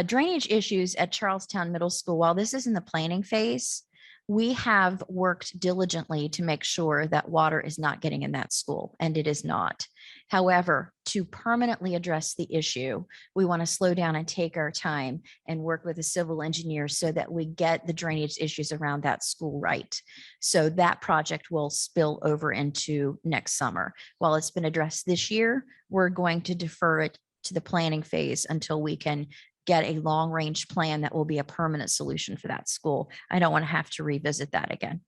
Drainage issues at Charlestown Middle School, while this is in the planning phase, we have worked diligently to make sure that water is not getting in that school, and it is not. However, to permanently address the issue, we want to slow down and take our time and work with a civil engineer so that we get the drainage issues around that school right. So that project will spill over into next summer. While it's been addressed this year, we're going to defer it to the planning phase until we can get a long range plan that will be a permanent solution for that school. I don't want to have to revisit that again.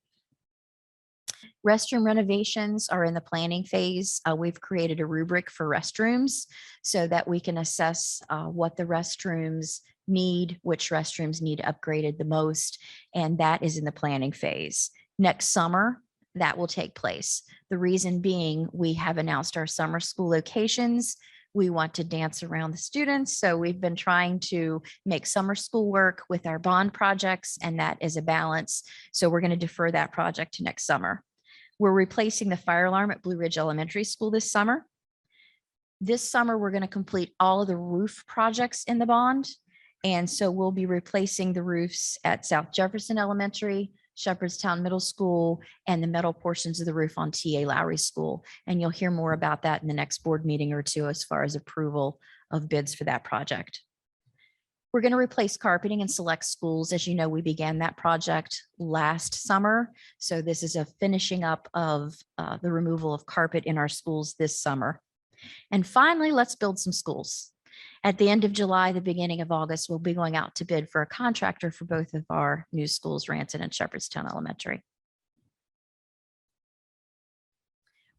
Restroom renovations are in the planning phase. We've created a rubric for restrooms so that we can assess what the restrooms need, which restrooms need upgraded the most, and that is in the planning phase. Next summer, that will take place. The reason being, we have announced our summer school locations. We want to dance around the students. So we've been trying to make summer school work with our bond projects, and that is a balance. So we're going to defer that project to next summer. We're replacing the fire alarm at Blue Ridge Elementary School this summer. This summer, we're going to complete all of the roof projects in the bond. And so we'll be replacing the roofs at South Jefferson Elementary, Shepherdstown Middle School, and the metal portions of the roof on T.A. Lowry School. And you'll hear more about that in the next board meeting or two as far as approval of bids for that project. We're going to replace carpeting in select schools. As you know, we began that project last summer. So this is a finishing up of the removal of carpet in our schools this summer. And finally, let's build some schools. At the end of July, the beginning of August, we'll be going out to bid for a contractor for both of our new schools, Ransom and Shepherdstown Elementary.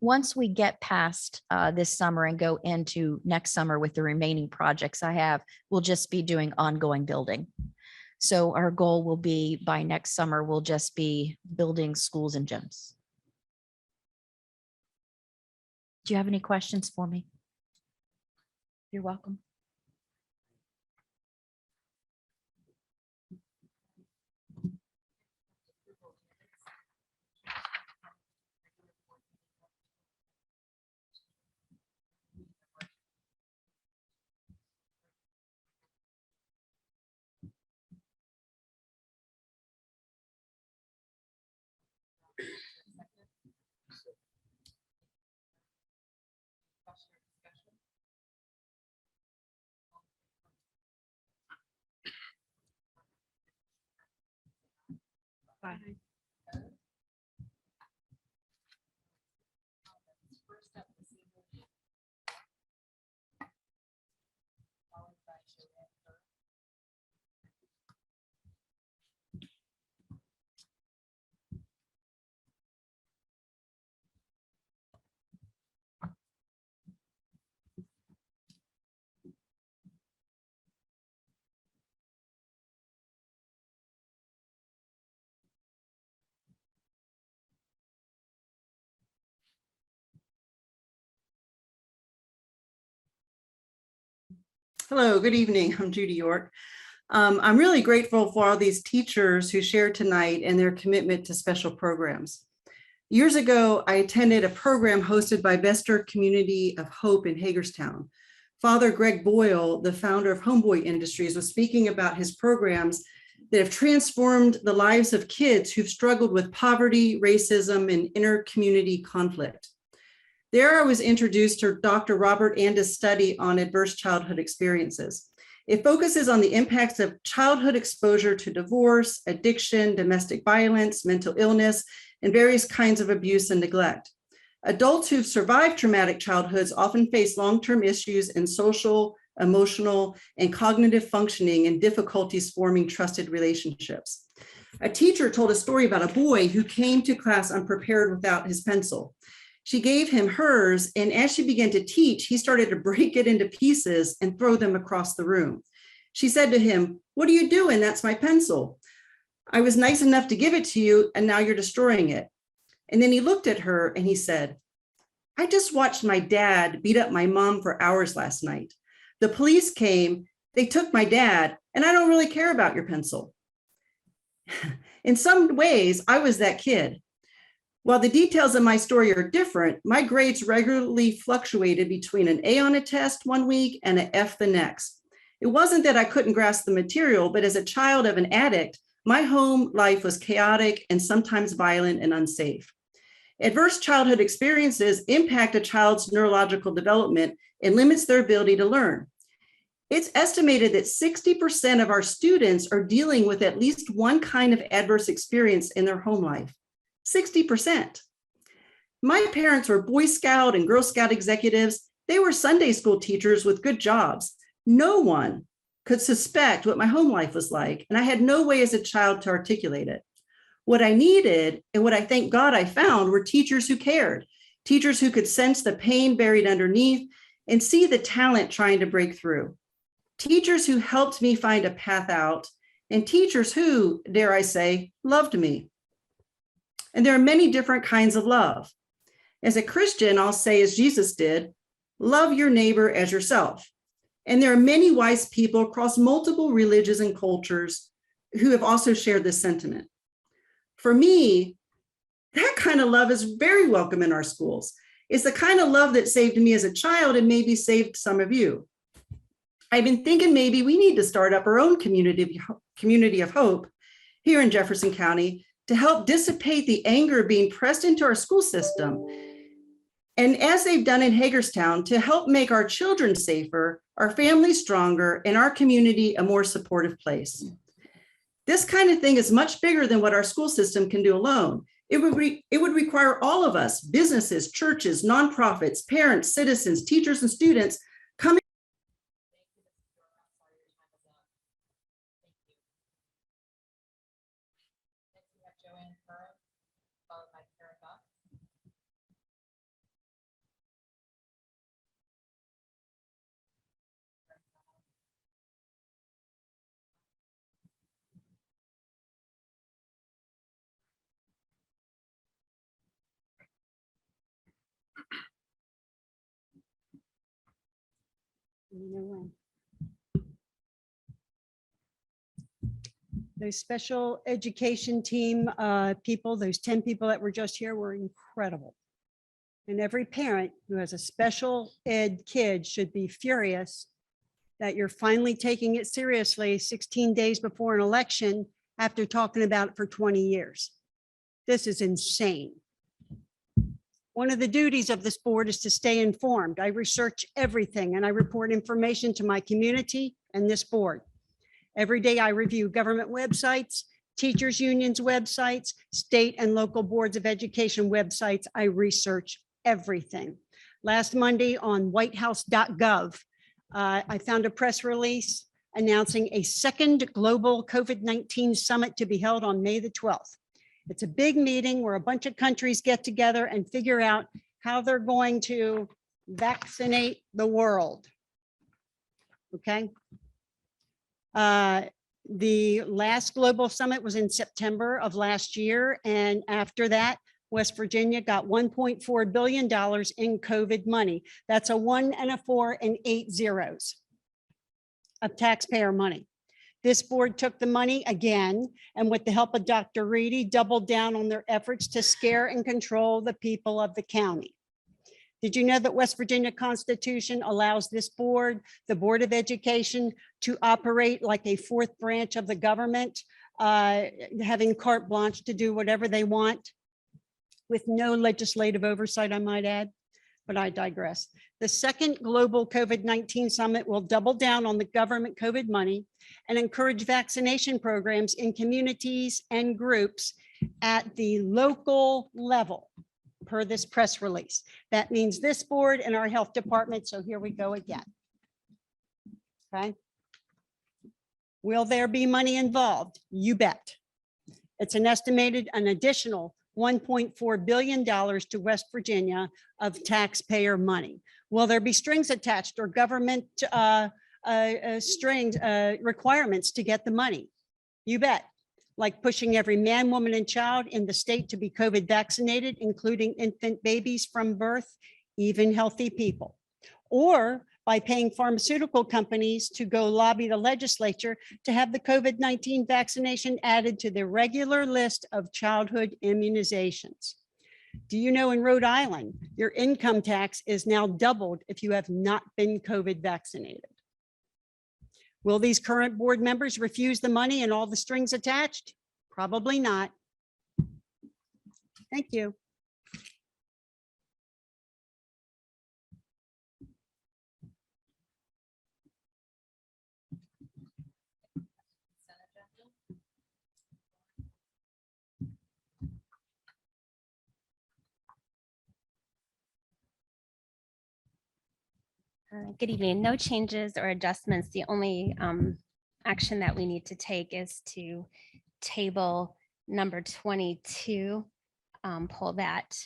Once we get past this summer and go into next summer with the remaining projects I have, we'll just be doing ongoing building. So our goal will be by next summer, we'll just be building schools and gyms. Do you have any questions for me? You're welcome. Bye. Hello, good evening. I'm Judy York. I'm really grateful for all these teachers who shared tonight and their commitment to special programs. Years ago, I attended a program hosted by Vester Community of Hope in Hagerstown. Father Greg Boyle, the founder of Homeboy Industries, was speaking about his programs that have transformed the lives of kids who've struggled with poverty, racism, and inter-community conflict. There I was introduced to Dr. Robert Anda's study on adverse childhood experiences. It focuses on the impacts of childhood exposure to divorce, addiction, domestic violence, mental illness, and various kinds of abuse and neglect. Adults who've survived traumatic childhoods often face long-term issues in social, emotional, and cognitive functioning and difficulties forming trusted relationships. A teacher told a story about a boy who came to class unprepared without his pencil. She gave him hers, and as she began to teach, he started to break it into pieces and throw them across the room. She said to him, "What are you doing? That's my pencil. I was nice enough to give it to you, and now you're destroying it." And then he looked at her and he said, "I just watched my dad beat up my mom for hours last night. The police came, they took my dad, and I don't really care about your pencil." In some ways, I was that kid. While the details of my story are different, my grades regularly fluctuated between an A on a test one week and an F the next. It wasn't that I couldn't grasp the material, but as a child of an addict, my home life was chaotic and sometimes violent and unsafe. Adverse childhood experiences impact a child's neurological development and limits their ability to learn. It's estimated that 60% of our students are dealing with at least one kind of adverse experience in their home life. 60%. My parents were Boy Scout and Girl Scout executives. They were Sunday school teachers with good jobs. No one could suspect what my home life was like, and I had no way as a child to articulate it. What I needed, and what I thank God I found, were teachers who cared, teachers who could sense the pain buried underneath and see the talent trying to break through. Teachers who helped me find a path out, and teachers who, dare I say, loved me. And there are many different kinds of love. As a Christian, I'll say as Jesus did, love your neighbor as yourself. And there are many wise people across multiple religions and cultures who have also shared this sentiment. For me, that kind of love is very welcome in our schools. It's the kind of love that saved me as a child and maybe saved some of you. I've been thinking maybe we need to start up our own community of hope here in Jefferson County to help dissipate the anger being pressed into our school system. And as they've done in Hagerstown, to help make our children safer, our families stronger, and our community a more supportive place. This kind of thing is much bigger than what our school system can do alone. It would require all of us, businesses, churches, nonprofits, parents, citizens, teachers, and students coming. Those special education team people, those 10 people that were just here were incredible. And every parent who has a special ed kid should be furious that you're finally taking it seriously 16 days before an election after talking about it for 20 years. This is insane. One of the duties of this board is to stay informed. I research everything and I report information to my community and this board. Every day I review government websites, teachers unions websites, state and local boards of education websites. I research everything. Last Monday on whitehouse.gov, I found a press release announcing a second global COVID-19 summit to be held on May the 12th. It's a big meeting where a bunch of countries get together and figure out how they're going to vaccinate the world. Okay. The last global summit was in September of last year. And after that, West Virginia got $1.4 billion in COVID money. That's a 1 and a 4 and 8 zeros of taxpayer money. This board took the money again, and with the help of Dr. Reedy, doubled down on their efforts to scare and control the people of the county. Did you know that West Virginia Constitution allows this board, the Board of Education, to operate like a fourth branch of the government, having carte blanche to do whatever they want with no legislative oversight, I might add, but I digress. The second global COVID-19 summit will double down on the government COVID money and encourage vaccination programs in communities and groups at the local level per this press release. That means this board and our health department. So here we go again. Okay. Will there be money involved? You bet. It's an estimated an additional $1.4 billion to West Virginia of taxpayer money. Will there be strings attached or government requirements to get the money? You bet. Like pushing every man, woman, and child in the state to be COVID vaccinated, including infant babies from birth, even healthy people. Or by paying pharmaceutical companies to go lobby the legislature to have the COVID-19 vaccination added to the regular list of childhood immunizations. Do you know in Rhode Island, your income tax is now doubled if you have not been COVID vaccinated? Will these current board members refuse the money and all the strings attached? Probably not. Thank you. Good evening. No changes or adjustments. The only action that we need to take is to table number 22, pull that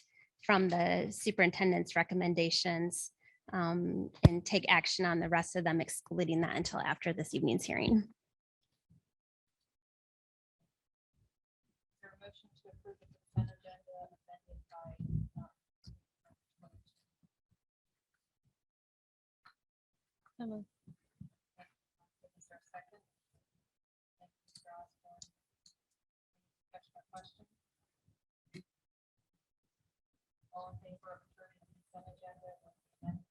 from the superintendent's recommendations and take action on the rest of them, excluding that until after this evening's hearing. All in favor of approving the consent agenda with the amendment?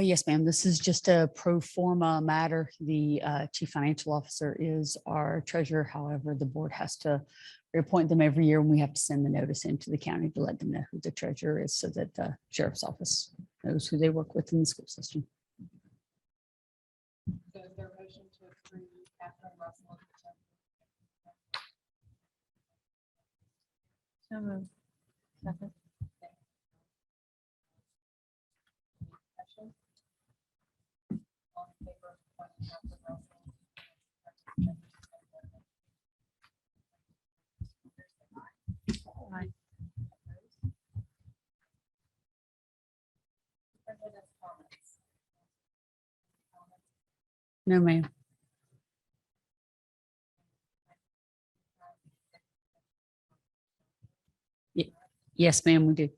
Yes, ma'am. This is just a pro forma matter. The chief financial officer is our treasurer. However, the board has to reappoint them every year, and we have to send the notice into the county to let them know who the treasurer is so that the sheriff's office knows who they work with in the school system. So is there a motion to approve Catherine Russell? So moved. Second. All in favor of appointing Catherine Russell? Aye. Superintendent's comments. No, ma'am. Yes, ma'am, we do.